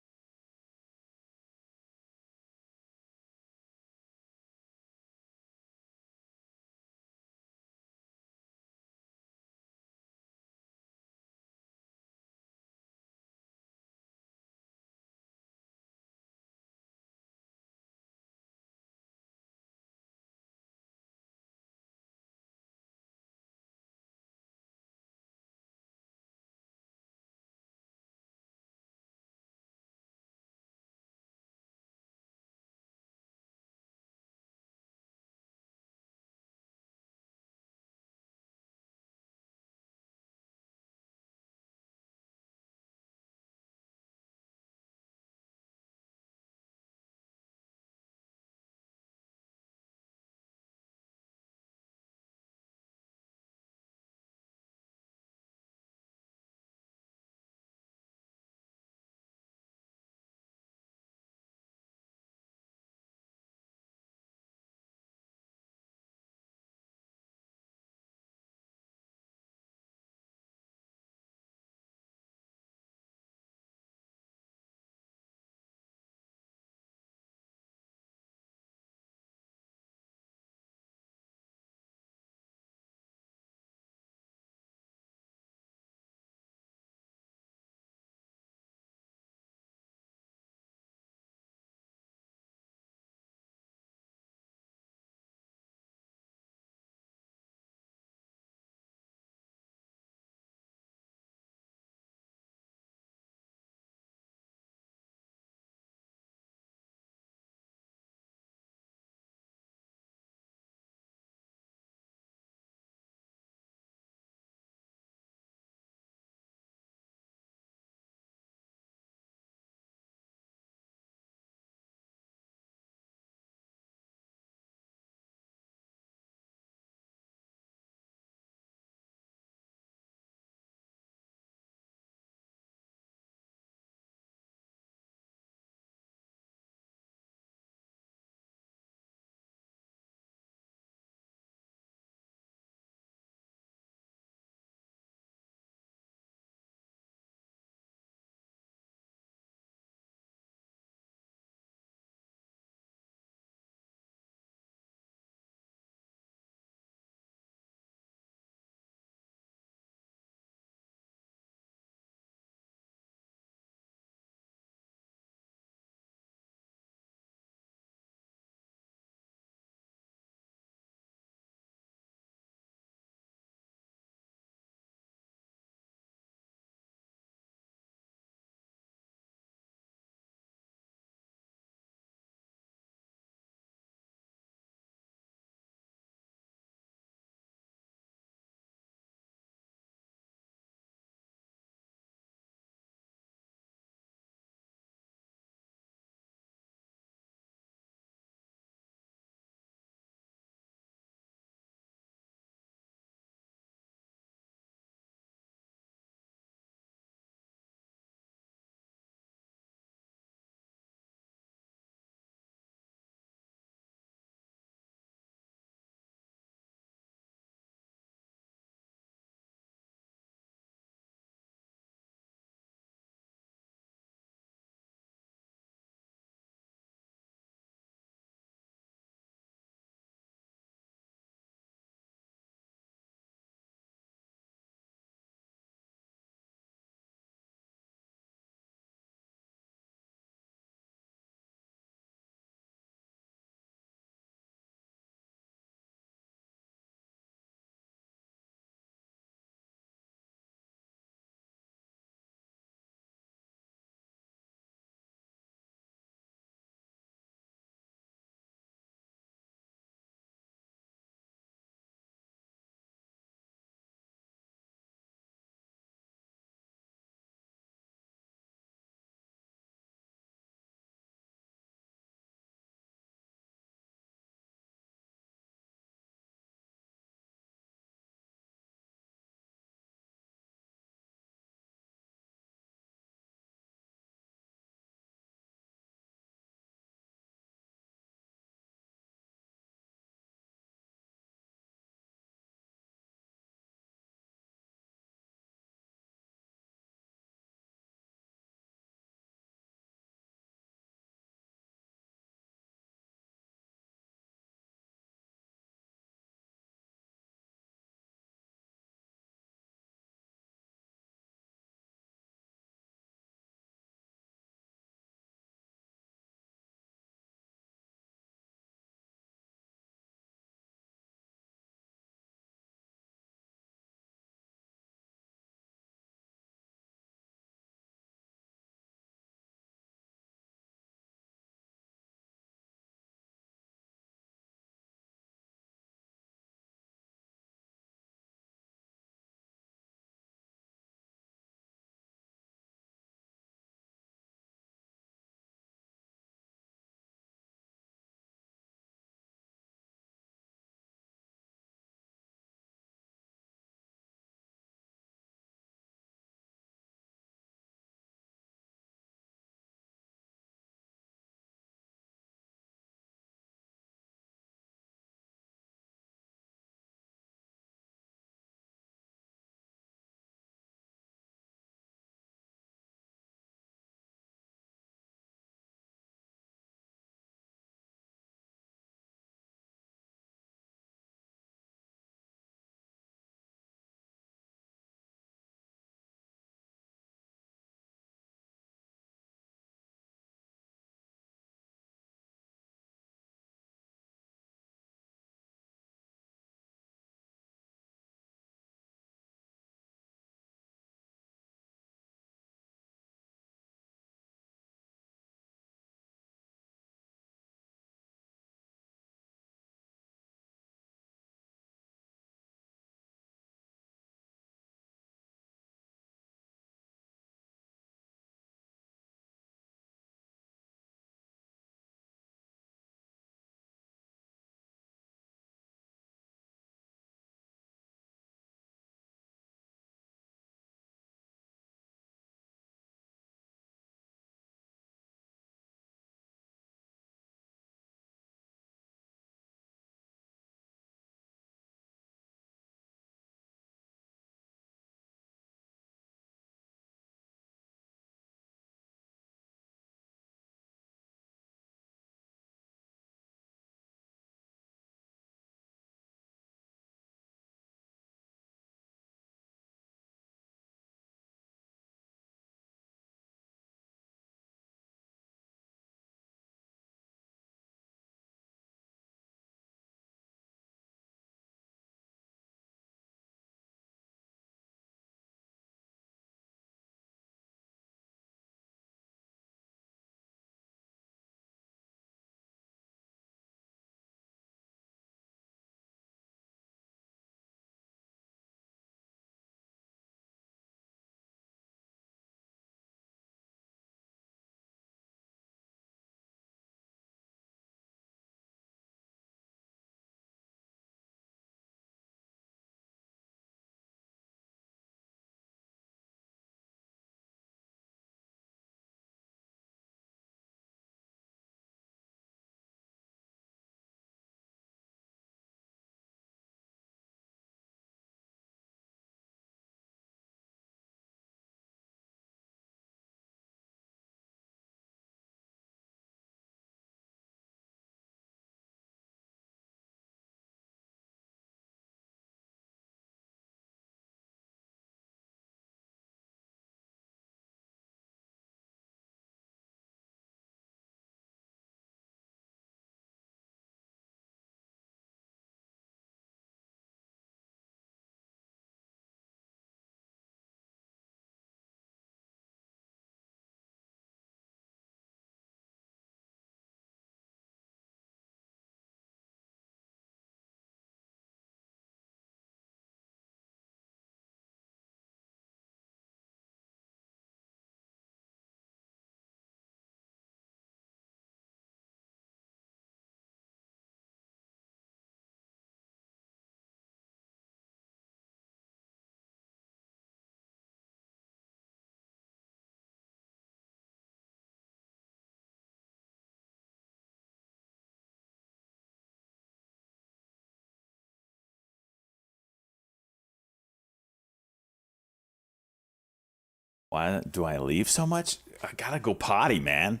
Why do I leave so much? I gotta go potty, man.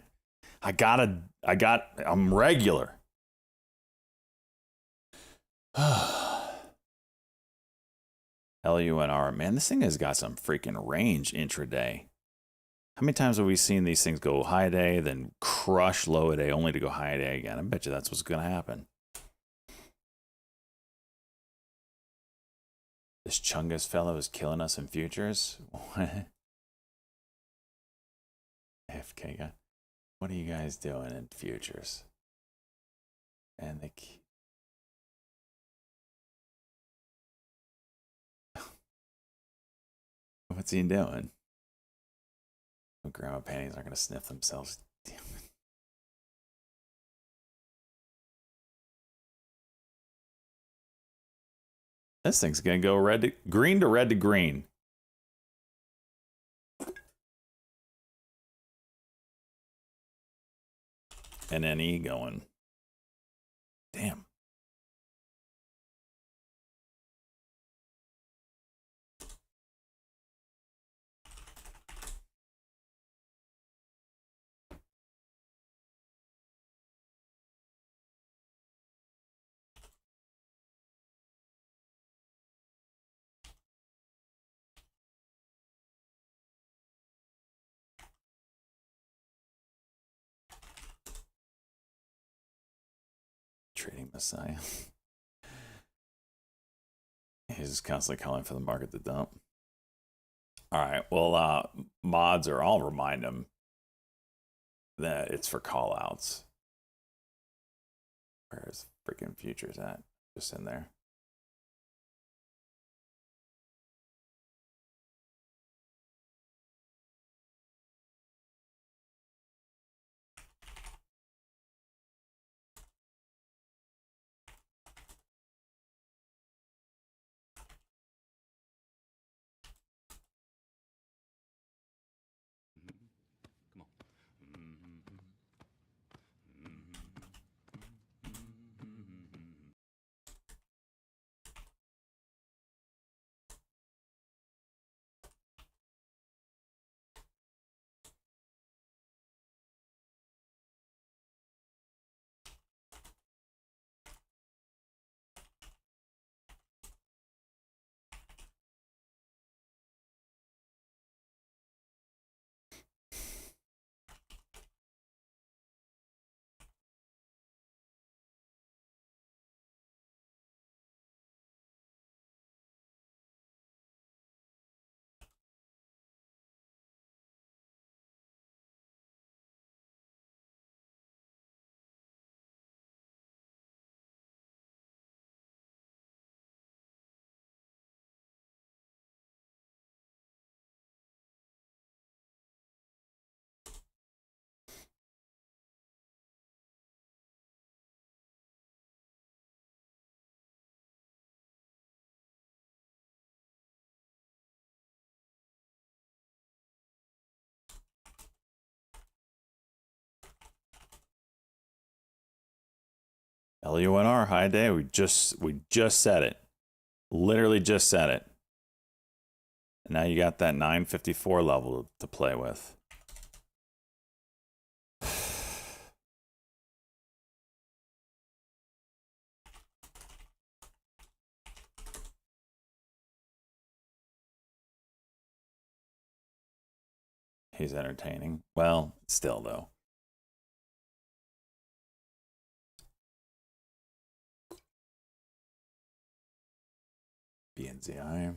I'm regular. LUNR, man, this thing has got some freaking range intraday. How many times have we seen these things go high day, then crush low day, only to go high day again? I bet you that's what's going to happen. This Chungus fellow is killing us in futures. FK guy. What are you guys doing in futures? And the what's he doing? Grandma panties aren't going to sniff themselves. Damn it. This thing's going to go green to red to green. And then E going. Damn. Trading Messiah. He's just constantly calling for the market to dump. All right, well, mods, or I'll remind them that it's for call outs. Where's freaking futures at? Just in there. LUNR, high day. We just said it. Literally just said it. And now you got that 954 level to play with. He's entertaining. Well, still though. BNZI.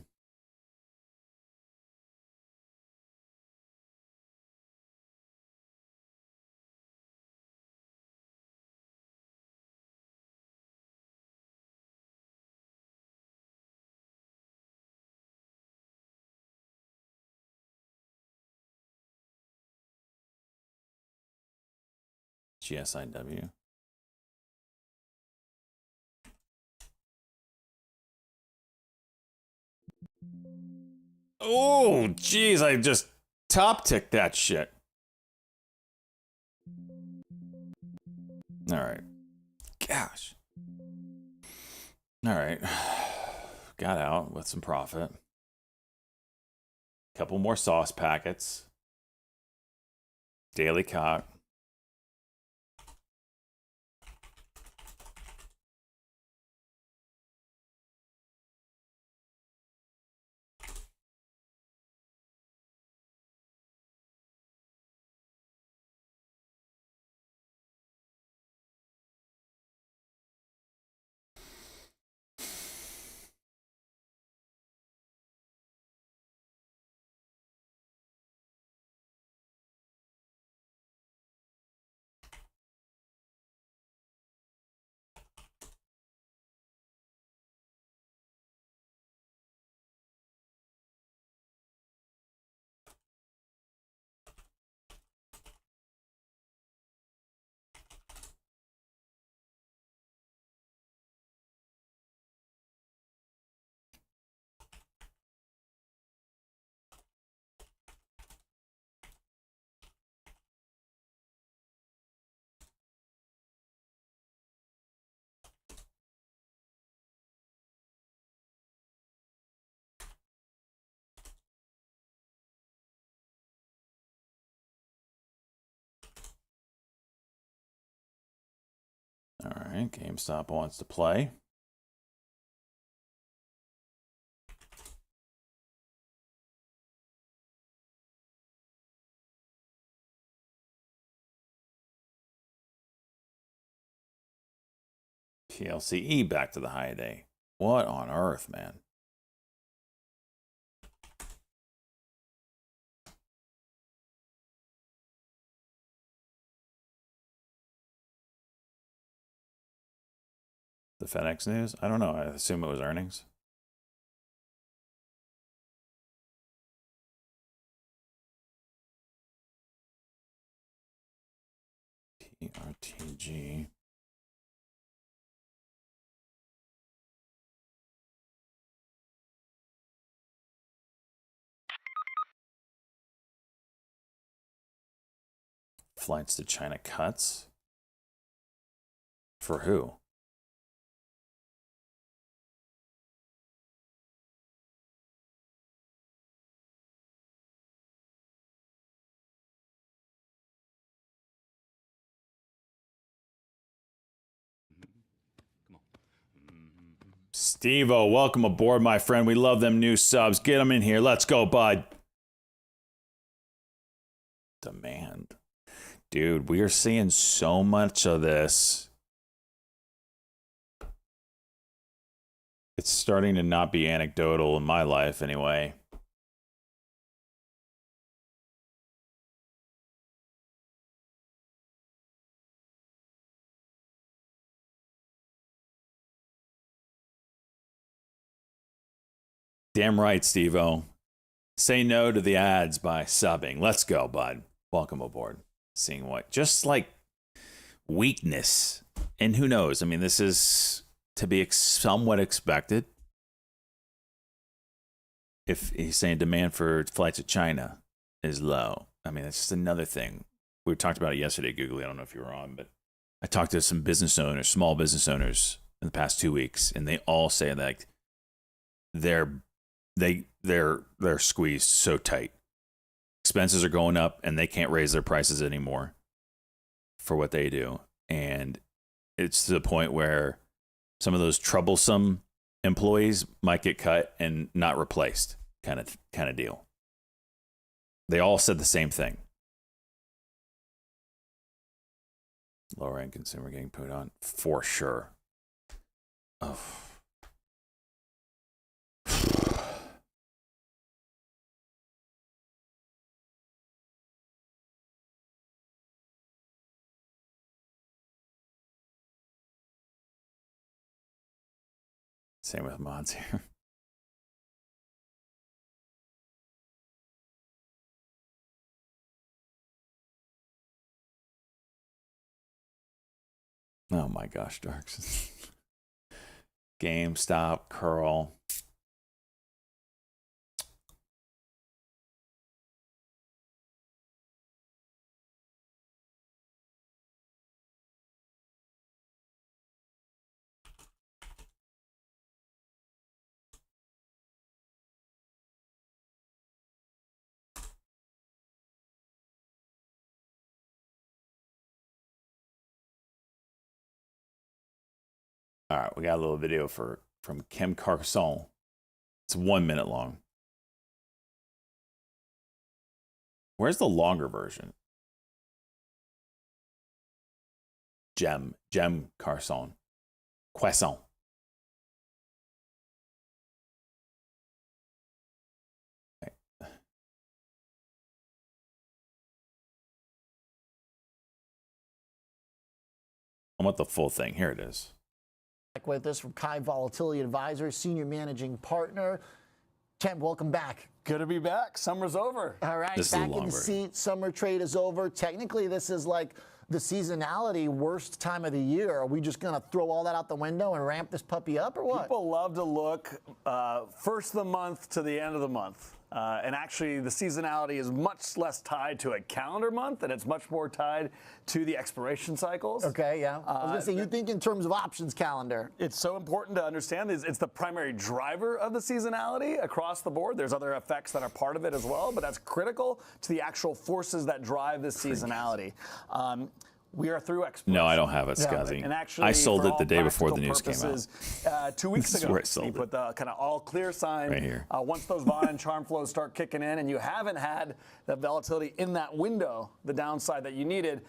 GSIW. Oh, geez, I just top ticked that shit. All right. Gosh. All right. Got out with some profit. Couple more sauce packets. Daily Cock. All right, GameStop wants to play. PLCE back to the high day. What on earth, man? The FedEx news? I don't know. I assume it was earnings. TRTG. Flights to China cuts? For who? Steve-O, welcome aboard, my friend. We love them new subs. Get them in here. Let's go, bud. Demand. Dude, we are seeing so much of this. It's starting to not be anecdotal in my life, anyway. Damn right, Steve-O. Say no to the ads by subbing. Let's go, bud. Welcome aboard. Seeing what? Just like weakness. And who knows? I mean, this is to be somewhat expected. If he's saying demand for flights to China is low. I mean, that's just another thing. We talked about it yesterday, Googly. I don't know if you were on, but I talked to some business owners, small business owners in the past 2 weeks, and they all say that they're squeezed so tight. Expenses are going up and they can't raise their prices anymore for what they do. And it's to the point where some of those troublesome employees might get cut and not replaced, kind of deal. They all said the same thing. Lower end consumer getting put on for sure. Oh. Same with mods here. Oh my gosh, Darks. GameStop, Curl. All right, we got a little video from Kim Carson. It's 1 minute long. Where's the longer version? Jem Carson. Croissant. I want the full thing. Here it is. Back with us from Kai Volatility Advisors, Senior Managing Partner. Champ, welcome back. Good to be back. Summer's over. All right, back in the seat. Summer trade is over. Technically, this is like the seasonality worst time of the year. Are we just going to throw all that out the window and ramp this puppy up, or what? People love to look first of the month to the end of the month. And actually, the seasonality is much less tied to a calendar month, and it's much more tied to the expiration cycles. Okay, yeah. I was going to say, you think in terms of options calendar. It's so important to understand this. It's the primary driver of the seasonality across the board. There's other effects that are part of it as well, but that's critical to the actual forces that drive this seasonality. We are through expiration. No, I don't have it, Scuzzy. And actually, I sold it the day before the news came out. 2 weeks ago, you put the kind of all clear sign. Right here. Once those Vaughn and charm flows start kicking in and you haven't had the volatility in that window, the downside that you needed,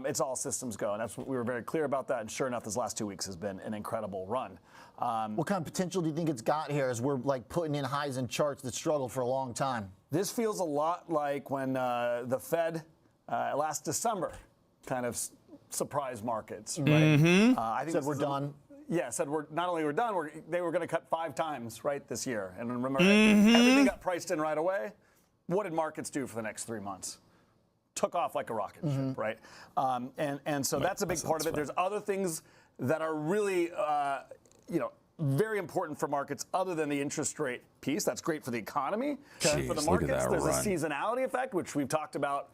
it's all systems go. And that's what we were very clear about that. And sure enough, this last 2 weeks has been an incredible run. What kind of potential do you think it's got here as we're like putting in highs and charts that struggled for a long time? This feels a lot like when the Fed last December kind of surprise markets, right? Mm-hmm. I think said we're done. Yeah, said we're not only we're done, they were going to cut 5 times right this year. And remember, everything got priced in right away. What did markets do for the next 3 months? Took off like a rocket ship, right? And so that's a big part of it. There's other things that are really, very important for markets other than the interest rate piece. That's great for the economy. Jeez, for the look at markets, that there's run. a seasonality effect, which we've talked about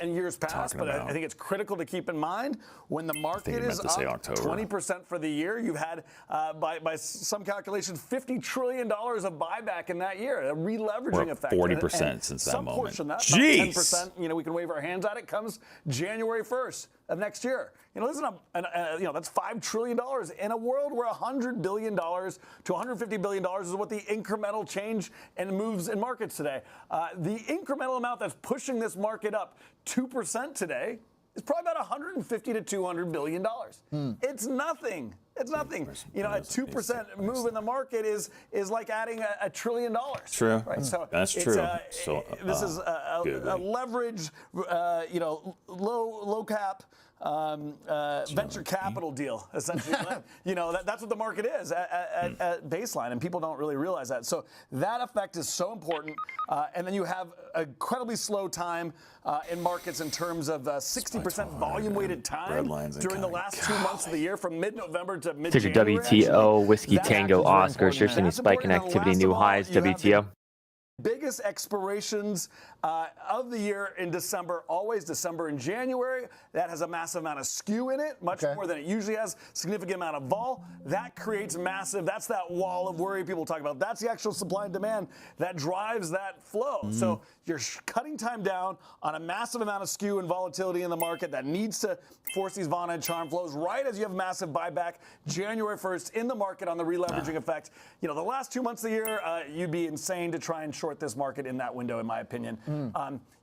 in years past. But I think it's critical to keep in mind when the market is up 20% for the year. You've had, by some calculations, $50 trillion of buyback in that year, a releveraging effect. 40% since that some moment. Portion of that, Jeez. about 10%, we can wave our hands at it, comes January 1st of next year. This is that's $5 trillion in a world where $100 billion to $150 billion is what the incremental change and moves in markets today. The incremental amount that's pushing this market up 2% today is probably about $150 to $200 billion. It's nothing. It's nothing. A 2% move in the market is like adding $1 trillion. True. Right? So that's true. This is a leverage, low cap. Venture capital deal, essentially. That's what the market is at baseline, and people don't really realize that. So that effect is so important. And then you have an incredibly slow time in markets in terms of 60% volume-weighted time during the last 2 months of the year, from mid-November to mid-January. Ticker WTO, Whiskey Tango Oscar, share sending spike in activity, new highs, WTO. Biggest expirations of the year in December, always December and January. That has a massive amount of skew in it, much more than it usually has, significant amount of vol. That creates massive, that's that wall of worry people talk about. That's the actual supply and demand that drives that flow. So you're cutting time down on a massive amount of skew and volatility in the market that needs to force these Vaughn and charm flows right as you have massive buyback January 1st in the market on the releveraging effect. The last 2 months of the year, you'd be insane to try and short this market in that window, in my opinion.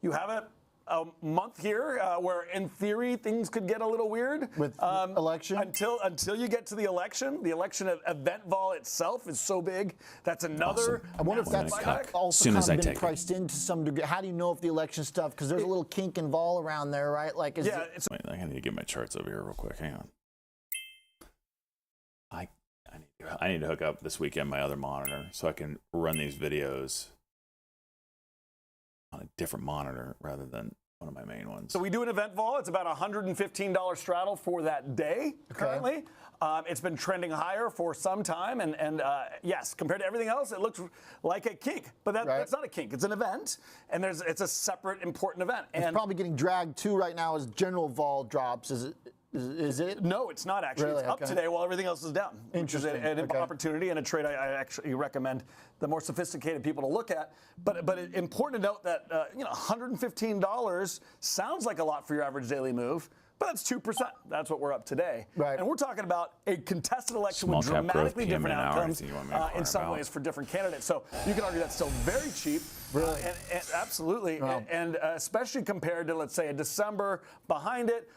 You have a month here where, in theory, things could get a little weird with election until you get to the election. The election event vol itself is so big. That's another. Awesome. I wonder if that's also kind of been priced into some degree. How do you know if the election stuff? Because there's a little kink and vol around there, right? Like, Wait, I need to get my charts over here real quick. Hang on. I need to hook up this weekend my other monitor so I can run these videos on a different monitor rather than one of my main ones. So we do an event vol. It's about $115 straddle for that day currently. It's been trending higher for some time, and yes, compared to everything else, it looks like a kink. But that's not a kink. It's an event, and it's a separate important event. And it's probably getting dragged too right now as general vol drops. Is it? No, it's not actually. Really? It's up today while everything else is down. Interesting. Which is an opportunity and a trade I actually recommend the more sophisticated people to look at. But it's important to note that $115 sounds like a lot for your average daily move. but that's 2%. That's what we're up today. Right. And we're talking about a contested election Small with cap growth dramatically PM different an hour, outcomes anything you want me to inquire in some about? ways for different candidates. So you can argue that's still very cheap. Really? Absolutely. Wow. And especially compared to, let's say, a December behind it.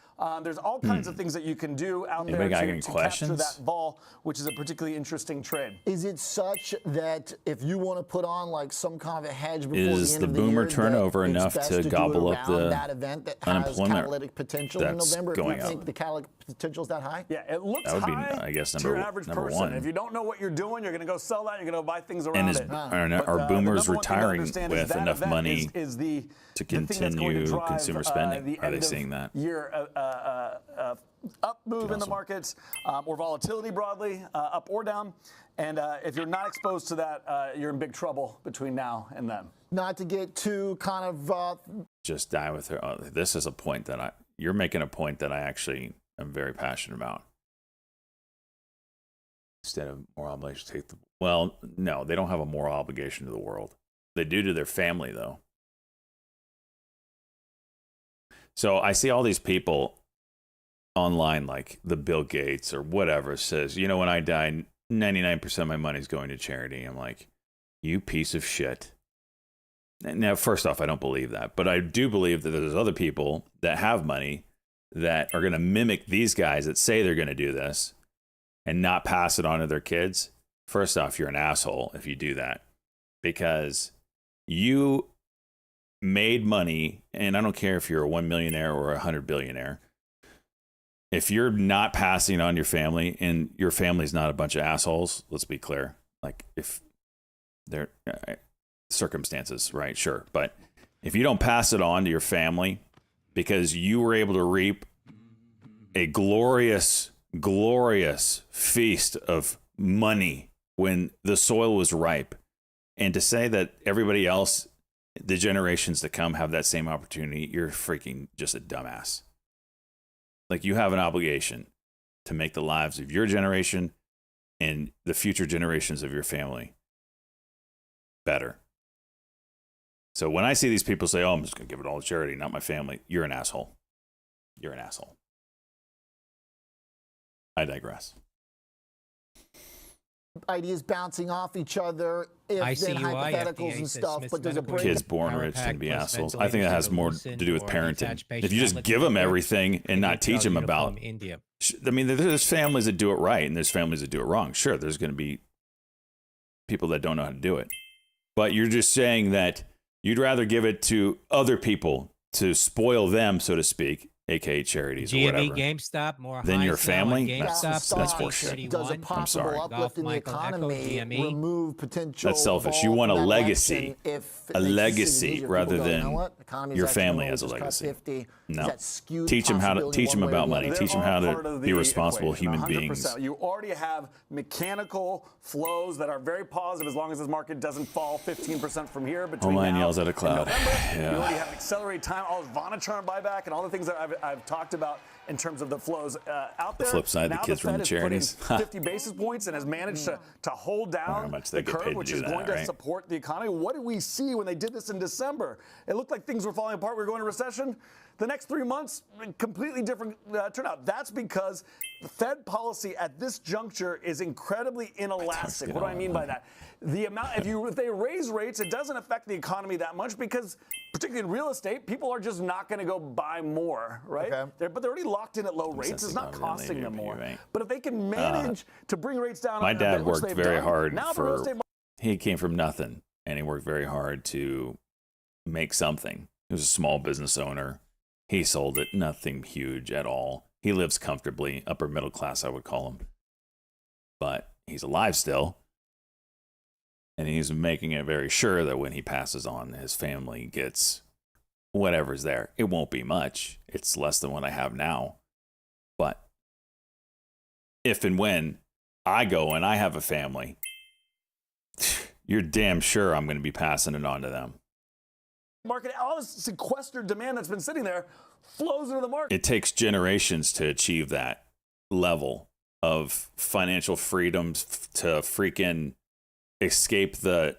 There's all kinds of things that you can do out Anybody got there any to capture questions? that vol, which is a particularly interesting trade. Is it such that if you want to put on like some kind of a hedge before Is the end the of the boomer year, turnover that it's enough best to do it gobble up around the that event that has unemployment catalytic potential in that's November? If going you up? think the catalytic potential is that high? Yeah, it looks That would be, high I guess, to number- your average number person. one. If you don't know what you're doing, you're going to go sell that. You're going to buy things around And is, it. are But, boomers the number one thing to retiring understand is with that enough event money is to the thing that's going to continue drive, consumer spending? the Are they end of seeing that? Year up move in the markets or volatility broadly, up or down. And if you're not exposed to that, you're in big trouble between now and then. Not to get too kind of Just die with her. This is a point that you're making a point that I actually am very passionate about. Instead of moral obligation, take the. Well, no, they don't have a moral obligation to the world. They do to their family, though. So I see all these people online, like the Bill Gates or whatever, says, you know, when I die, 99% of my money is going to charity. I'm like, you piece of shit. Now, first off, I don't believe that, but I do believe that there's other people that have money that are going to mimic these guys that say they're going to do this and not pass it on to their kids. First off, you're an asshole if you do that, because you made money, and I don't care if you're a 1 millionaire or a 100 billionaire. If you're not passing on your family, and your family's not a bunch of assholes, let's be clear. Like, if they're circumstances, right? Sure. But if you don't pass it on to your family because you were able to reap a glorious, glorious feast of money when the soil was ripe, and to say that everybody else, the generations to come, have that same opportunity, you're freaking just a dumbass. Like, you have an obligation to make the lives of your generation and the future generations of your family better. So when I see these people say, oh, I'm just going to give it all to charity, not my family, you're an asshole. You're an asshole. I digress. ideas bouncing off each other, if then hypotheticals and stuff, but there's a break. Kids born rich tend to be assholes. I think that has more to do with parenting. If you just give them everything and not teach them about, I mean, there's families that do it right and there's families that do it wrong. Sure, there's going to be people that don't know how to do it. But you're just saying that you'd rather give it to other people to spoil them, so to speak, aka charities or whatever, GameStop, more than your family. GameStop, That's horseshit. Does a possible uplift in the economy remove potential? That's selfish. You want a legacy, rather than your family as a legacy. No, teach them how to teach them about money. Teach them how to be responsible human beings. You already have mechanical flows that are very positive as long as this market doesn't fall 15% from here. Between Mine now yells at a cloud. and November. Yeah. You already have accelerated time, all this Vonachar buyback, and all the things that I've talked about in terms of the flows out there. The flip side, now the kids Fed from the is putting charities. 50 basis points and has managed to hold down the curve, which is going to support the economy. What did we see when they did this in December? It looked like things were falling apart. We were going to recession. The next 3 months, completely different turnout. That's because the Fed policy at this juncture is incredibly inelastic. What do I mean by that? The amount, if they raise rates, it doesn't affect the economy that much because, particularly in real estate, people are just not going to go buy more, right? But they're already locked in at low rates. It's not costing them more. But if they can manage to bring rates down, My dad worked very hard for. He came from nothing, and he worked very hard to make something. He was a small business owner. He sold it, nothing huge at all. He lives comfortably, upper middle class, I would call him. But he's alive still. And he's making it very sure that when he passes on, his family gets whatever's there. It won't be much. It's less than what I have now. But if and when I go and I have a family, you're damn sure I'm going to be passing it on to them. Market, all this sequestered demand that's been sitting there flows into the market. It takes generations to achieve that level of financial freedoms to freaking escape the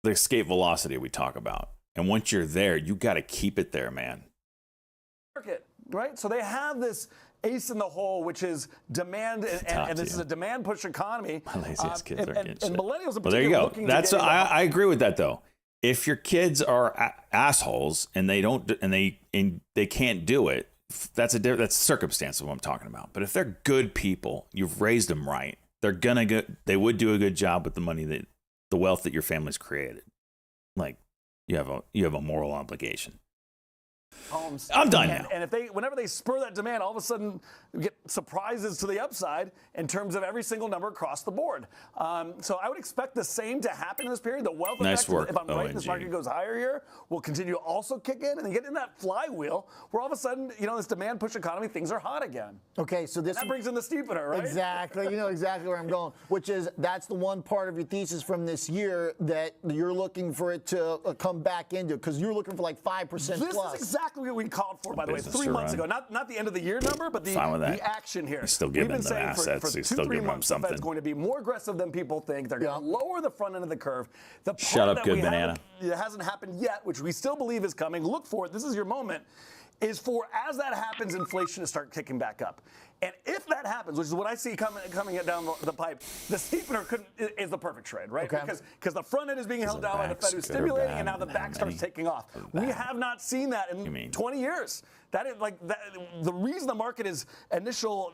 escape velocity we talk about. And once you're there, you got to keep it there, man. Market, right? So they have this ace in the hole, which is demand, and this is a demand push economy. My laziest kids are getting and shit. millennials in Well, there you go. looking That's to get I agree with that though. If your kids are assholes and they don't and they can't do it, that's circumstance of what I'm talking about. But if they're good people, you've raised them right. They would do a good job with the money the wealth that your family's created. Like you have a moral obligation. homes. I'm done now. And whenever they spur that demand, all of a sudden we get surprises to the upside in terms of every single number across the board. So I would expect the same to happen in this period. The wealth effect, if I'm right, this market goes higher here, will continue to also kick in and get in that flywheel where all of a sudden, this demand push economy, things are hot again. Okay, so that brings in the steepener, right? Exactly. You know exactly where I'm going, which is that's the one part of your thesis from this year that you're looking for it to come back into, because you're looking for like 5% plus. This is exactly what we called for, by the way, 3 months ago. Not the end of the year number, but the action here. He's still giving them assets. He's still giving them something. The Fed's going to be more aggressive than people think. They're going to lower the front end of the curve. The part Shut up, that good banana. It hasn't happened yet, which we still believe is coming. Look for it. This is your moment. Is for, as that happens, inflation to start kicking back up. And if that happens, which is what I see coming down the pipe, the steepener is the perfect trade, right? Okay. Because the front end is being held down by the Fed, who's stimulating, and now the back starts taking off. We have not seen that in 20 years. That is the reason the market is initial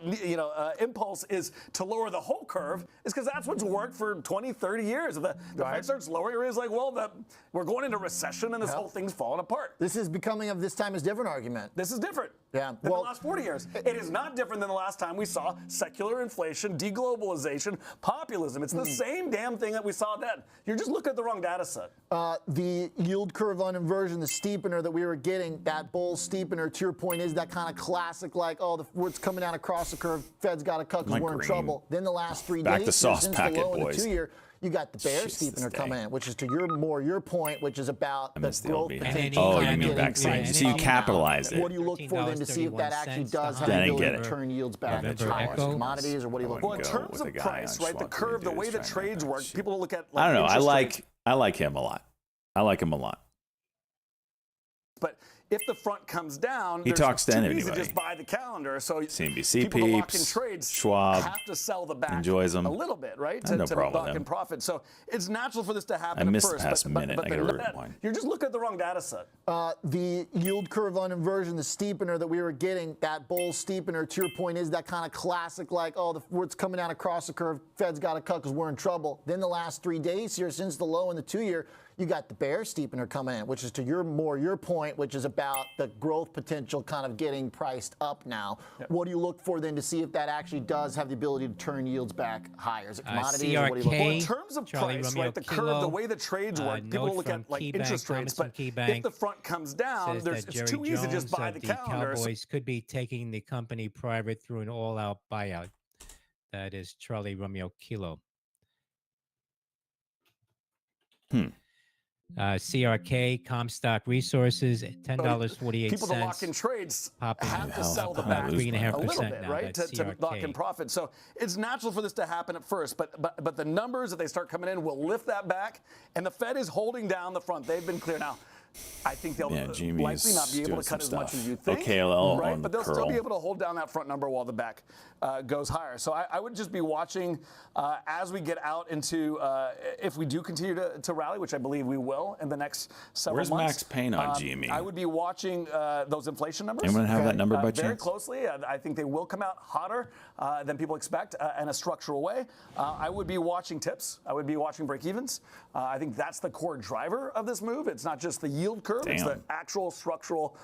impulse is to lower the whole curve is because that's what's worked for 20, 30 years. If the Fed starts lowering, it's like, well, we're going into recession and this whole thing's falling apart. This is becoming of this time is different argument. This is different. Yeah. Than the last 40 years. It is not different than the last time we saw secular inflation, deglobalization, populism. It's the same damn thing that we saw then. You're just looking at the wrong data set. The yield curve on inversion, the steepener that we were getting, that bull steepener, to your point, is that kind of classic, like, what's coming down across the curve, Fed's got to cut because we're in trouble. Then the last 3 days, back to sauce since packet, the low boys. in the 2 year, you got the bear steepener coming in, which is to your point, which is about the growth potential. Oh, you mean back so you capitalize it. What do you look for then to see if that actually does have the ability to turn yields back higher? Commodities, or what do you look for? Well, in terms of price, right, the curve, the way the trades work, people look at I don't know. I like him a lot. I like him a lot. But if the front comes down, he talks to anybody. To just buy the calendar. So CNBC people to lock in peeps, trades Schwab have to sell the back enjoys them a little bit, right? No to problem lock in profit. So it's natural for this to happen. I missed at first, the past minute. But I got to rewind. You're just looking at the wrong data set. The yield curve on inversion, the steepener that we were getting, that bull steepener, to your point, is that kind of classic, like, what's coming down across the curve, Fed's got to cut because we're in trouble. Then the last 3 days here, since the low in the 2 year, you got the bear steepener coming in, which is to your point, which is about the growth potential kind of getting priced up now. Yep. What do you look for then to see if that actually does have the ability to turn yields back higher? Is it commodities? Or what do you look for? Well, in terms of price, right, the curve, the way the trades work, people look at like interest rates, but if the front comes down, it's too easy to just buy the calendar. Cowboys could be taking the company private through an all-out buyout. That is Charlie Romeo Kilo. CRK, Comstock Resources, $10.48. People to lock in trades have to sell the back 3.5% a little bit, now, right, to lock in profit. So it's natural for this to happen at first, but the numbers that they start coming in will lift that back, and the Fed is holding down the front. They've been clear now. I think they'll likely not be able to cut as much as you think, right? But they'll still be able to hold down that front number while the back goes higher. So I would just be watching as we get out into if we do continue to rally, which I believe we will in the next several months. Where's Max Payne on GME? I would be watching those inflation numbers. Anyone have that number by chance? Very closely. I think they will come out hotter than people expect in a structural way. I would be watching tips. I would be watching break-evens. I think that's the core driver of this move. It's not just the yield curve. It's the actual structural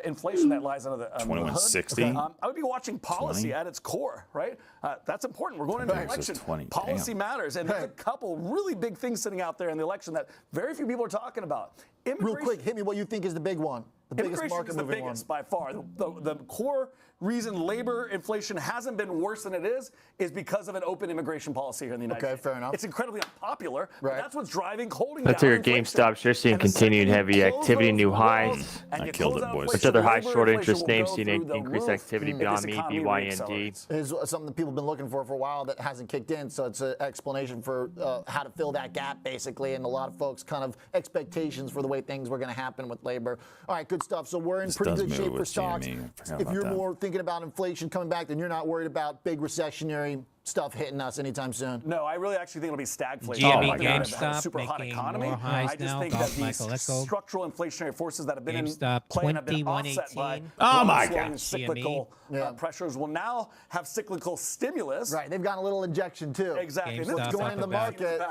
inflation that lies under the 2160. I would be watching policy at its core, right? That's important. We're going into an election. Policy matters, and there's a couple really big things sitting out there in the election that very few people are talking about. Real quick, hit me what you think is the big one. The biggest market moving one. Immigration is the biggest by far. The core reason labor inflation hasn't been worse than it is because of an open immigration policy here in the United States. Okay, fair enough. It's incredibly unpopular, but that's what's holding That's down your GameStop. You're seeing continued heavy activity, new highs. I killed it, boys. Which other high short interest names seen increased activity beyond me? BYND. Is something that people have been looking for a while that hasn't kicked in. So it's an explanation for how to fill that gap, basically, and a lot of folks' kind of expectations for the way way things were going to happen with labor. All right, good stuff. So we're in This pretty does good move shape for with stocks. GME. I forgot If about you're that. more thinking about inflation coming back, then you're not worried about big recessionary stuff hitting us anytime soon. No, I really actually think it'll be stagflation. GME, I think we're gonna have a GameStop super hot making economy. more highs I just now. think Golf that these Michael, let's go. structural inflationary forces that have been GameStop, in play and have been offset by 21.18. Oh my slowing God. and cyclical pressures will now have cyclical stimulus. Right, they've got a little injection too. Exactly. GameStop This is going in the market.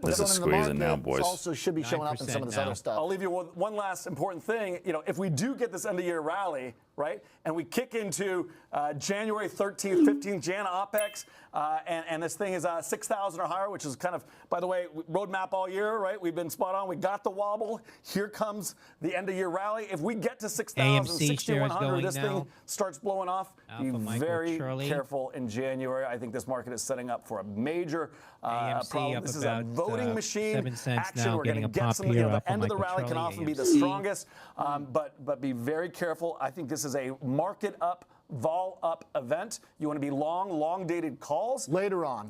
This is squeezing now, boys. Also should be showing up in some of this 9% other stuff. I'll leave you with one last important thing. You know, if we do get this end-of-year rally, right, and we kick into January 13th, 15th, Jan OPEX, and this thing is 6,000 or higher, which is kind of, by the way, roadmap all year, right? We've been spot on. We got the wobble. Here comes the end-of-year rally. If we get to 6,000, AMC shares 6,100, going this now. thing starts blowing off. Alpha Be Michael very Charlie. careful in January. I think this market is setting up for a major AMC problem. up This is a about, voting machine 7 cents action. now, We're getting going a to get pop some, here. the Alpha end of the Michael rally can Charlie, often be the AMC. strongest, but be very careful. I think this is a market up, vol up event. You want to be long dated calls. Later on,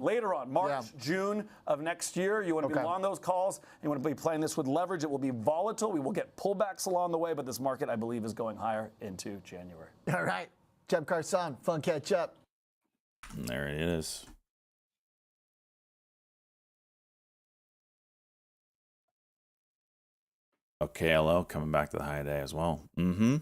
March, June of next year. You want to be long those calls. You want to be playing this with leverage. It will be volatile. We will get pullbacks along the way, but this market, I believe, is going higher into January. All right, Jeb Carson, fun catch up. And there it is. OKLO coming back to the high day as well. Mm-hmm.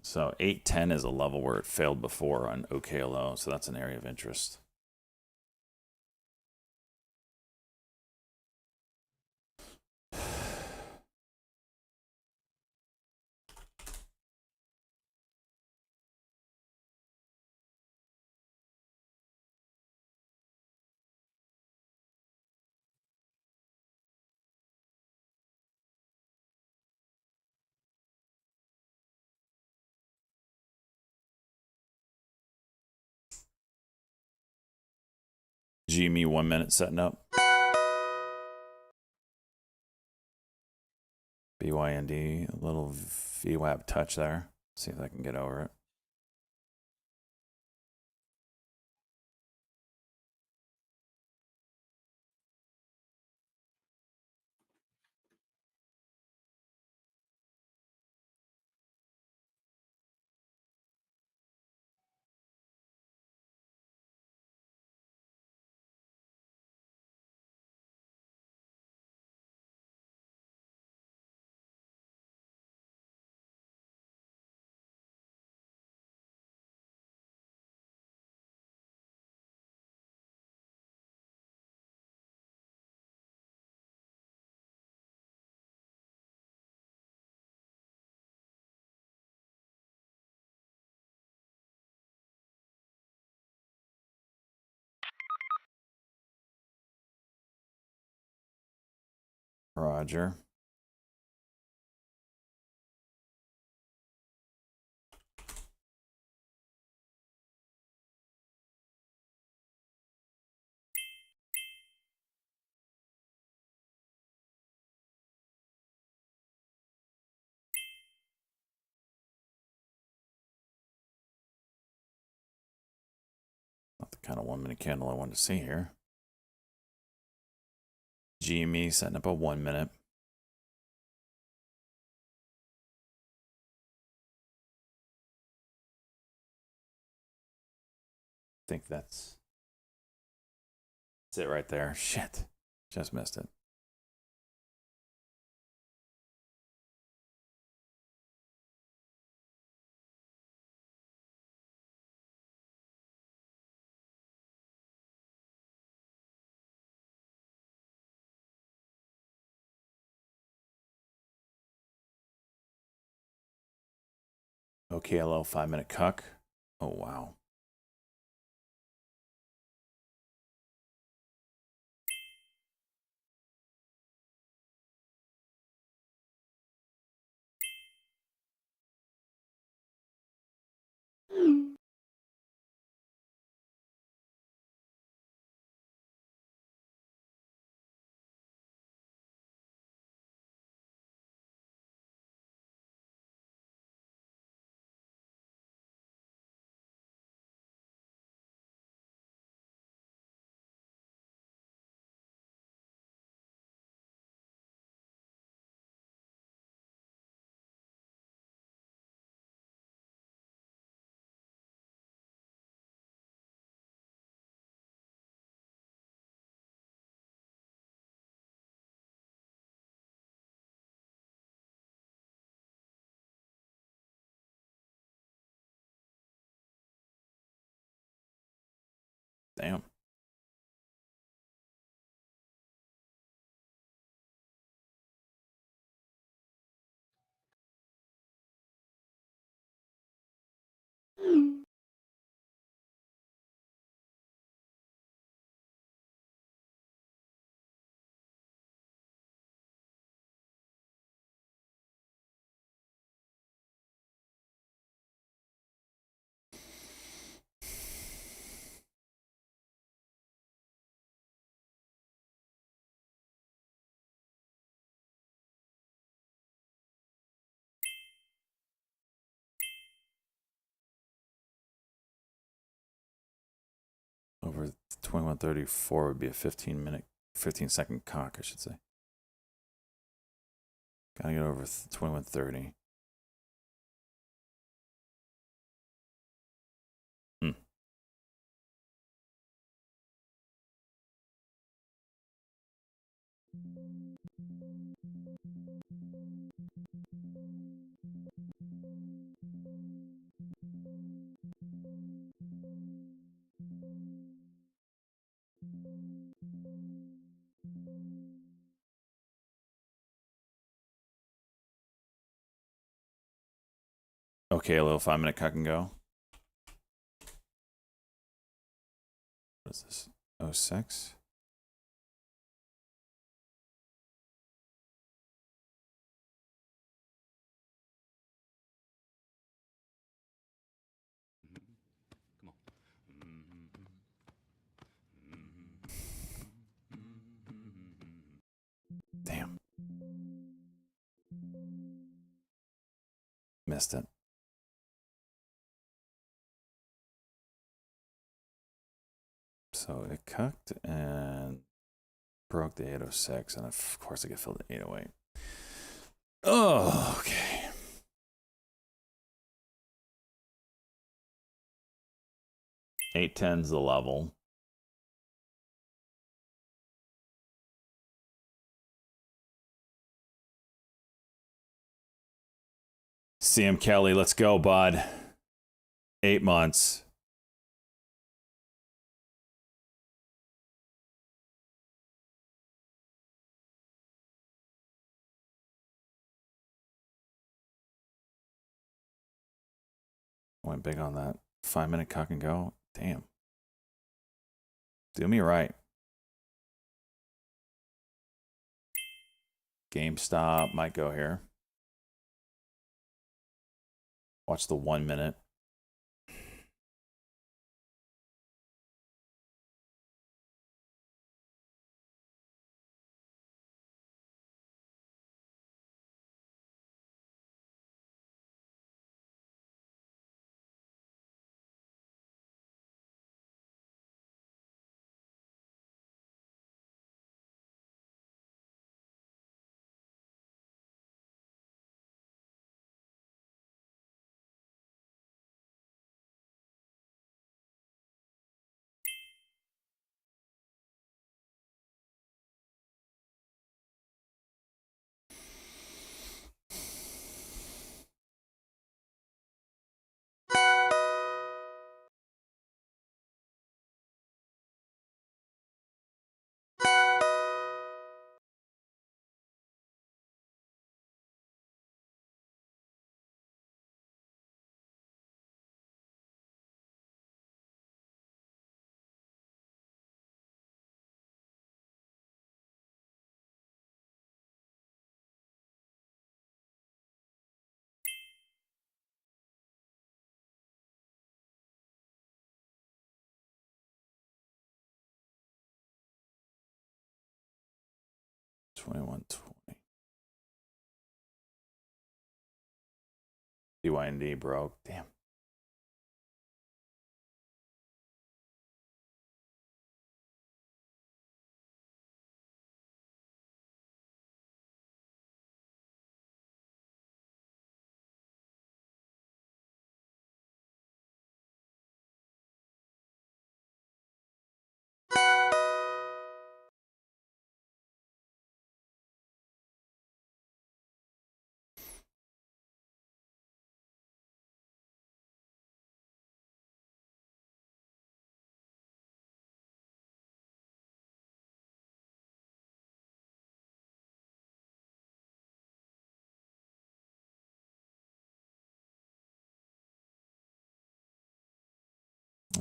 So 810 is a level where it failed before on OKLO, so that's an area of interest. GME 1 minute setting up. BYND, a little VWAP touch there. See if I can get over it. Roger. Not the kind of 1 minute candle I wanted to see here. GME setting up a 1 minute. I think that's it right there. Shit. Just missed it. OKLO 5 minute cuck. Oh, wow. Over 2134 would be a 15-second cock, I should say. Gotta get over 2130. Okay, a little 5-minute cock and go. What is this? 06? Damn. Missed it. So it cucked and broke the 806, and of course I get filled at 808. Oh, okay. $810's the level. CM Kelly, let's go, bud. 8 months. Went big on that 5-minute cock and go. Damn. Do me right. GameStop might go here. Watch the 1 minute. $21.20. BYND broke. Damn.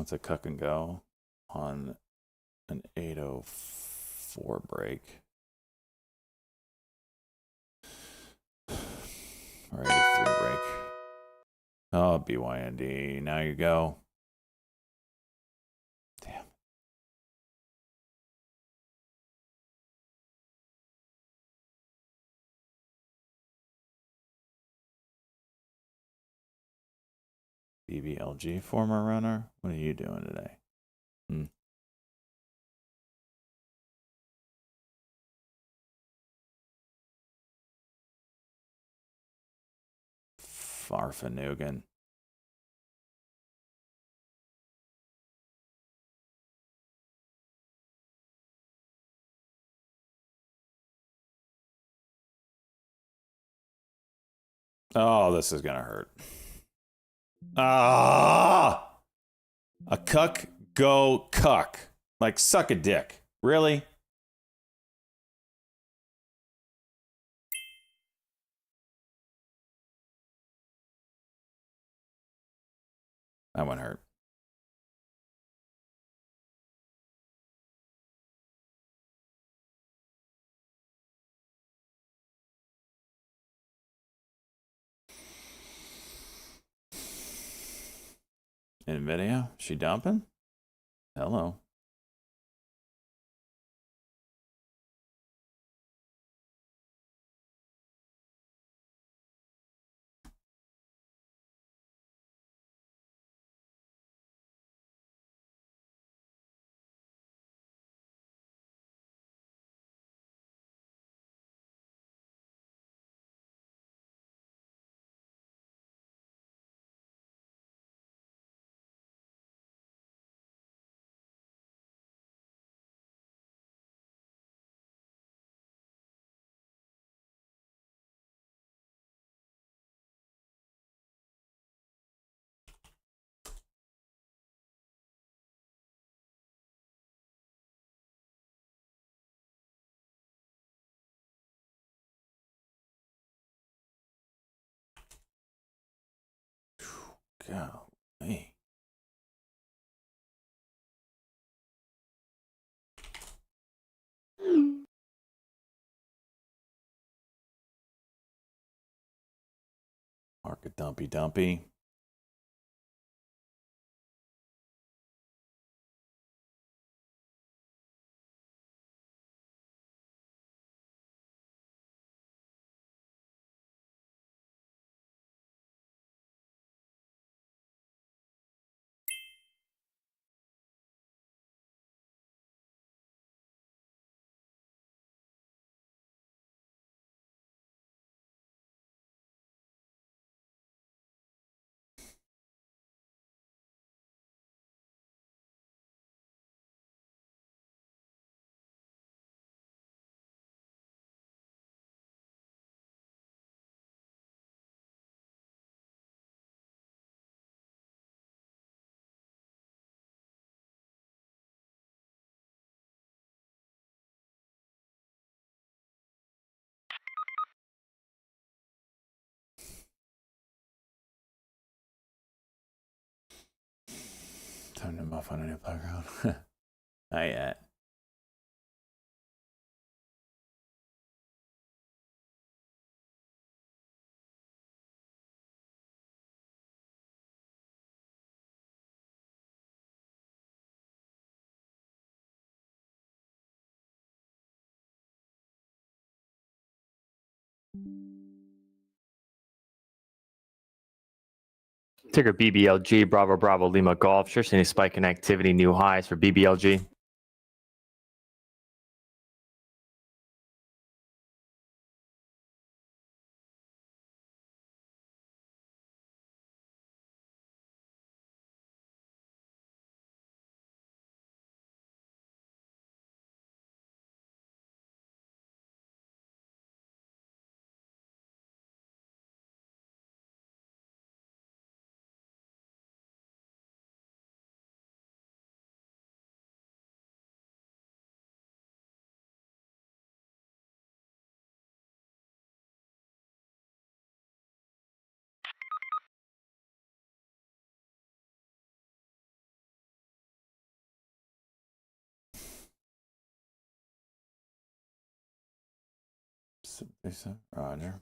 That's a cuck and go on an 8:04 break. Or 83 break. Oh, BYND. Now you go. Damn. BBLG, former runner. What are you doing today? Farfanugan. Oh, this is gonna hurt. Ah! A cuck, go cuck. Like, suck a dick. Really? That one hurt. NVIDIA? She dumping? Hello. Golly. Market dumpy. Time to muff on a new playground. Not yet. Ticker BBLG, Bravo Bravo Lima Golf. Sure seeing a spike in activity, new highs for BBLG. Roger.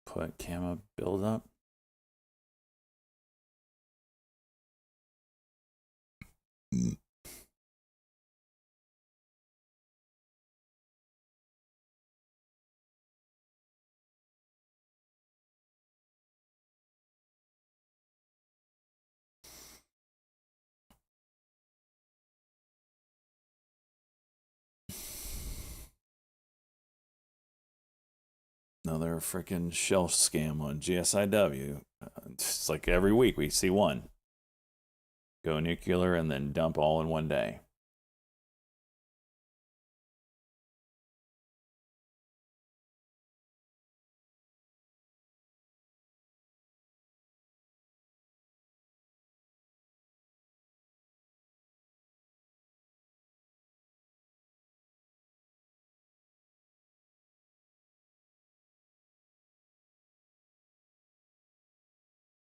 Put camo build up. Another freaking shell scam on GSIW. It's like every week we see one. Go nuclear and then dump all in one day.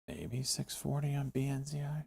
Maybe 640 on BNZI.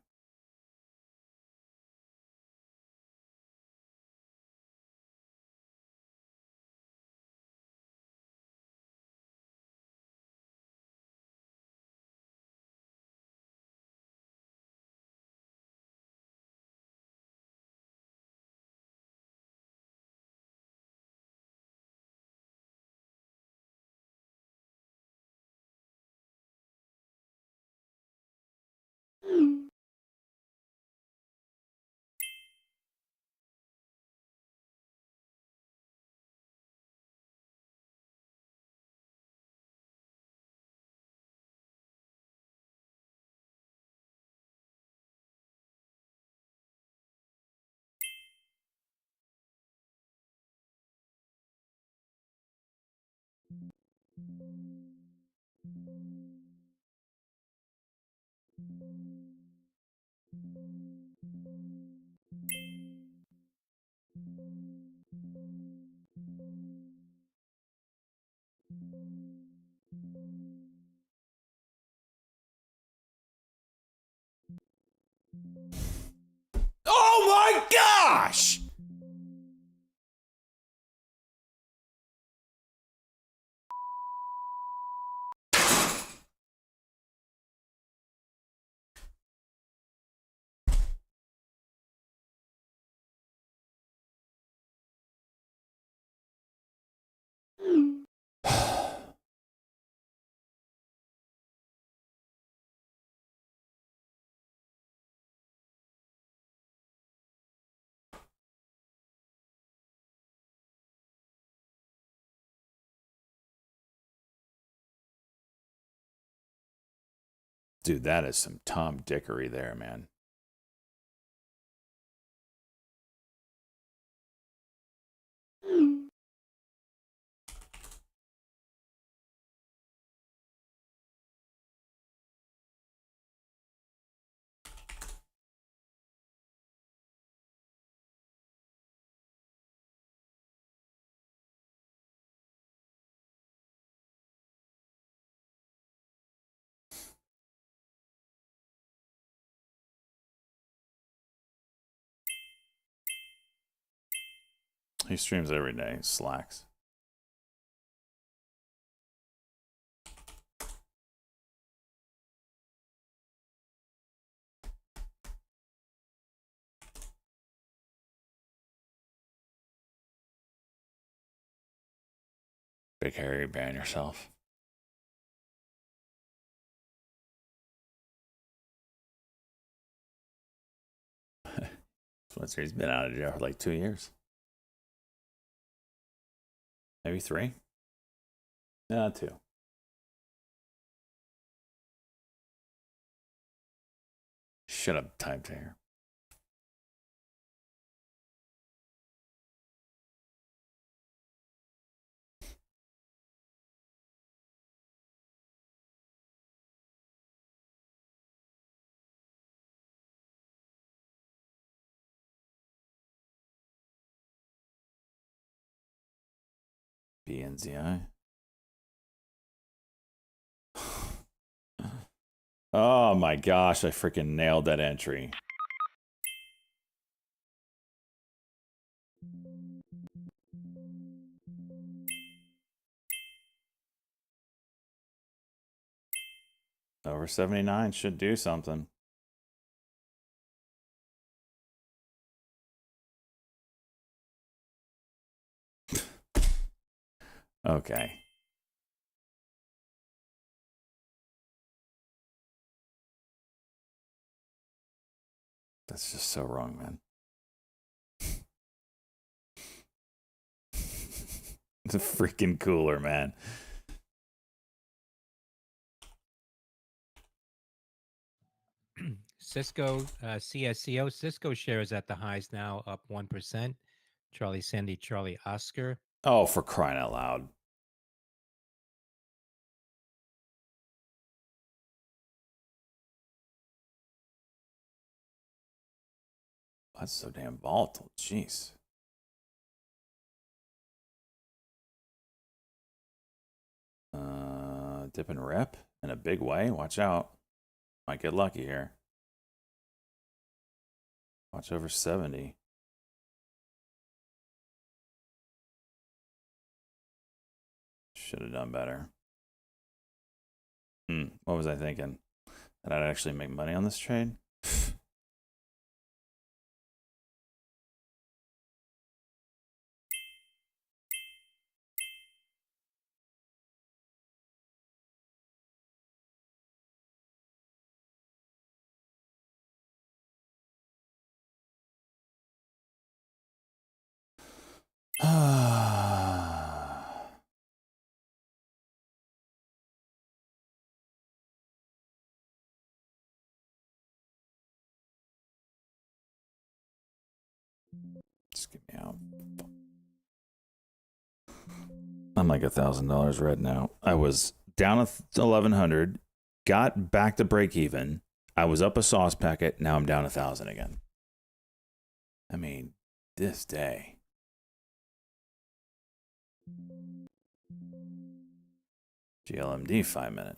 Oh my gosh! Dude, that is some Tom Dickery there, man. He streams every day, slacks. Big Harry, ban yourself. Spencer, he's been out of jail for like 2 years. Maybe 3? No, 2. Shut up, time taker. BNZI. Oh my gosh, I freaking nailed that entry. Over 79 should do something. Okay. That's just so wrong, man. It's a freaking cooler, man. Cisco, CSCO, Cisco shares at the highs now, up 1%. Charlie Sandy, Charlie Oscar. Oh, for crying out loud. That's so damn volatile. Jeez. Dip and rip in a big way. Watch out. Might get lucky here. Watch over 70. Should have done better. What was I thinking? That I'd actually make money on this trade? Just get me out. I'm like $1,000 red now. I was down 1,100, got back to break even. I was up a sauce packet. Now I'm down 1,000 again. I mean, this day. GLMD 5-minute.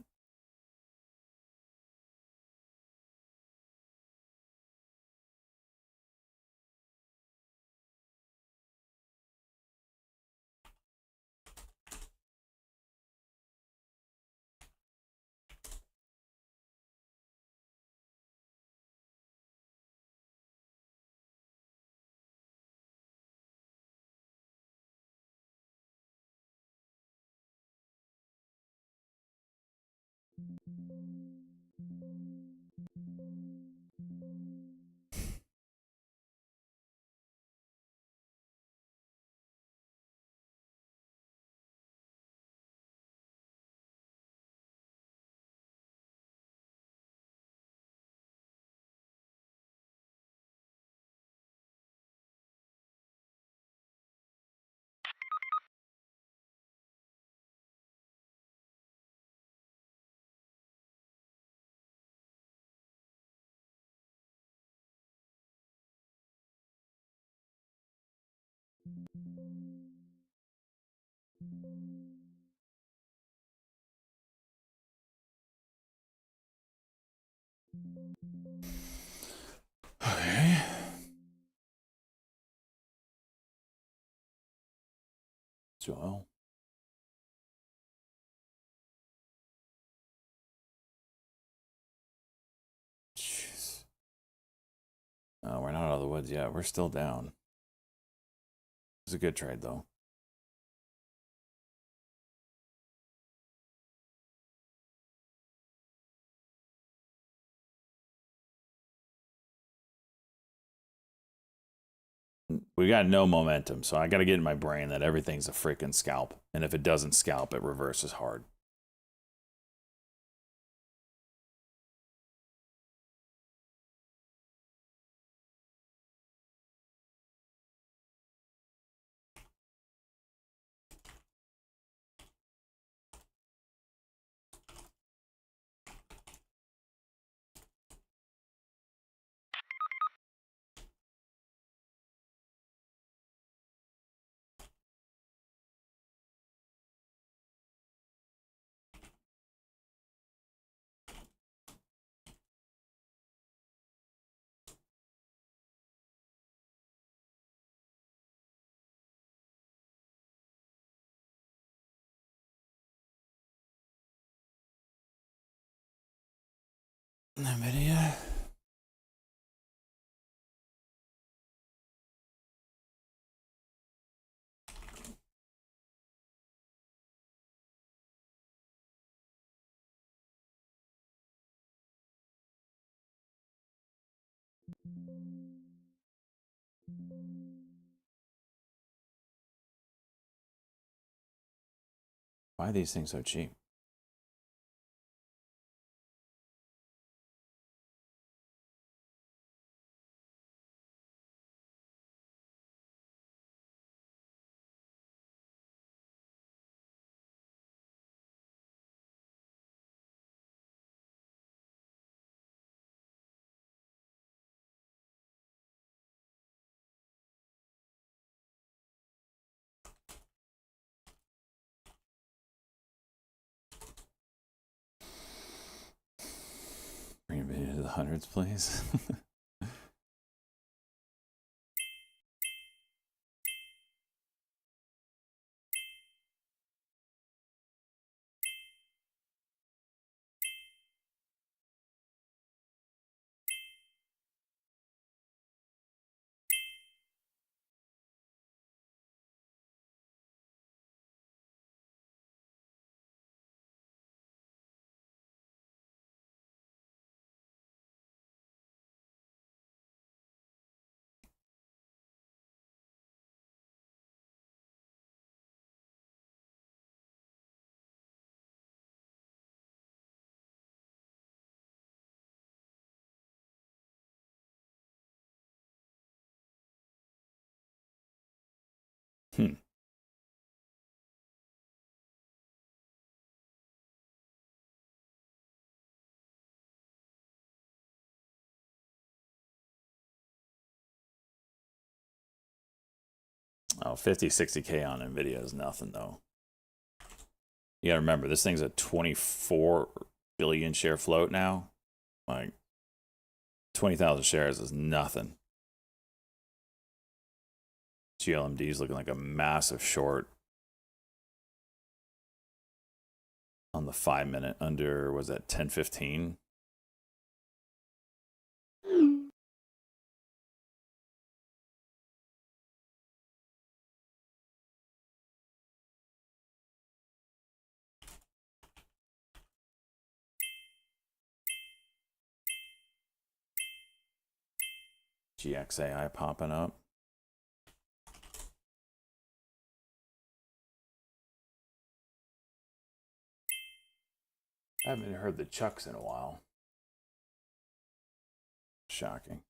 Okay. So. Jeez. Oh, we're not out of the woods yet. We're still down. It's a good trade, though. we got no momentum. So I got to get in my brain that everything's a freaking scalp. And if it doesn't scalp, it reverses hard. NVIDIA. Why are these things so cheap? Bring NVIDIA to the hundreds, please. Oh, 50, 60K on NVIDIA is nothing, though. You gotta remember, this thing's a 24 billion share float now. Like, 20,000 shares is nothing. GLMD is looking like a massive short on the 5-minute under, was that 10.15? GXAI popping up. I haven't heard the Chucks in a while. Shocking.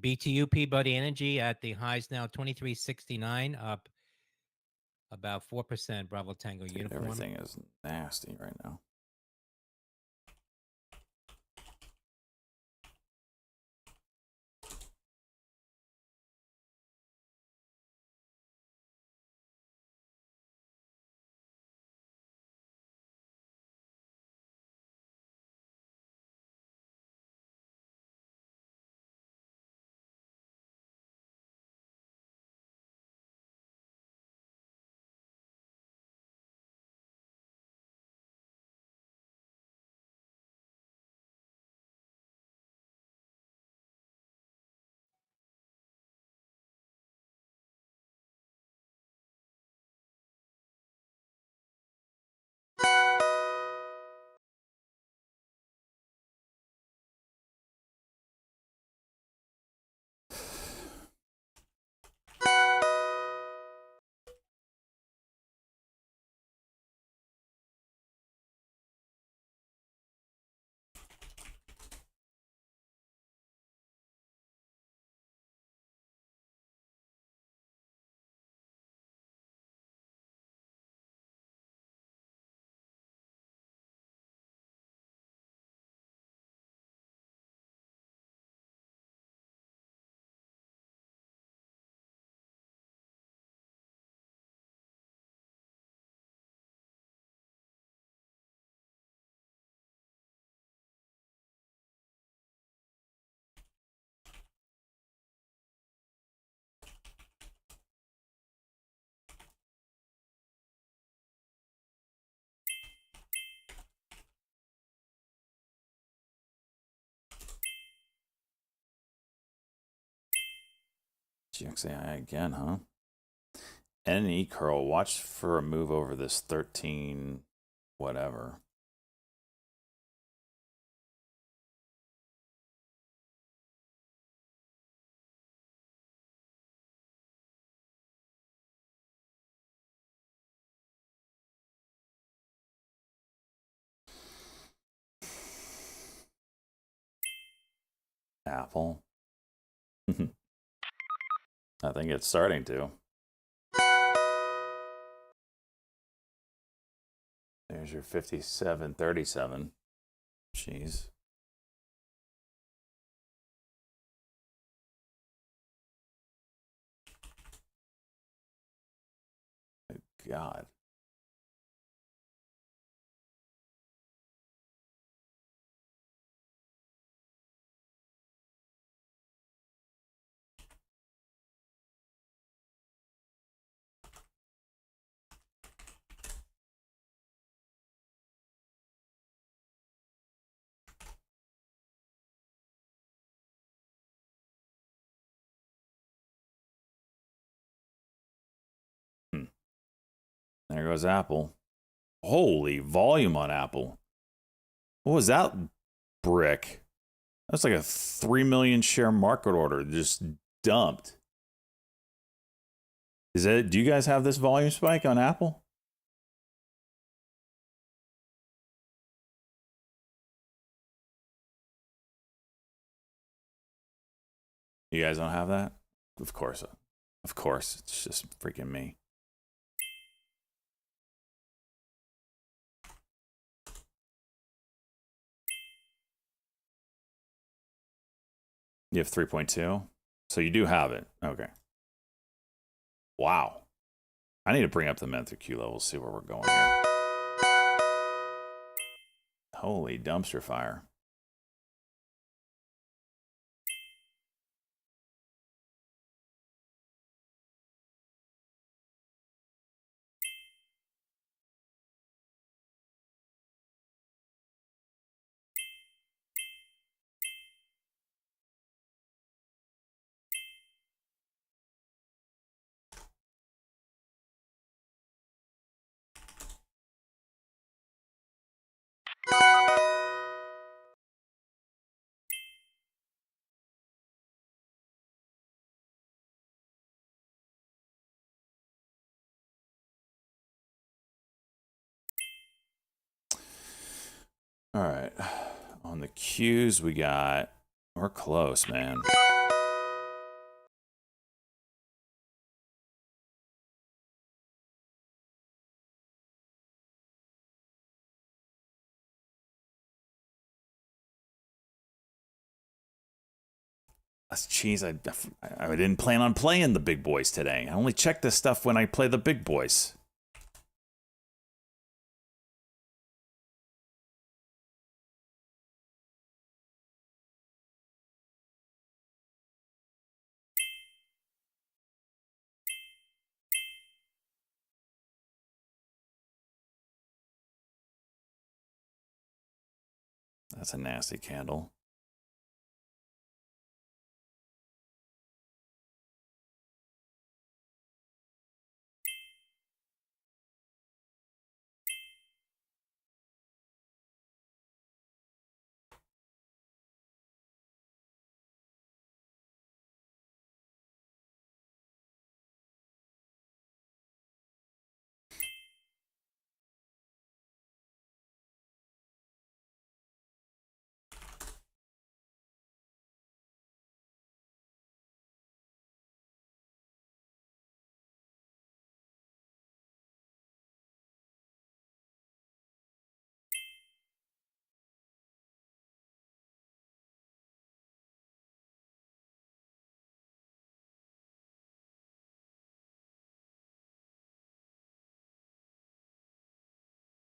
BTU Peabody Energy at the highs now 23.69, up about 4%. Bravo Tango Dude, uniform. everything is nasty right now. GXAI again, huh? NE curl. Watch for a move over this 13 whatever. Apple. I think it's starting to. There's your 57.37. Jeez. Good God. There goes Apple. Holy volume on Apple. What was that brick? That's like a 3 million share market order just dumped. Is it? Do you guys have this volume spike on Apple? You guys don't have that? Of course. Of course. It's just freaking me. You have 3.2? So you do have it. Okay. Wow. I need to bring up the Mentor Q levels, see where we're going here. Holy dumpster fire. All right. On the Qs, we're close, man. That's cheese. I didn't plan on playing the big boys today. I only check this stuff when I play the big boys. That's a nasty candle.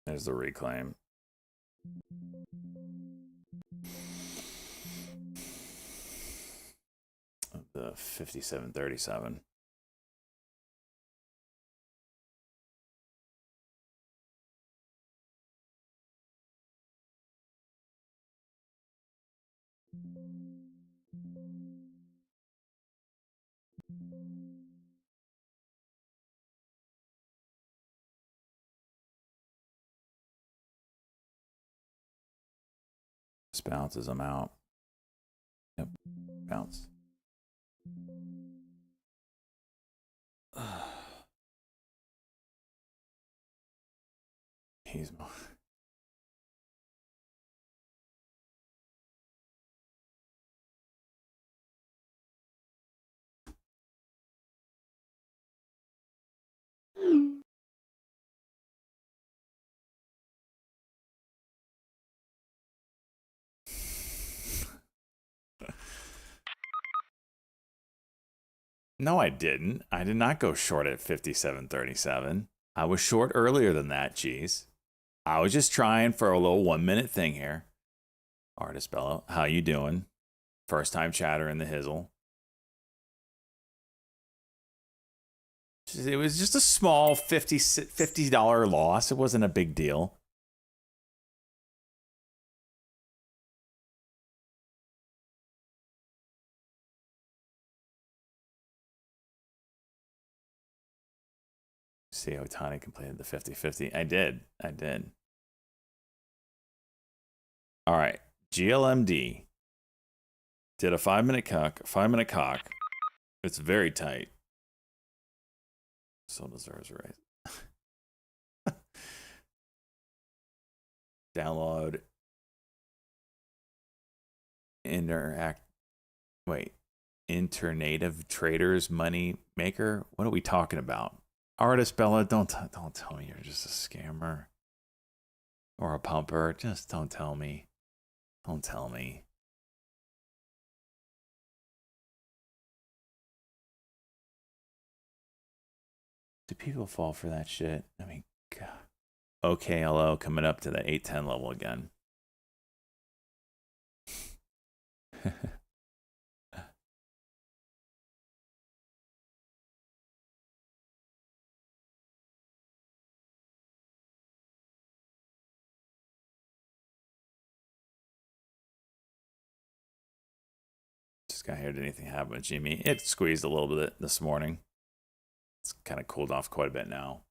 There's the reclaim. The 5737. This bounces them out. Yep, bounce. He's No, I didn't. I did not go short at 57.37. I was short earlier than that, geez. I was just trying for a little 1 minute thing here. Artist Bello, how you doing? First time chatter in the hizzle. It was just a small $50 loss. It wasn't a big deal. See, Otani completed the 50-50. I did. All right. GLMD did a 5-minute cock. It's very tight. So deserves a raise. Download. Internative Traders Money Maker. What are we talking about? Artist Bella, don't tell me you're just a scammer or a pumper. Just don't tell me. Don't tell me. Do people fall for that shit? I mean, God. OKLO coming up to the 810 level again. Just got here. Did anything happen with Jimmy? It squeezed a little bit this morning. It's kind of cooled off quite a bit now.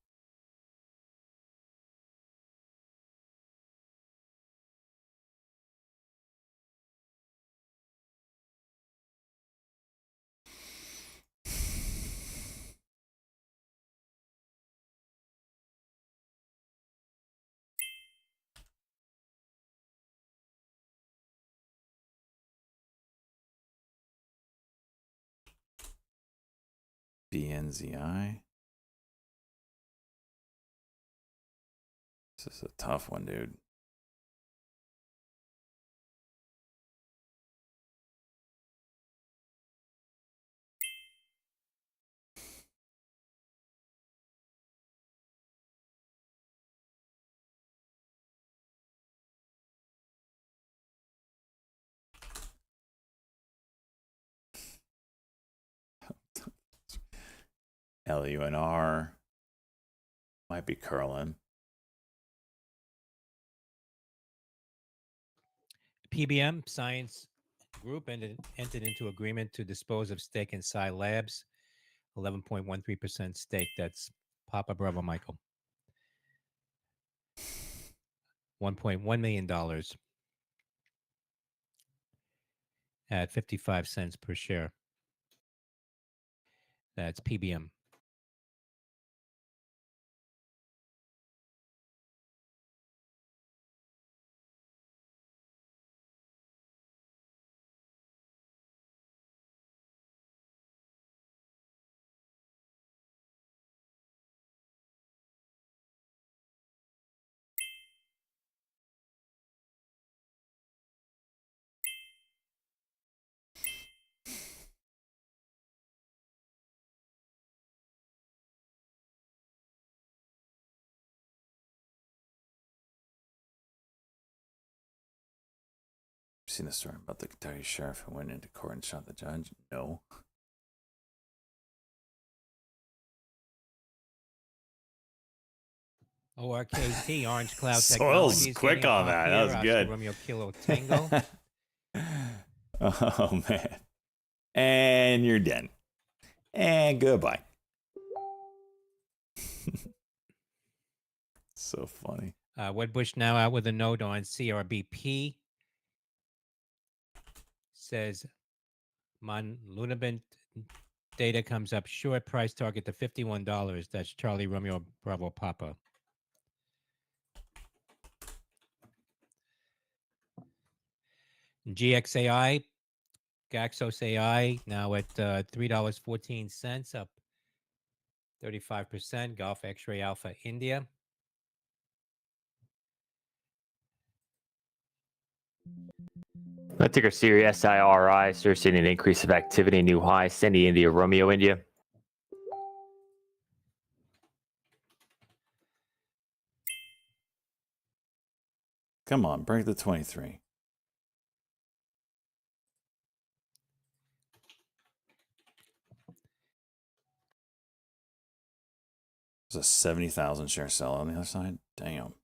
BNZI. This is a tough one, dude. LUNR. Might be curling. PBM Science Group entered into agreement to dispose of stake in Psi Labs, 11.13% stake. That's Papa Bravo Michael. $1.1 million at 55 cents per share. That's PBM. Seen the story about the Kentucky sheriff who went into court and shot the judge? No. ORKT, Orange Cloud Soil's Technologies. quick on that. That was good. Romeo Kilo Tango. Oh, man. And you're dead. And goodbye. So funny. Wedbush now out with a note on CRBP. Says Lunabint data comes up short, price target to $51. That's Charlie Romeo Bravo Papa. GXAI, Gaxos AI now at $3.14, up 35%. Golf X-Ray Alpha India. That ticker Sirius SIRI starts seeing an increase of activity, new high. Cindy India, Romeo India. Come on, break the 23. There's a 70,000 share sell on the other side. Damn.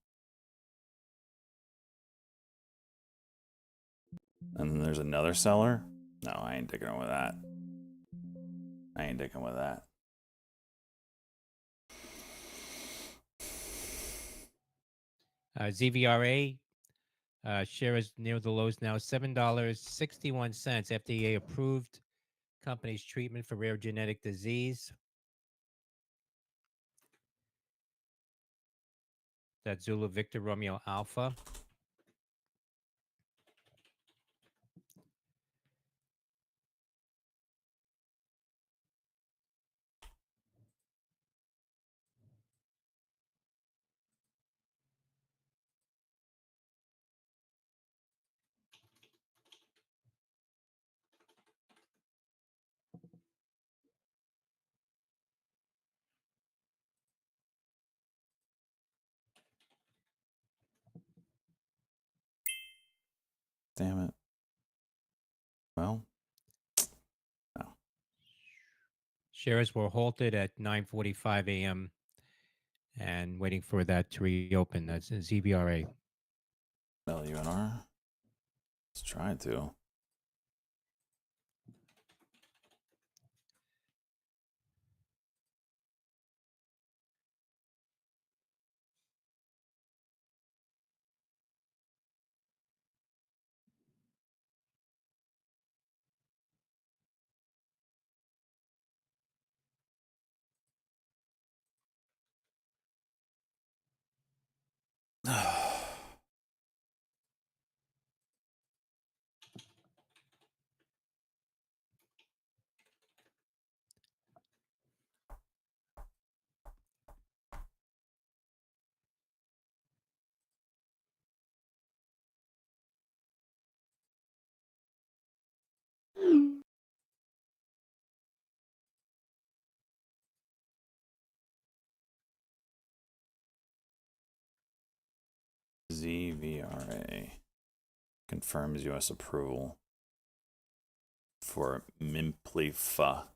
And then there's another seller. No, I ain't dicking with that. I ain't dicking with that. ZVRA share is near the lows now, $7.61. FDA approved company's treatment for rare genetic disease. That's Zulu Victor Romeo Alpha. Damn it. Well, no. Shares were halted at 9:45 a.m. and waiting for that to reopen. That's ZVRA. LUNR. Let's try to. ZVRA confirms U.S. approval for Mimplifa.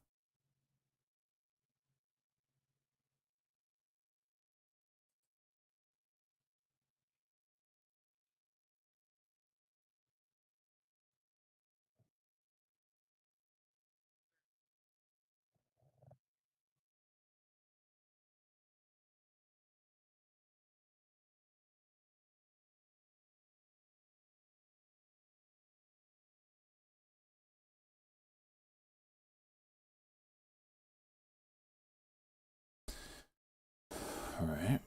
All right.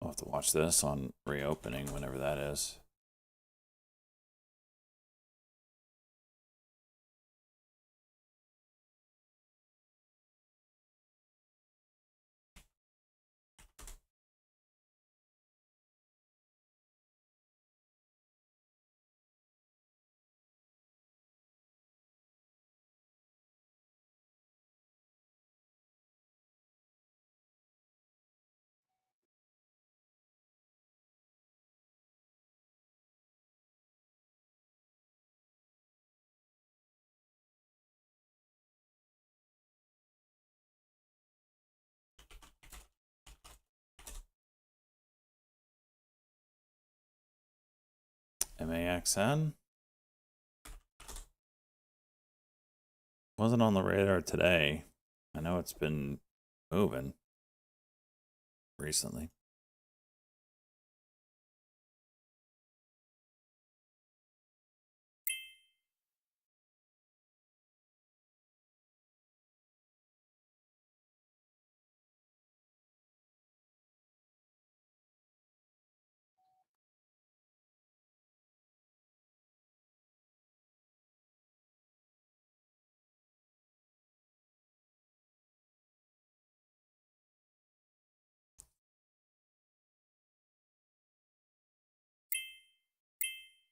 I'll have to watch this on reopening whenever that is. MAXN wasn't on the radar today. I know it's been moving recently.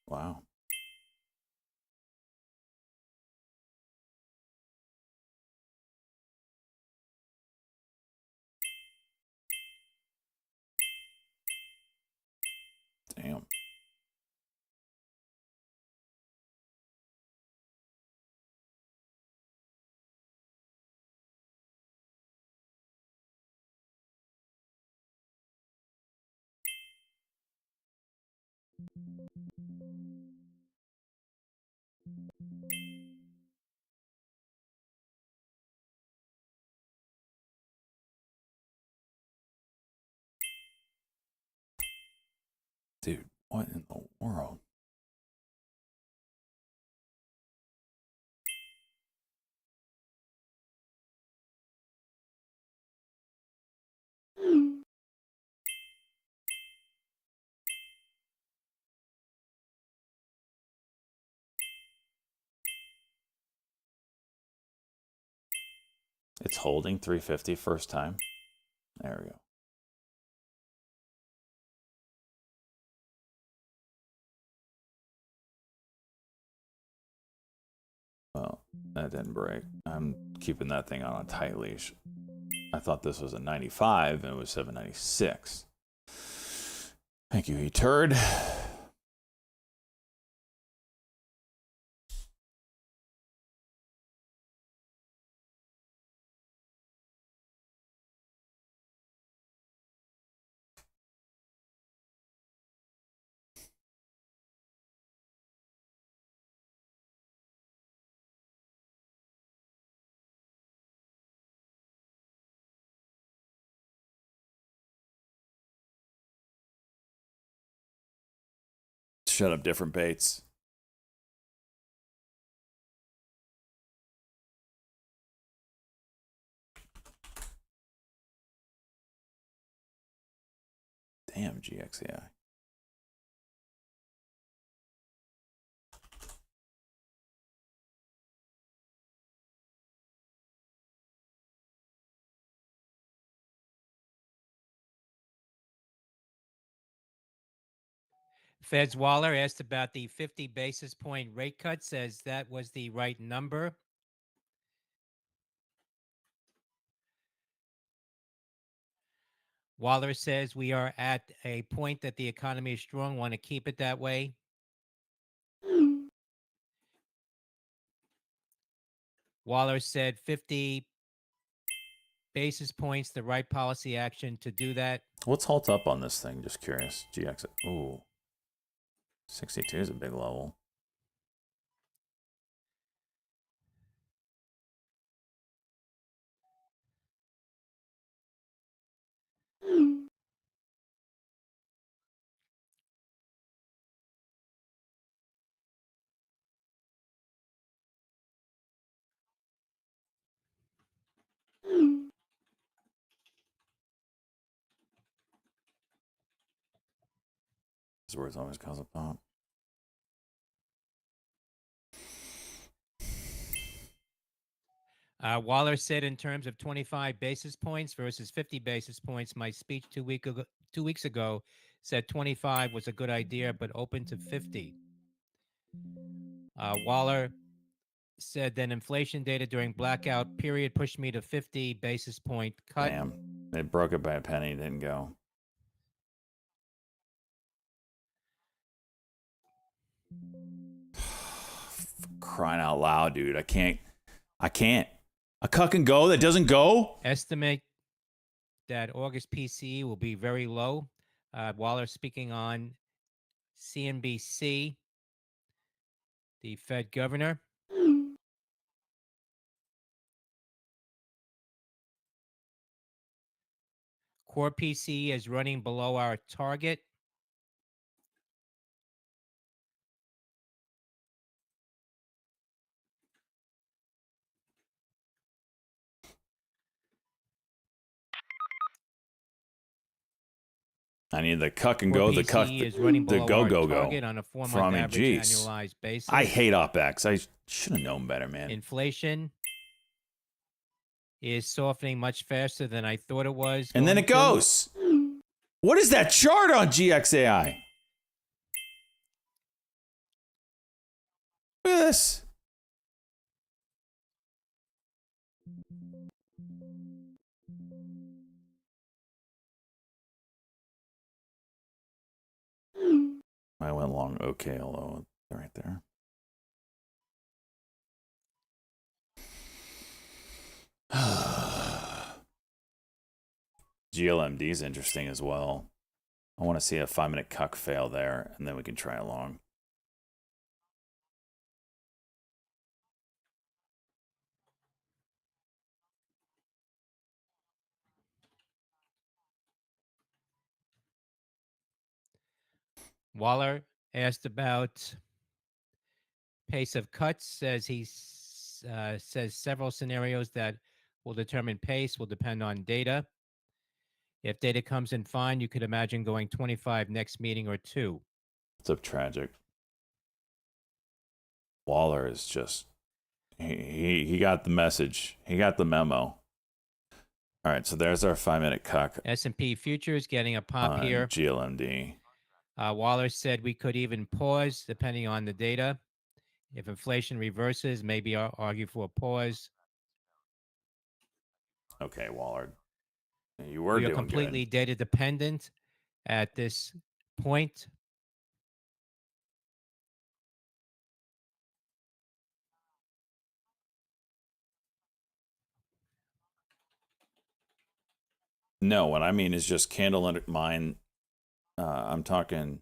Wow. Damn. Dude, what in the world? It's holding 350 first time. There we go. Well, that didn't break. I'm keeping that thing on a tight leash. I thought this was a 95 and it was 796. Thank you, E-Turd. Shut up, different baits. Damn, GXAI. Feds Waller asked about the 50 basis point rate cut, says that was the right number. Waller says we are at a point that the economy is strong, want to keep it that way. Waller said 50 basis points, the right policy action to do that. What's halt up on this thing? Just curious. GX. Ooh. 62 is a big level. His words always cause a pop. Waller said in terms of 25 basis points versus 50 basis points, my speech 2 weeks ago said 25 was a good idea, but open to 50. Waller said that inflation data during blackout period pushed me to 50 basis point cut. Damn, they broke it by a penny, didn't go. Crying out loud, dude. I can't. A cuck and go that doesn't go? Estimate that August PCE will be very low. Waller speaking on CNBC, the Fed governor. Core PCE is running below our target. I need the cuck and go, the cuck, the go. On a 4-month From me, average jeez. annualized basis. I hate OpEx. I should have known better, man. Inflation is softening much faster than I thought it was. And then it goes. What is that chart on GXAI? Look at this. I went long. Okay, although right there. GLMD is interesting as well. I want to see a 5-minute cuck fail there, and then we can try along. Waller asked about pace of cuts. Says he says several scenarios that will determine pace will depend on data. If data comes in fine, you could imagine going 25 next meeting or 2. It's up tragic. Waller is just he got the message. He got the memo. All right, so there's our 5-minute cuck. S&P futures getting a pop here. GLMD. Waller said we could even pause depending on the data. If inflation reverses, maybe argue for a pause. Okay, Waller. You were We are doing completely good. data dependent at this point. No, what I mean is just candle under mine. I'm talking.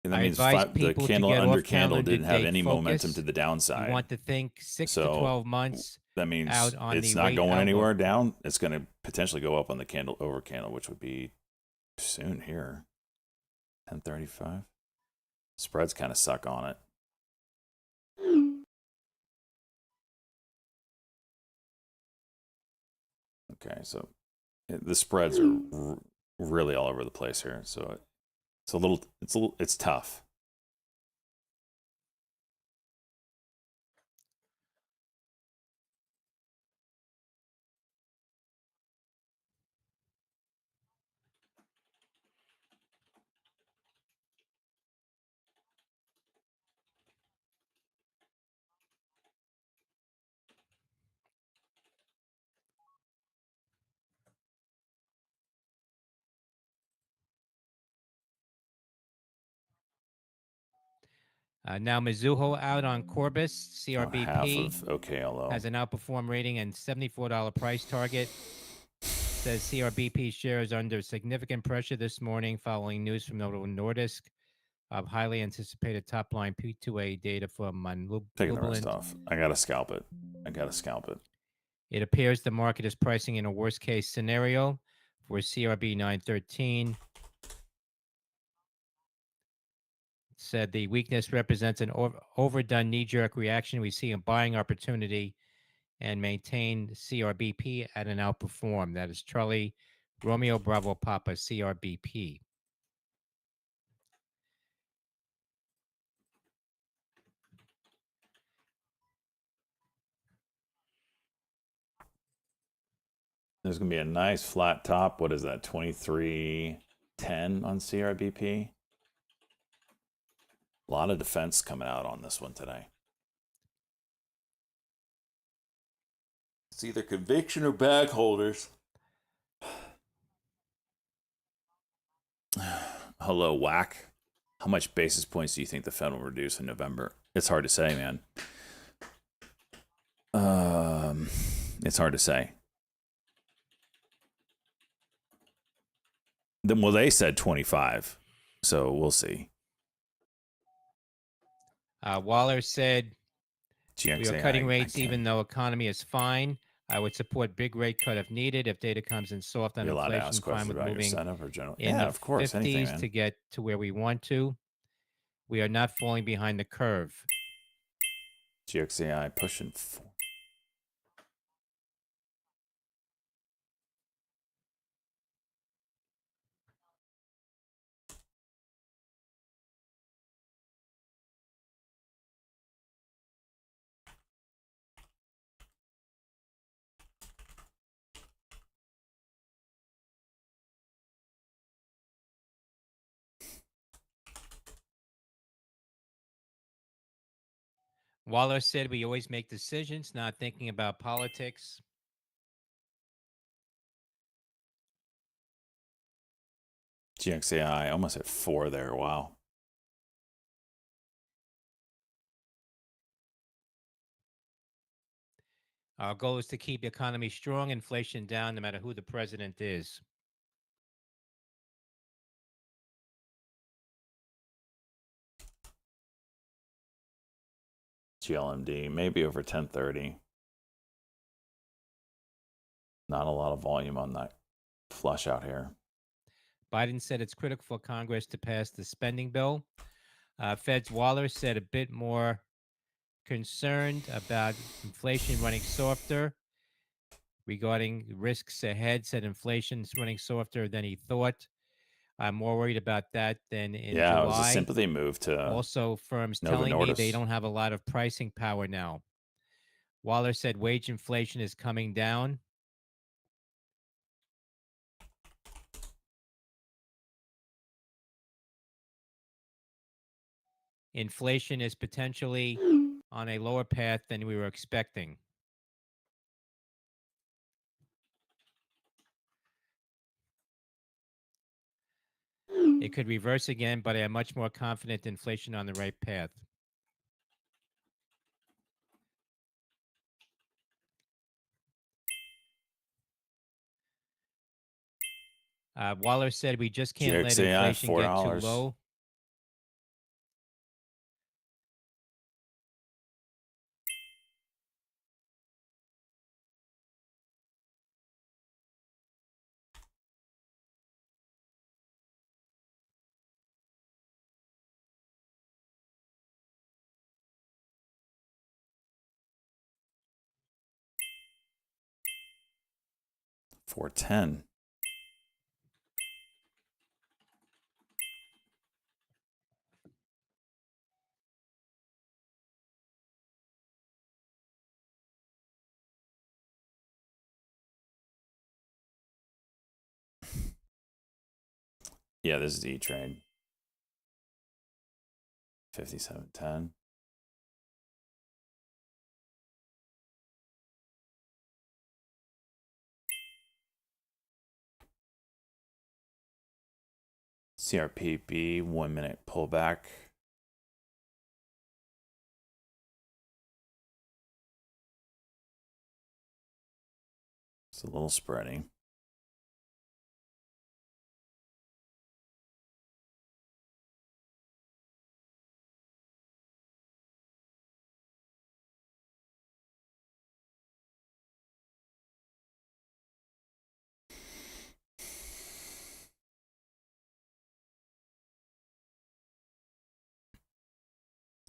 And that means the candle under candle didn't have any momentum to the downside. You want to think 6 to 12 months. That means out on it's the not rate going outlook. anywhere down. It's going to potentially go up on the candle over candle, which would be soon here. 10:35. Spreads kind of suck on it. Okay, so the spreads are really all over the place here. So it's tough. Now Mizuho out on Corbis. CRBP half of OKLO. has an outperform rating and $74 price target. Says CRBP shares under significant pressure this morning following news from Novo Nordisk of highly anticipated top-line P2A data from Taking the rest off. I got to scalp it. It appears the market is pricing in a worst-case scenario for CRB 913. Said the weakness represents an overdone knee-jerk reaction. We see a buying opportunity and maintain CRBP at an outperform. That is Charlie Romeo Bravo Papa CRBP. There's going to be a nice flat top. What is that? 23.10 on CRBP. A lot of defense coming out on this one today. It's either conviction or bag holders. Hello, Whack. How much basis points do you think the Fed will reduce in November? It's hard to say, man. It's hard to say. Well, they said 25, so we'll see. Waller said, GXAI, we are cutting rates even though economy is fine. I would support big rate cut if needed. If data comes in soft on You're allowed to inflation, ask fine questions with about your moving setup or general. in Yeah, the of course, 50s anything, man. to get to where we want to. We are not falling behind the curve. GXAI pushing 4. Waller said we always make decisions, not thinking about politics. GXAI almost at 4 there. Wow. Our goal is to keep the economy strong, inflation down, no matter who the president is. GLMD, maybe over 1030. Not a lot of volume on that flush out here. Biden said it's critical for Congress to pass the spending bill. Fed's Waller said a bit more concerned about inflation running softer. Regarding risks ahead, said inflation is running softer than he thought. I'm more worried about that than in July. It was a sympathy move to also firms Nova telling me they Nordis. don't have a lot of pricing power now. Waller said wage inflation is coming down. Inflation is potentially on a lower path than we were expecting. It could reverse again, but I am much more confident inflation on the right path. Waller said we just can't let GXAI, inflation get $4. too low. $410. Yeah, this is E-Trade. 57.10. CRPB, 1 minute pullback. It's a little spreading.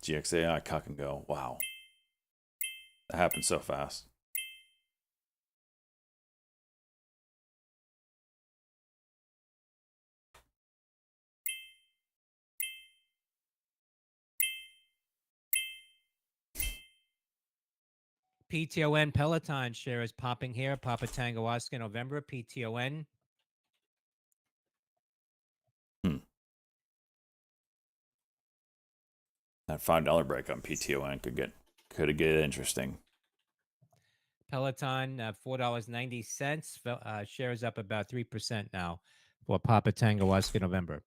GXAI, cock and go. Wow. That happened so fast. PTON Peloton share is popping here. Papa Tango Oscar November PTON. That $5 break on PTON could get interesting. Peloton $4.90. Shares up about 3% now for Papa Tango Oscar November.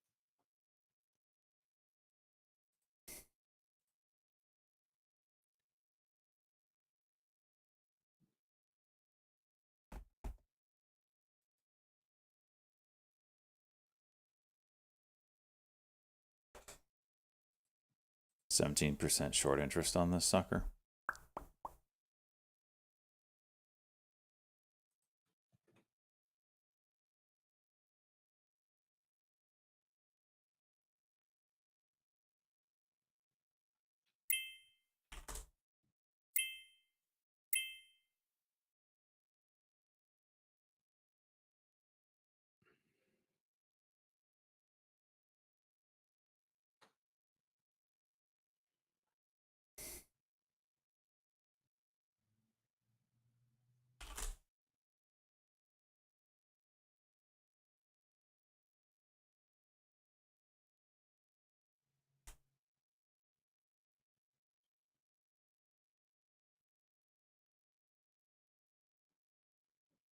%17 short interest on this sucker.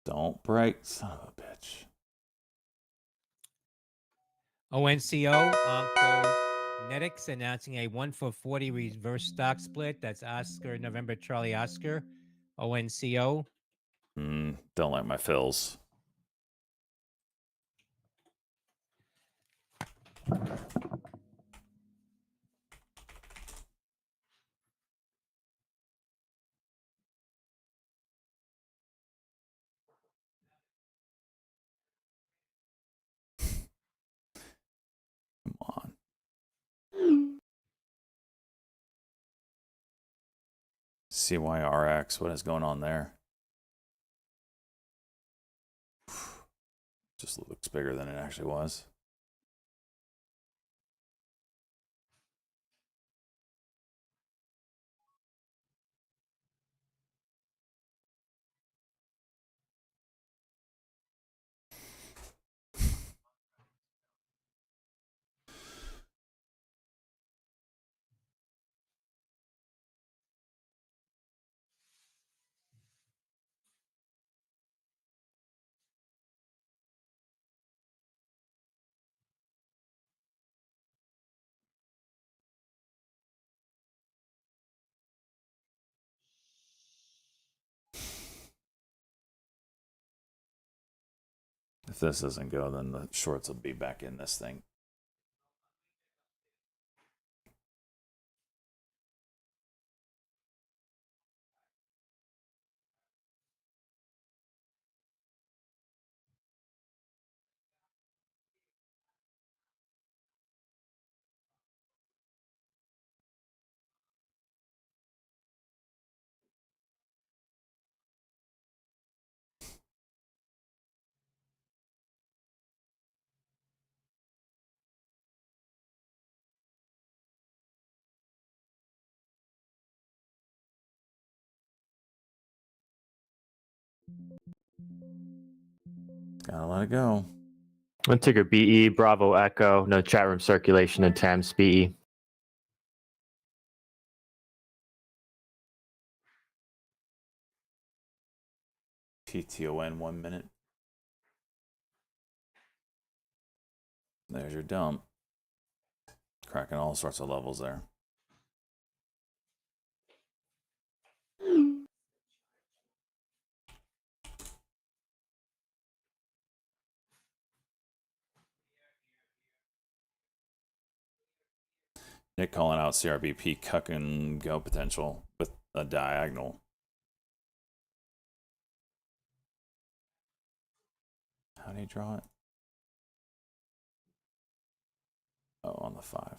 Don't break, son of a bitch. ONCO, Onconetics announcing a 1-for-40 reverse stock split. That's Oscar November Charlie Oscar. ONCO. Don't like my fills. Come on. CYRX, what is going on there? Just looks bigger than it actually was. If this doesn't go, then the shorts will be back in this thing. Gotta let it go. One ticker BE, Bravo Echo, no chat room circulation, and TAMS BE. PTON 1 minute. There's your dump. Cracking all sorts of levels there. Nick calling out CRBP cuck and go potential with a diagonal. How do you draw it? Oh, on the 5.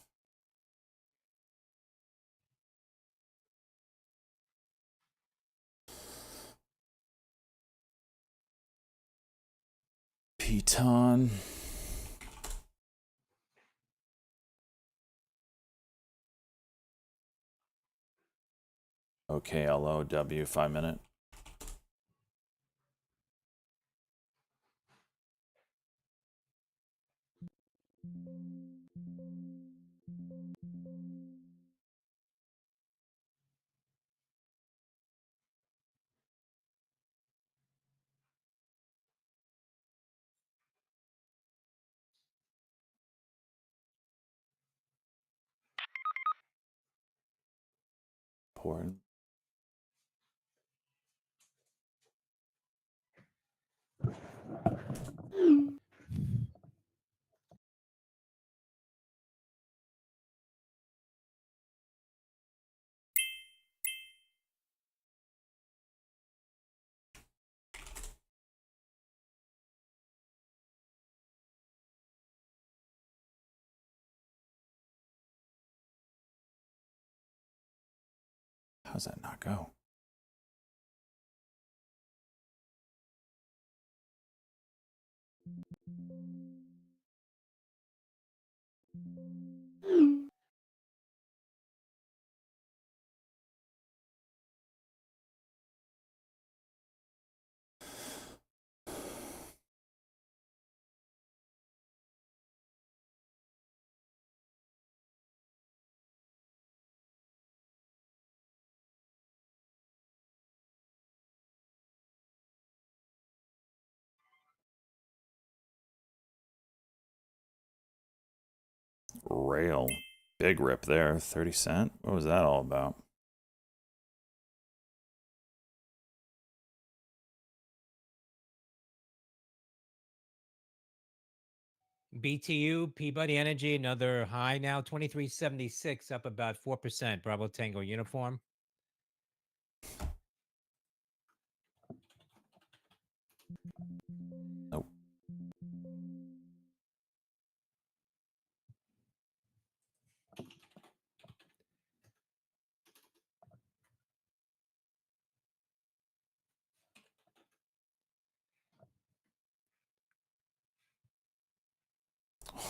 Piton. OKLOW 5-minute. Important. How's that not go? Rail. Big rip there. 30 cent. What was that all about? BTU, Peabody Energy, another high now, 23.76, up about 4%. Bravo Tango Uniform. Nope.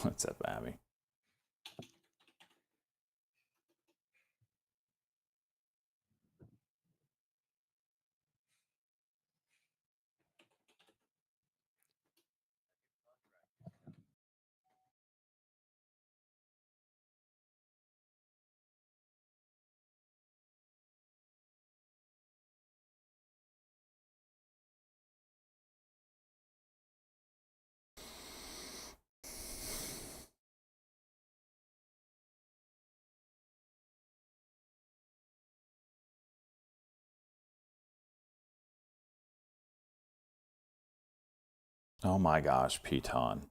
What's up, Abby? Oh my gosh, Piton.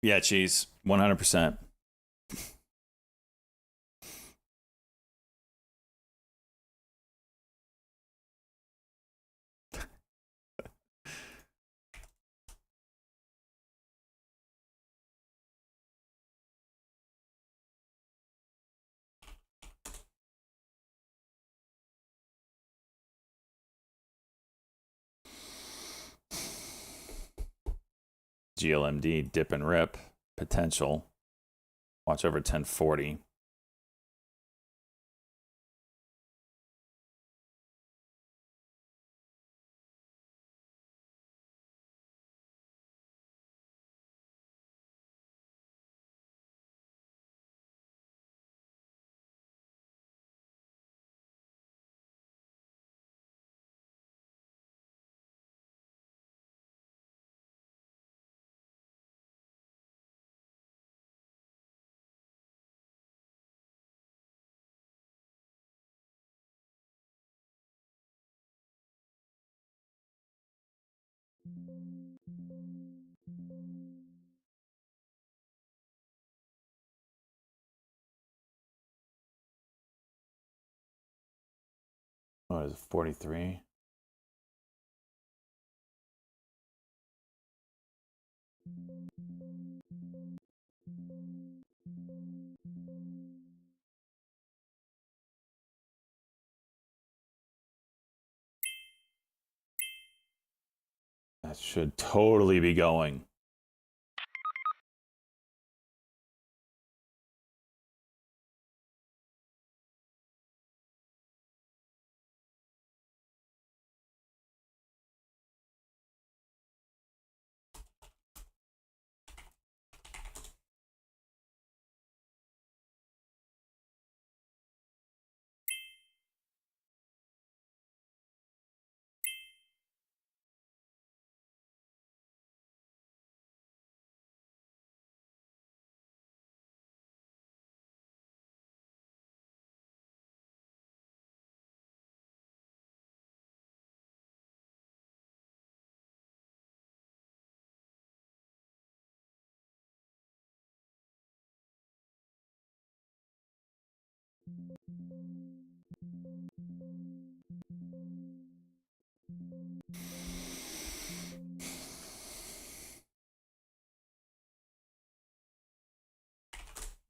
Yeah, cheese. 100%. GLMD dip and rip potential. Watch over 1040. What is it, 43? That should totally be going.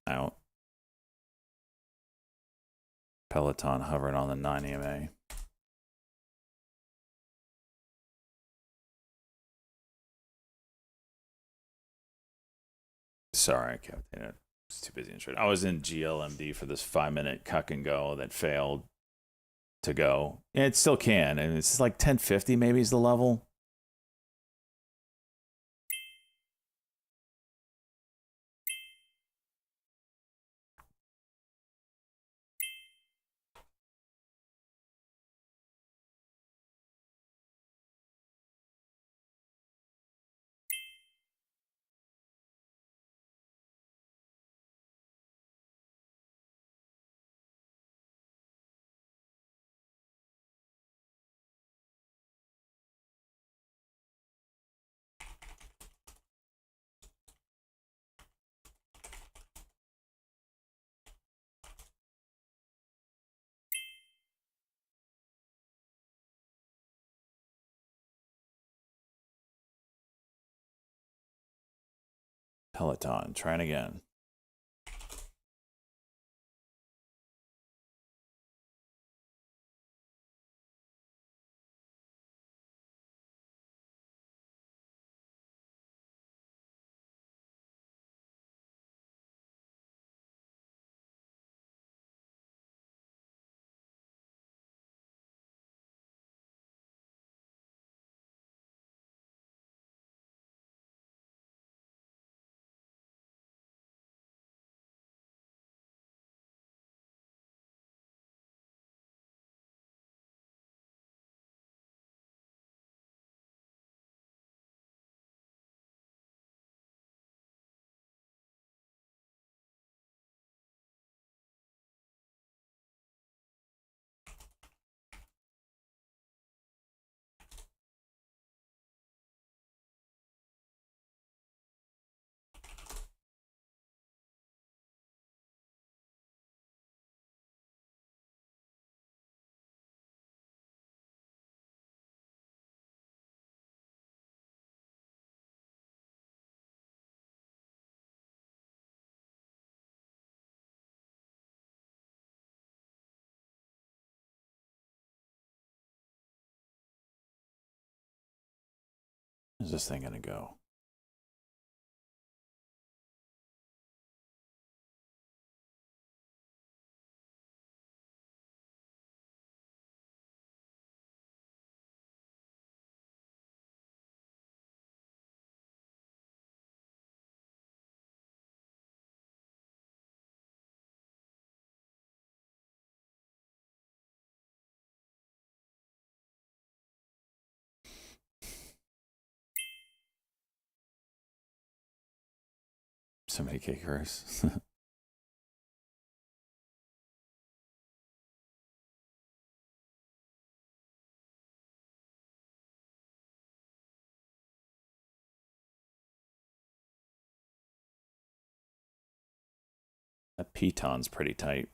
Out. Peloton hovering on the 9 EMA. Sorry, I kept it. I was too busy in trade. I was in GLMD for this 5-minute cuck and go that failed to go. Yeah, it still can, and it's like 1050 maybe is the level. Peloton, trying again. Where's this thing gonna go? So many kickers. That piton's pretty tight.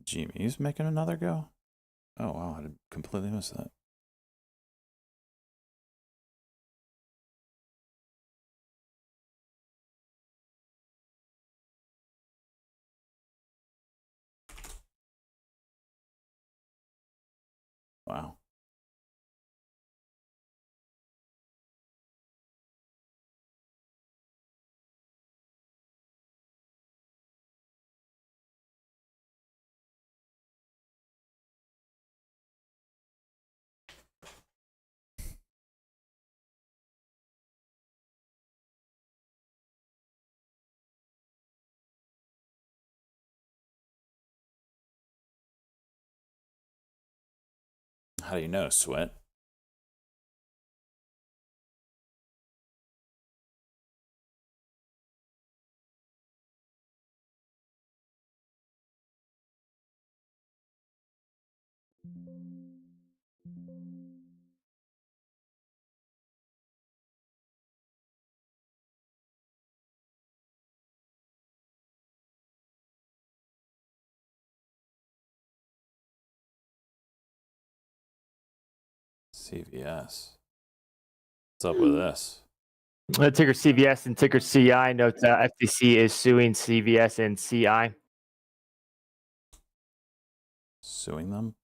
GME's making another go? Oh, wow. I completely missed that. Wow. How do you know, Sweat? CVS. What's up with this? Ticker CVS and ticker CI. Note FTC is suing CVS and CI. Suing them?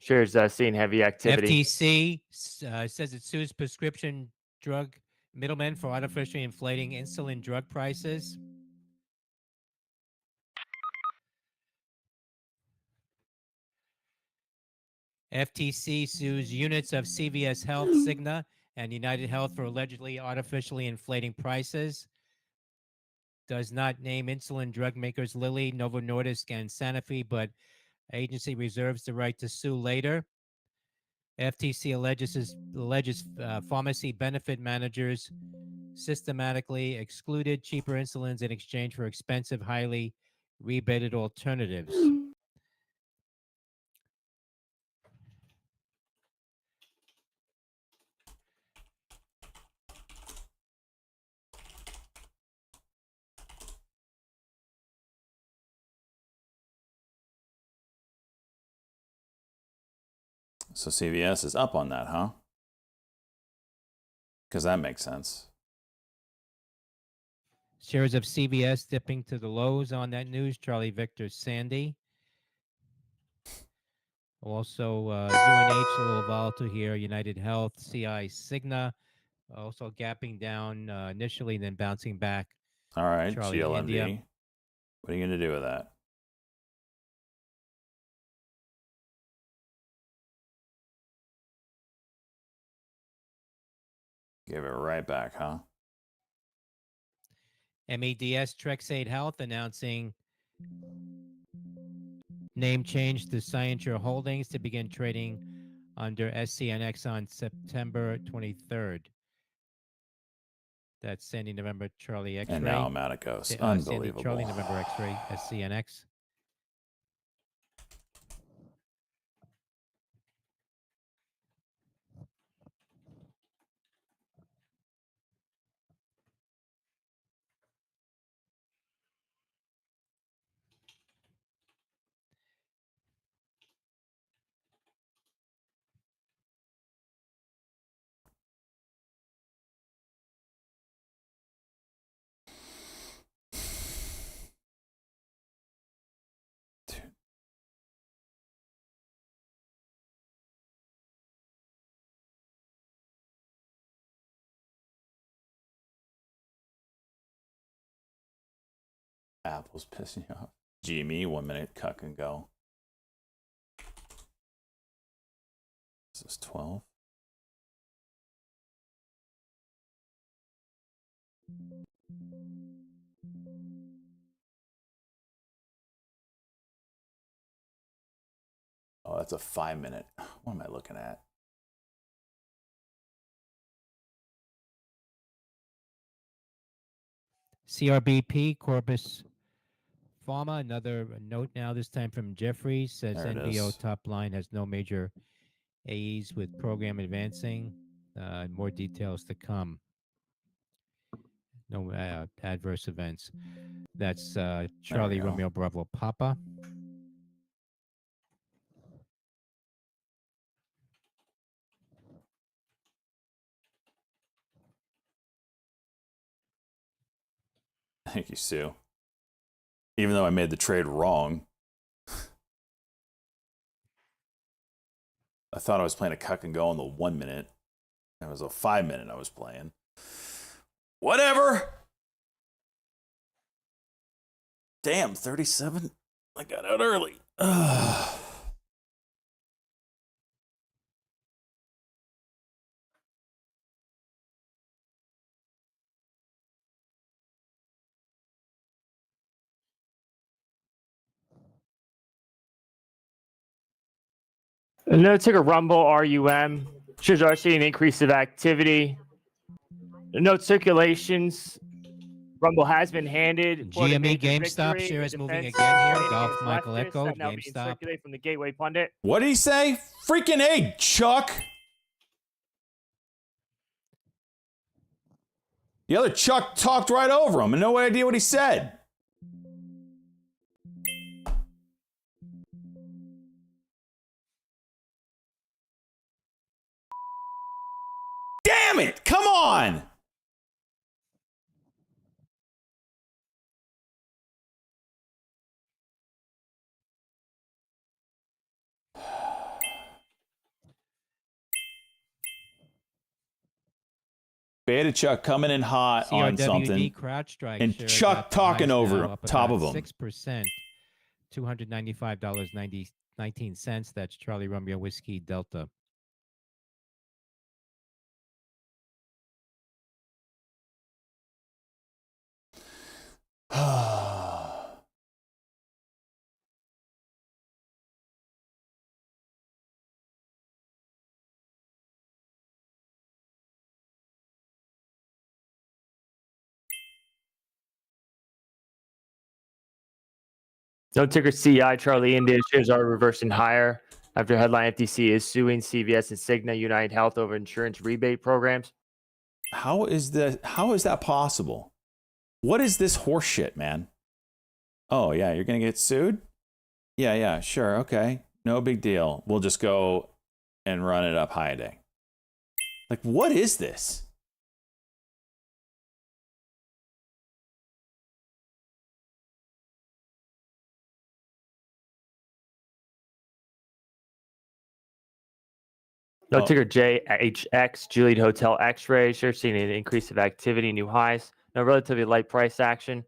Shares seeing heavy activity. FTC says it sues prescription drug middlemen for artificially inflating insulin drug prices. FTC sues units of CVS Health, Cigna, and United Health for allegedly artificially inflating prices. Does not name insulin drug makers Lilly, Novo Nordisk, and Sanofi, but agency reserves the right to sue later. FTC alleges pharmacy benefit managers systematically excluded cheaper insulins in exchange for expensive, highly rebated alternatives. So CVS is up on that, huh? Because that makes sense. Shares of CVS dipping to the lows on that news. Charlie Victor Sandy. Also, UNH, a little volatile here. United Health, CI, Cigna, also gapping down initially, then bouncing back. All right, Charlie, GLMD. India. What are you going to do with that? Give it right back, huh? MEDS Trexate Health announcing name change to Scienture Holdings to begin trading under SCNX on September 23rd. That's Sandy November Charlie X-ray. And now Maticos. Sandy Unbelievable. Charlie November X-ray SCNX. Apple's pissing you off. GME, 1 minute cut and go. This is 12. Oh, that's a 5 minute. What am I looking at? CRBP, Corpus Pharma, another note now, this time from Jeffries, says There it NBO is. top line has no major AEs with program advancing. More details to come. No adverse events. That's Charlie go. Romeo Bravo Papa. Thank you, Sue. Even though I made the trade wrong. I thought I was playing a cuck and go in the 1 minute. It was a 5 minute I was playing. Whatever. Damn, 37. I got out early. Ugh. No ticker Rumble RUM shows are seeing an increase of activity. Note circulations. Rumble has been handed. for the GME major GameStop victory. shares The moving defense again here. is Golf leftist Michael Echo, that now being GameStop. circulated from the Gateway Pundit. What did he say? Freaking A, Chuck. The other Chuck talked right over him and no idea what he said. Damn it! Come on! Beta Chuck coming in hot on something, CRWD and shares Chuck at the talking highs over now, up top of about him. 6%, $295.19. That's Charlie Romeo Whiskey Delta. No ticker CI. Charlie India shares are reversing higher after headline FTC is suing CVS and Cigna United Health over insurance rebate programs. How is that possible? What is this horse shit, man? Oh, yeah, you're going to get sued? Yeah, sure, okay. No big deal. We'll just go and run it up high a day. Like, what is this? No ticker JHX, Juliet Hotel X-ray. Sure, seeing an increase of activity, new highs. No relatively light price action.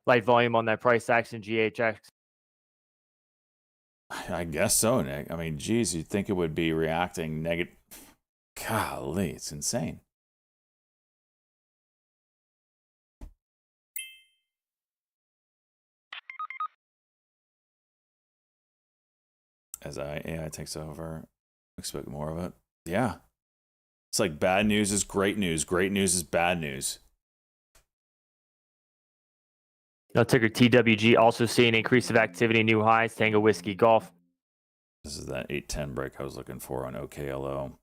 Light volume on that price action, GHX. I guess so, Nick. I mean, geez, you'd think it would be reacting negative. Golly, it's insane. As AI takes over, expect more of it. Yeah. It's like bad news is great news. Great news is bad news. No ticker TWG, also seeing increase of activity, new highs, Tango Whiskey Golf. This is that 810 break I was looking for on OKLO.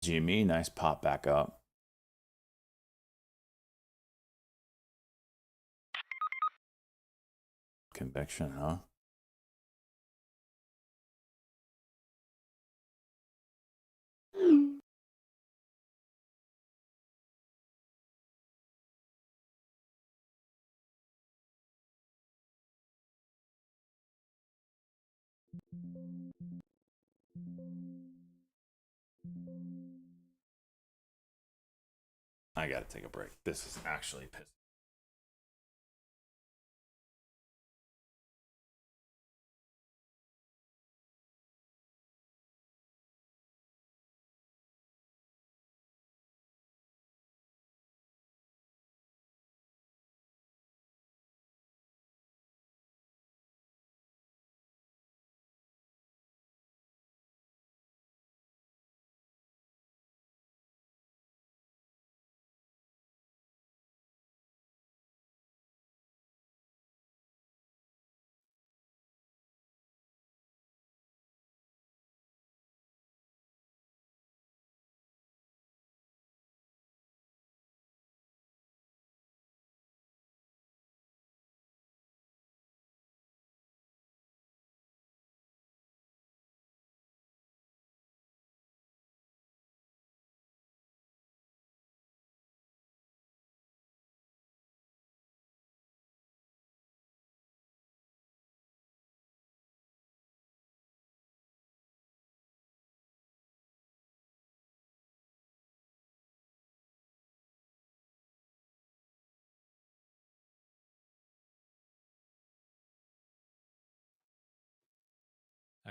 GME, nice pop back up. Conviction, huh? I gotta take a break. This is actually pissing.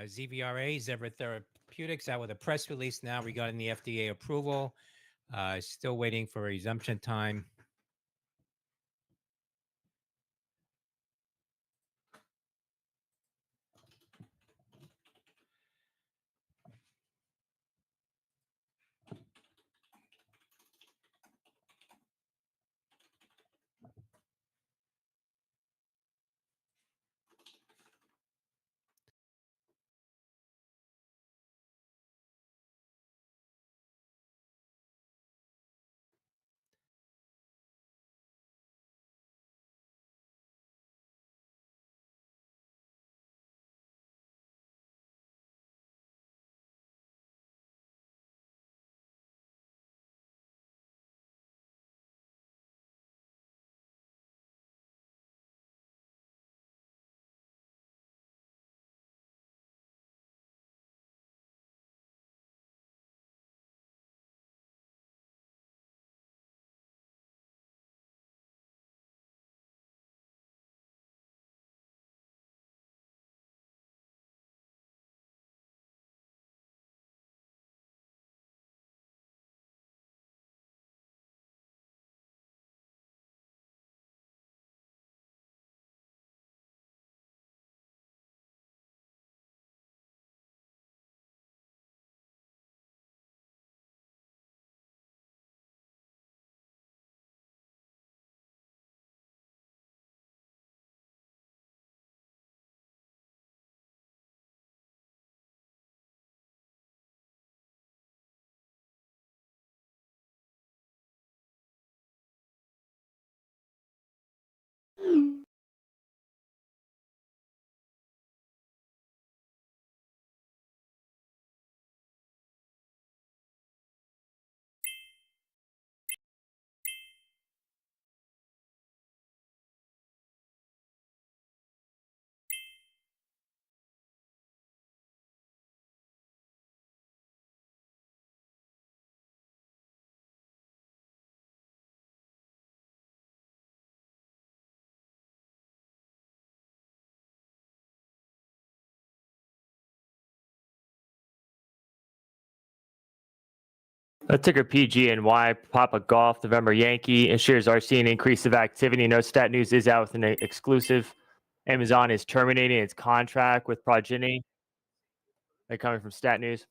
ZVRA, Zevra Therapeutics, out with a press release now regarding the FDA approval. Still waiting for a resumption time. Ticker PGNY, Papa Golf, November Yankee. And shares are seeing an increase of activity. No Stat News is out with an exclusive. Amazon is terminating its contract with Progeny. They're coming from Stat News.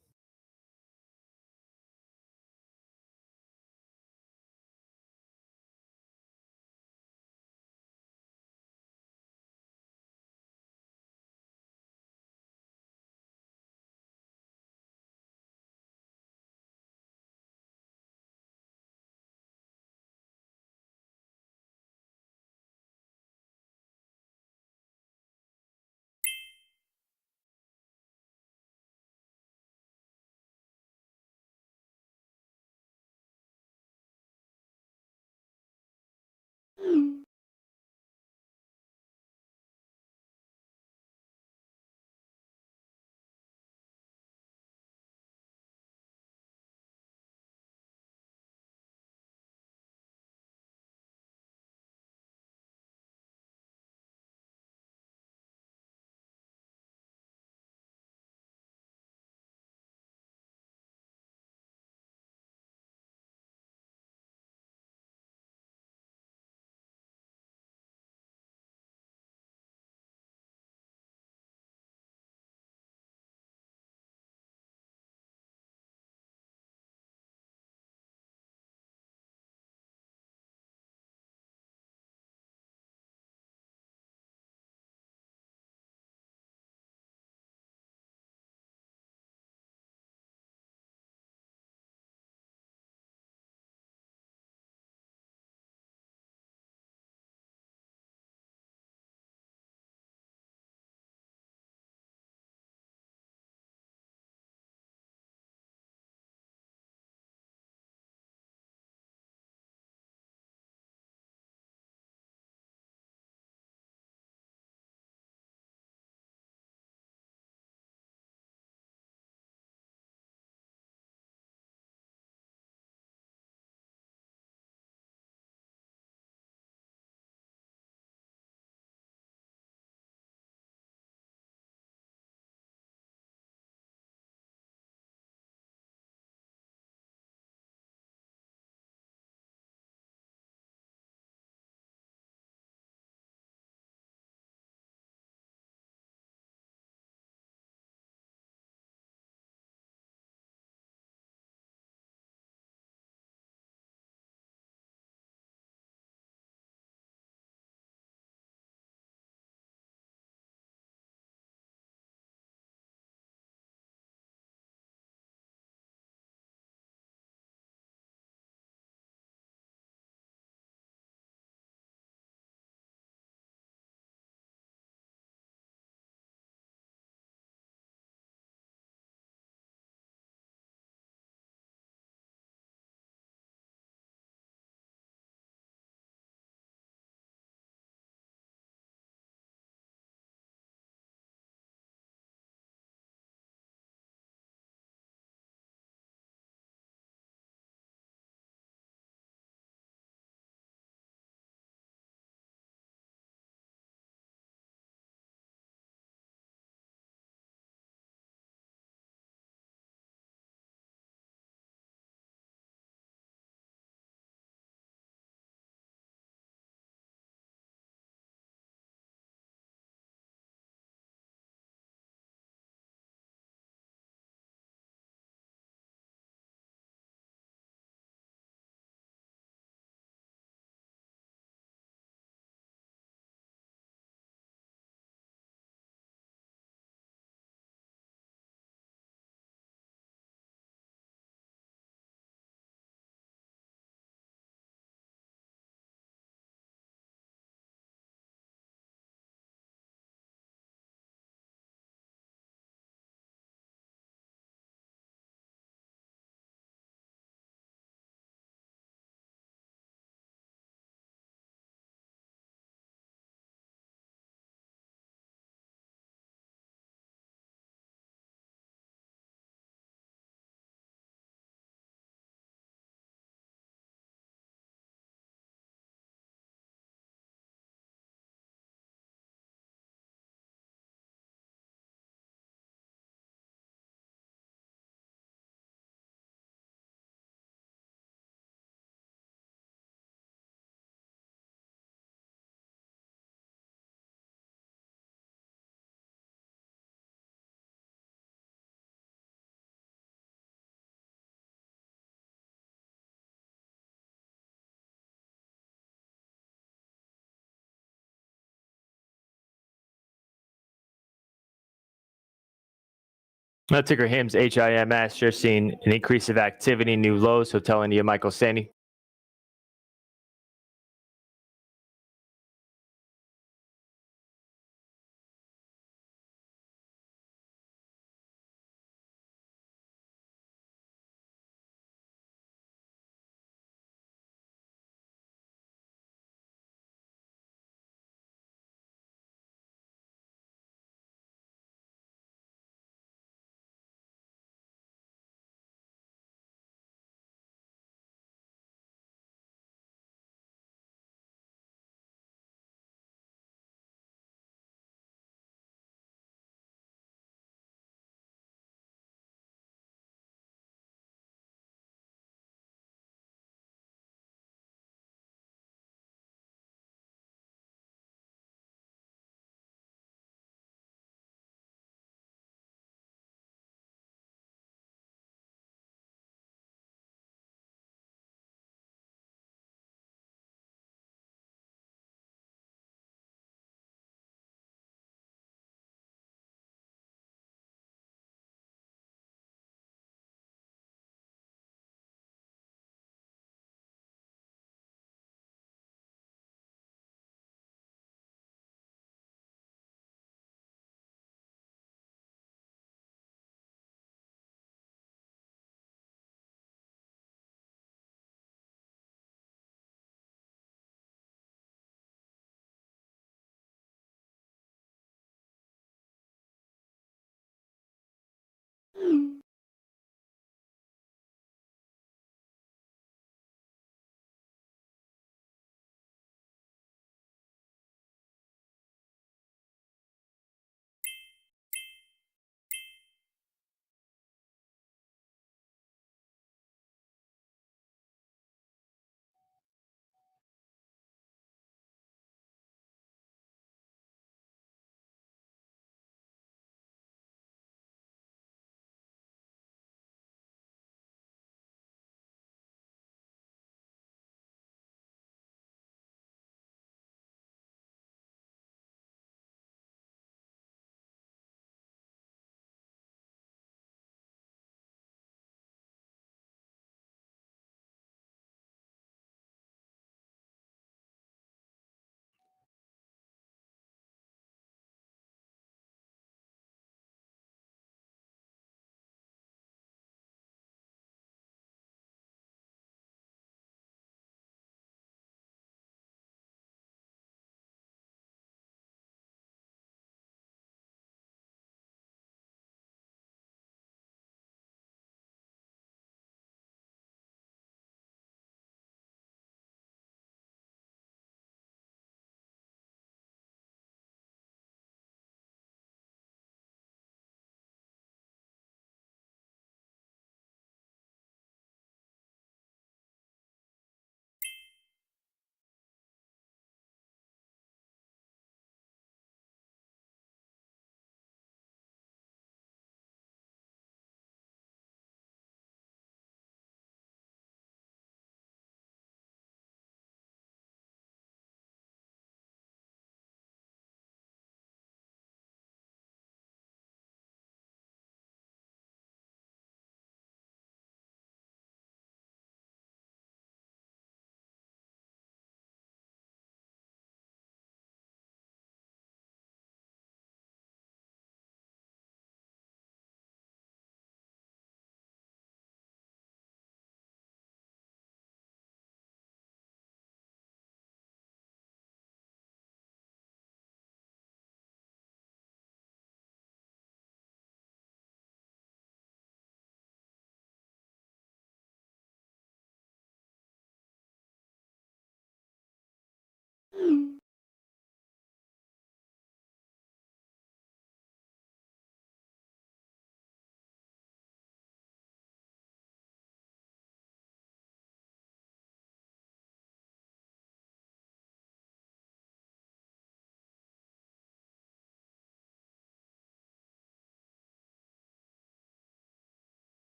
That ticker HIMS, HIMS, just seeing an increase of activity, new lows. So telling you, Michael Sandy.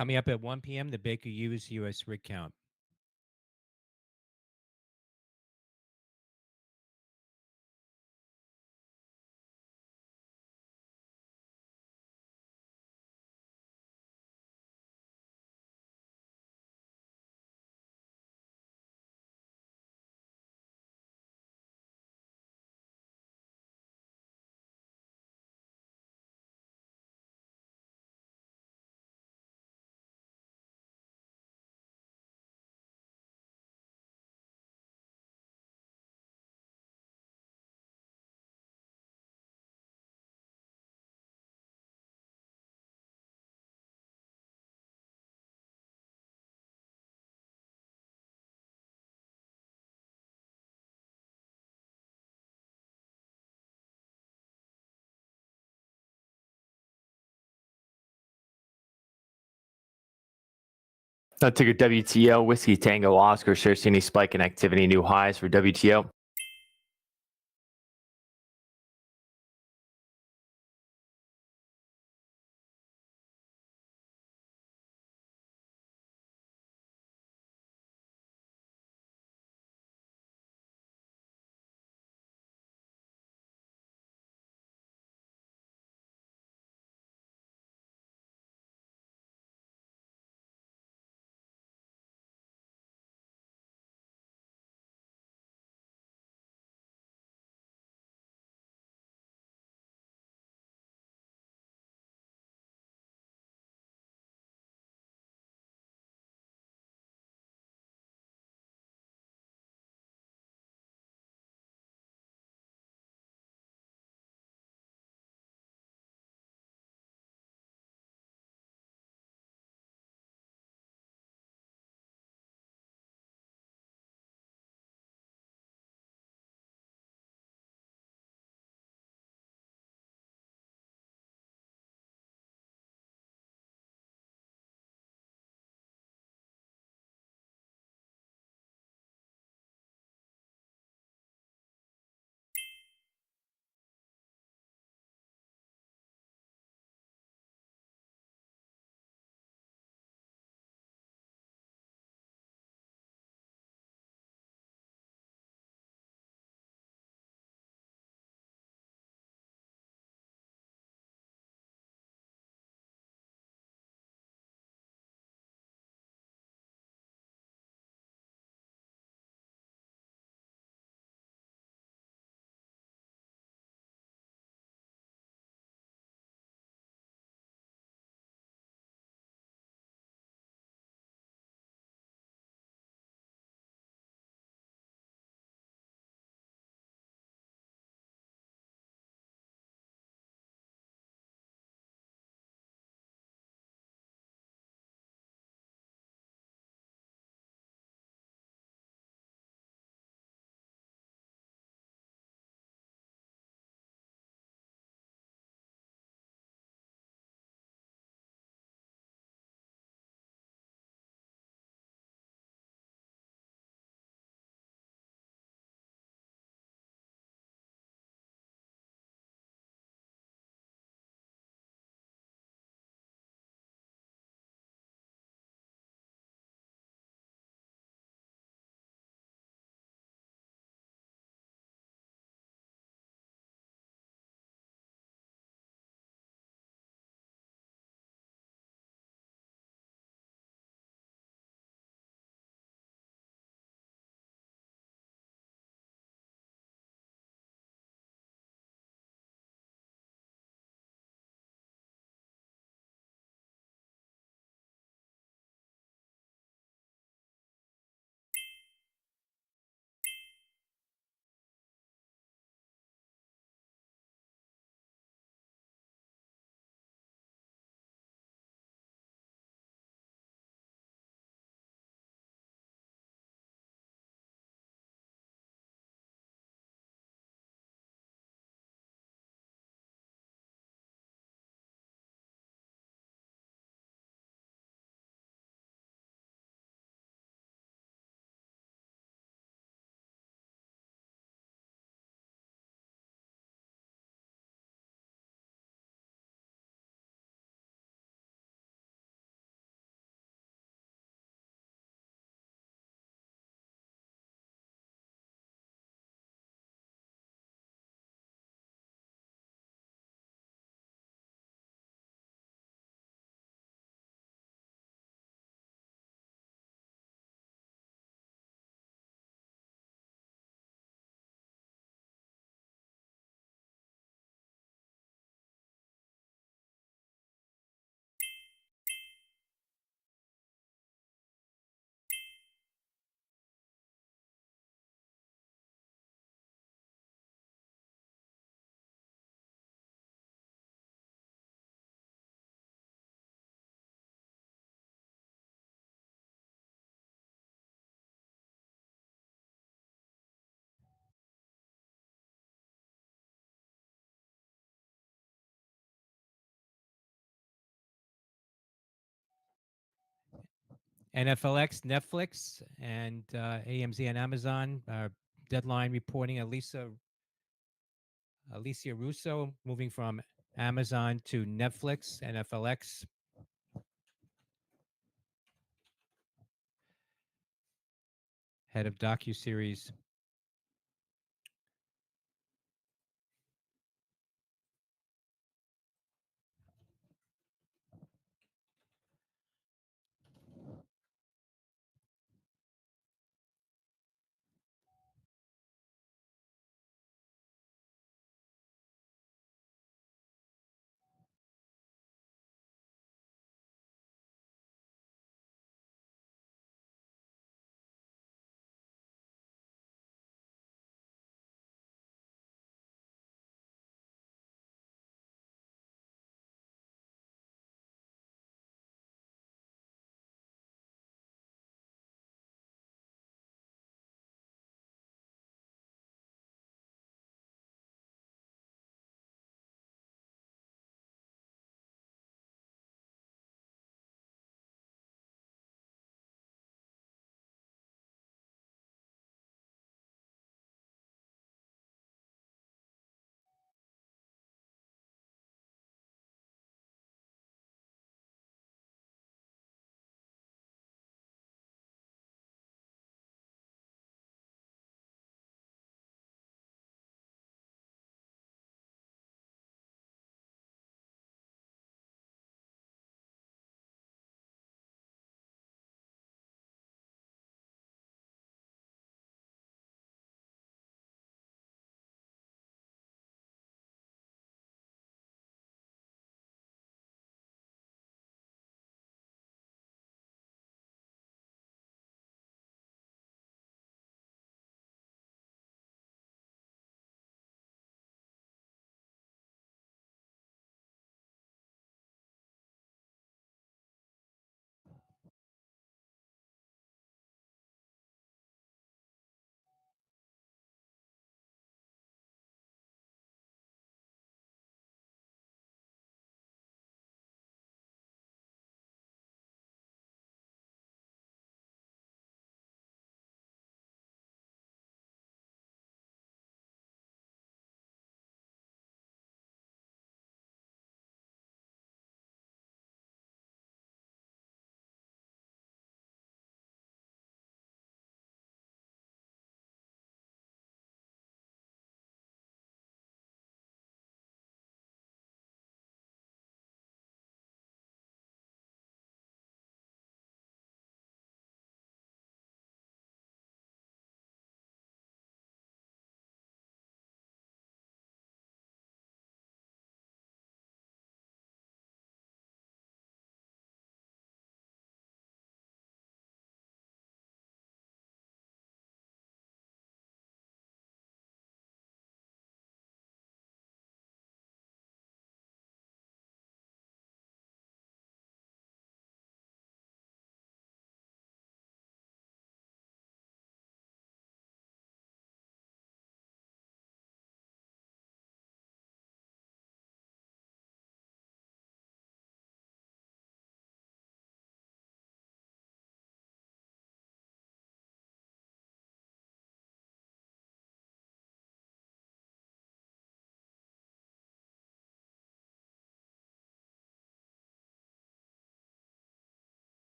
Coming up at 1 p.m., the Baker Hughes U.S. rig count. Now, ticker WTO, Whiskey Tango Oscar shares any spike in activity, new highs for WTO. NFLX, Netflix, and AMZ and Amazon. Deadline reporting Alicia Russo moving from Amazon to Netflix, NFLX. Head of docuseries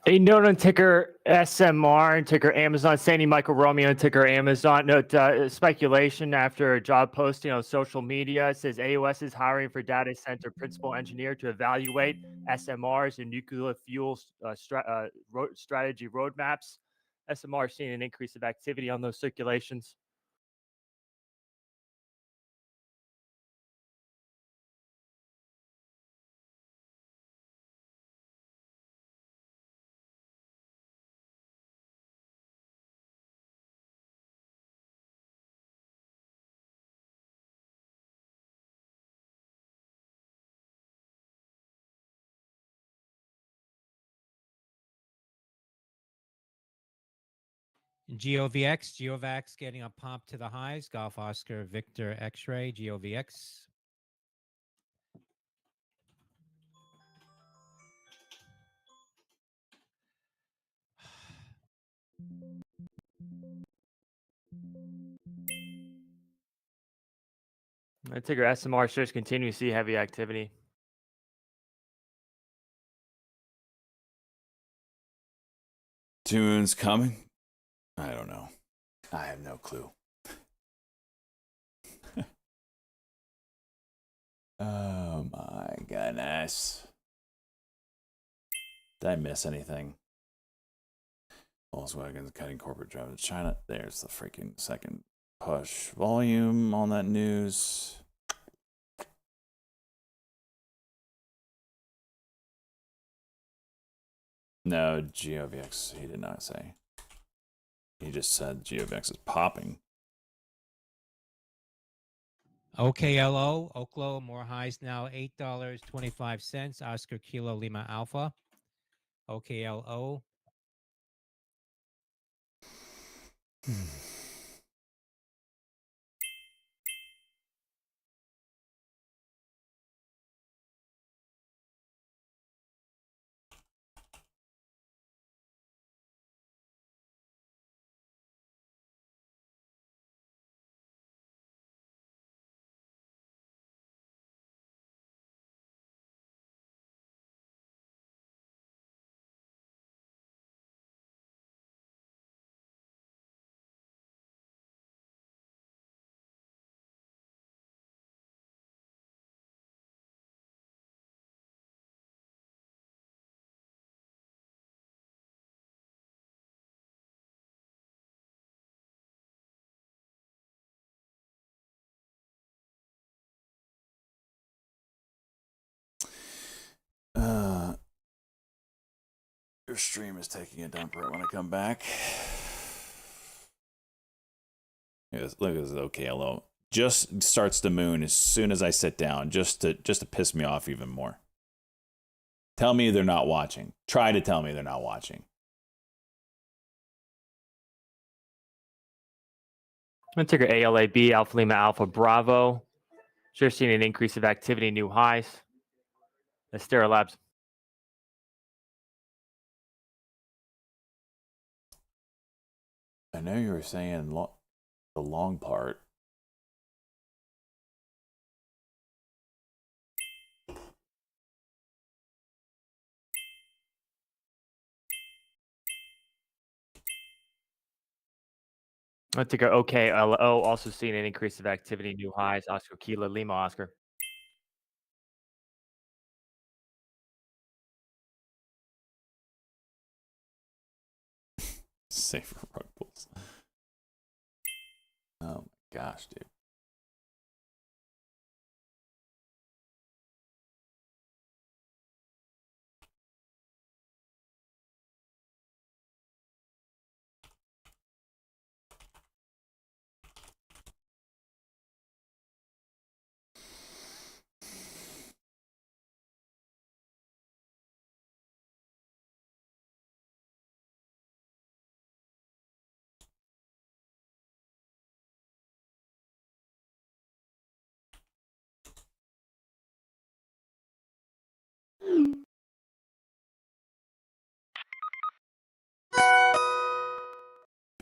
A note on ticker SMR and ticker Amazon. Sandy Michael Romeo and ticker Amazon. Note speculation after a job posting on social media. It says AOS is hiring for data center principal engineer to evaluate SMRs and nuclear fuel strategy roadmaps. SMR seeing an increase of activity on those circulations. GeoVX getting a pump to the highs. Golf Oscar Victor X-Ray, GeoVX. Ticker SMR shares continue to see heavy activity. Tunes coming? I don't know. I have no clue. Oh my goodness. Did I miss anything? Volkswagen's cutting corporate jobs in China. There's the freaking second push volume on that news. No, GeoVX, he did not say. He just said GeoVX is popping. OKLO, Oklo, more highs now, $8.25. Oscar Kilo Lima Alpha. OKLO. Your stream is taking a dump right when I come back. Yes, look at this OKLO. Just starts to moon as soon as I sit down, just to piss me off even more. Tell me they're not watching. Try to tell me they're not watching. I'm ticker ALAB, Alpha Lima Alpha Bravo. Sure seeing an increase of activity, new highs. Astera Labs. I know you were saying the long part. Ticker OKLO, also seeing an increase of activity, new highs. Oscar Kilo Lima Oscar. Safer rug pulls. Oh my gosh, dude.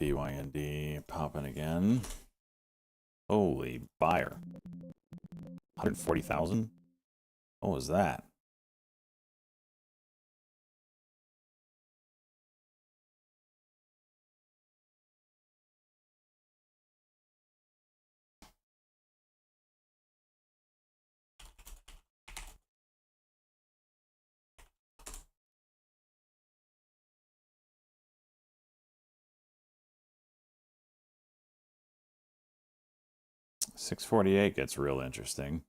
BYND popping again. Holy buyer. 140,000? What was that? 648 gets real interesting.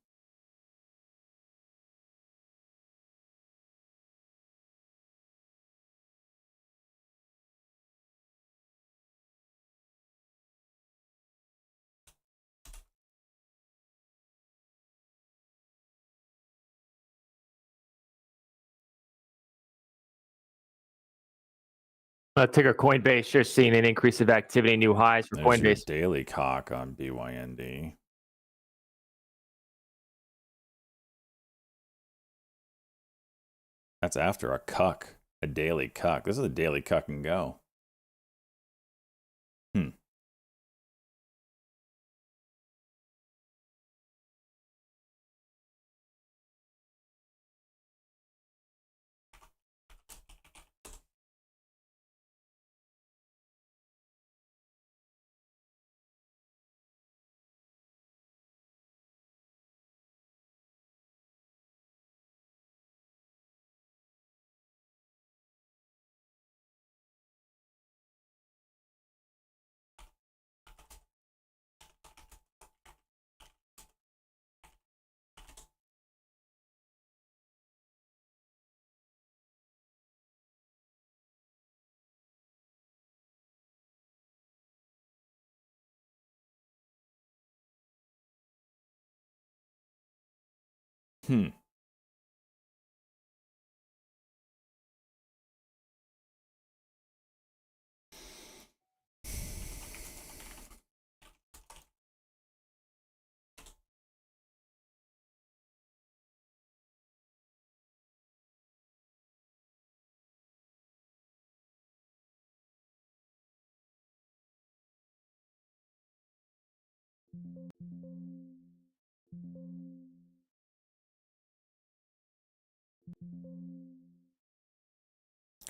Ticker Coinbase just seeing an increase of activity, new highs for There's your Coinbase. daily cock on BYND. That's after a cuck, a daily cuck. This is a daily cuck and go.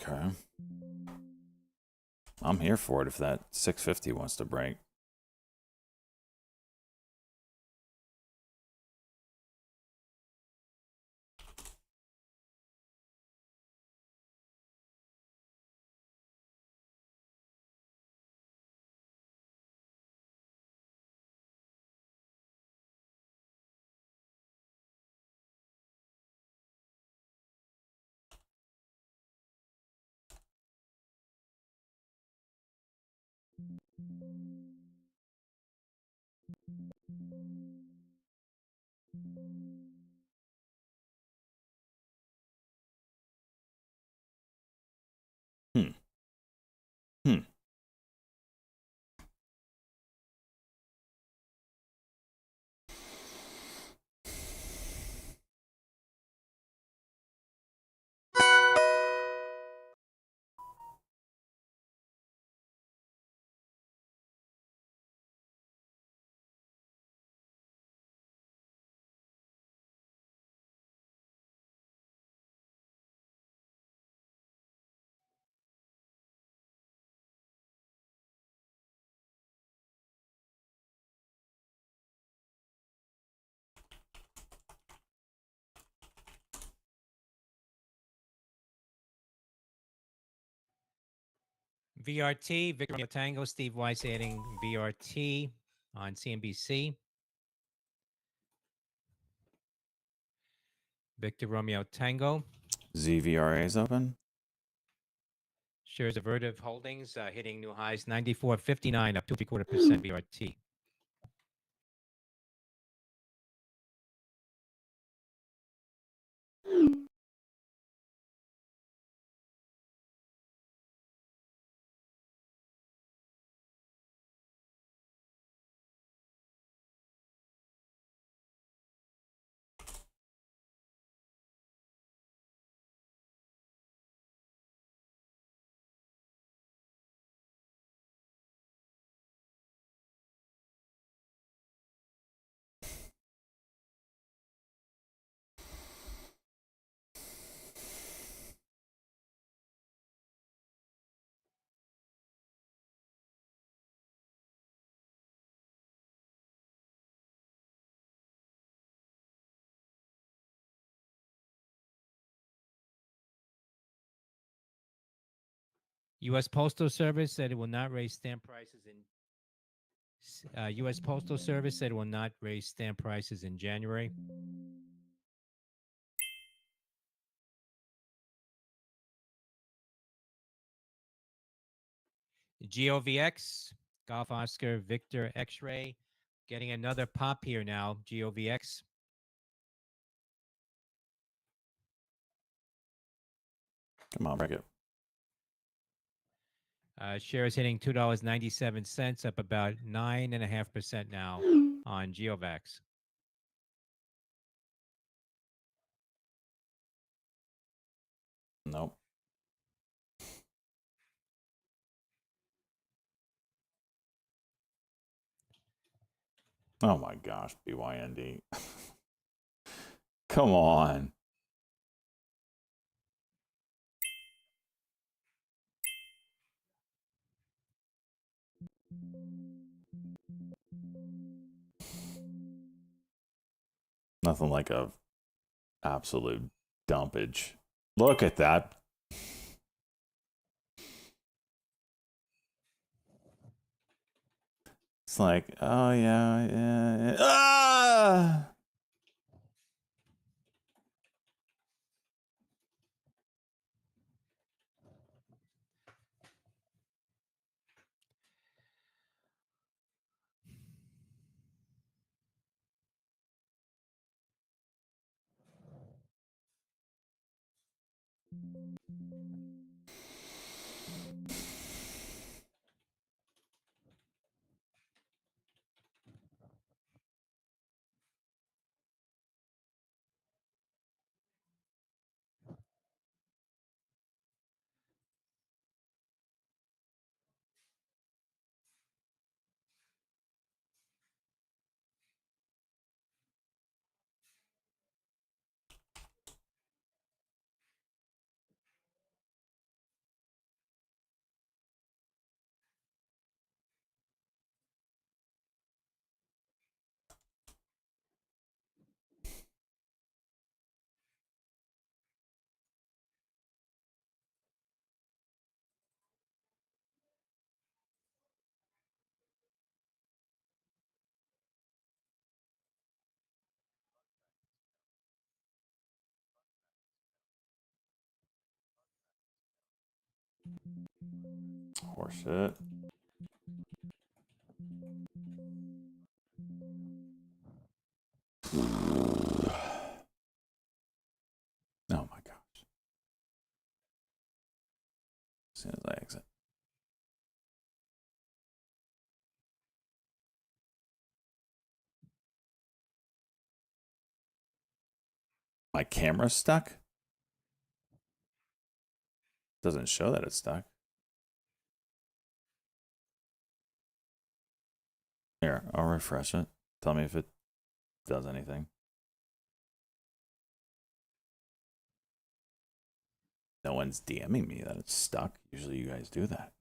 Okay. I'm here for it if that 650 wants to break. VRT, Victor Romeo Tango, Steve Weiss adding VRT on CNBC. Victor Romeo Tango. ZVRA is open. Shares of Vertiv Holdings hitting new highs, 94.59, up 2.75% VRT. U.S. Postal Service said it will not raise stamp prices in U.S. Postal Service said it will not raise stamp prices in January. GOVX, Golf Oscar Victor X-Ray, getting another pop here now. GOVX. Come on, break it. Shares hitting $2.97, up about 9.5% now on GeoVax. Nope. Oh my gosh, BYND. Come on. Nothing like a absolute dumpage. Look at that. It's like, oh yeah. Ah! Horseshit. Oh my gosh. As soon as I exit. My camera's stuck? Doesn't show that it's stuck. Here, I'll refresh it. Tell me if it does anything. No one's DMing me that it's stuck. Usually you guys do that.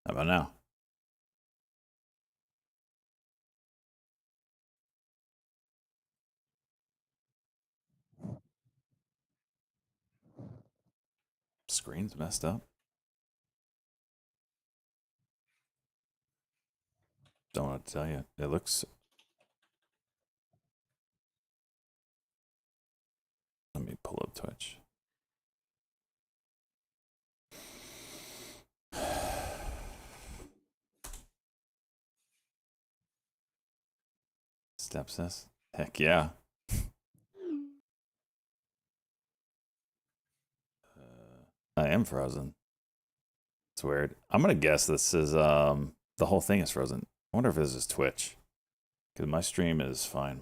How about now? Screen's messed up. Don't know what to tell you. It looks... Let me pull up Twitch. Stepsis? Heck yeah. I am frozen. It's weird. I'm gonna guess this is the whole thing is frozen. I wonder if this is Twitch. Because my stream is fine.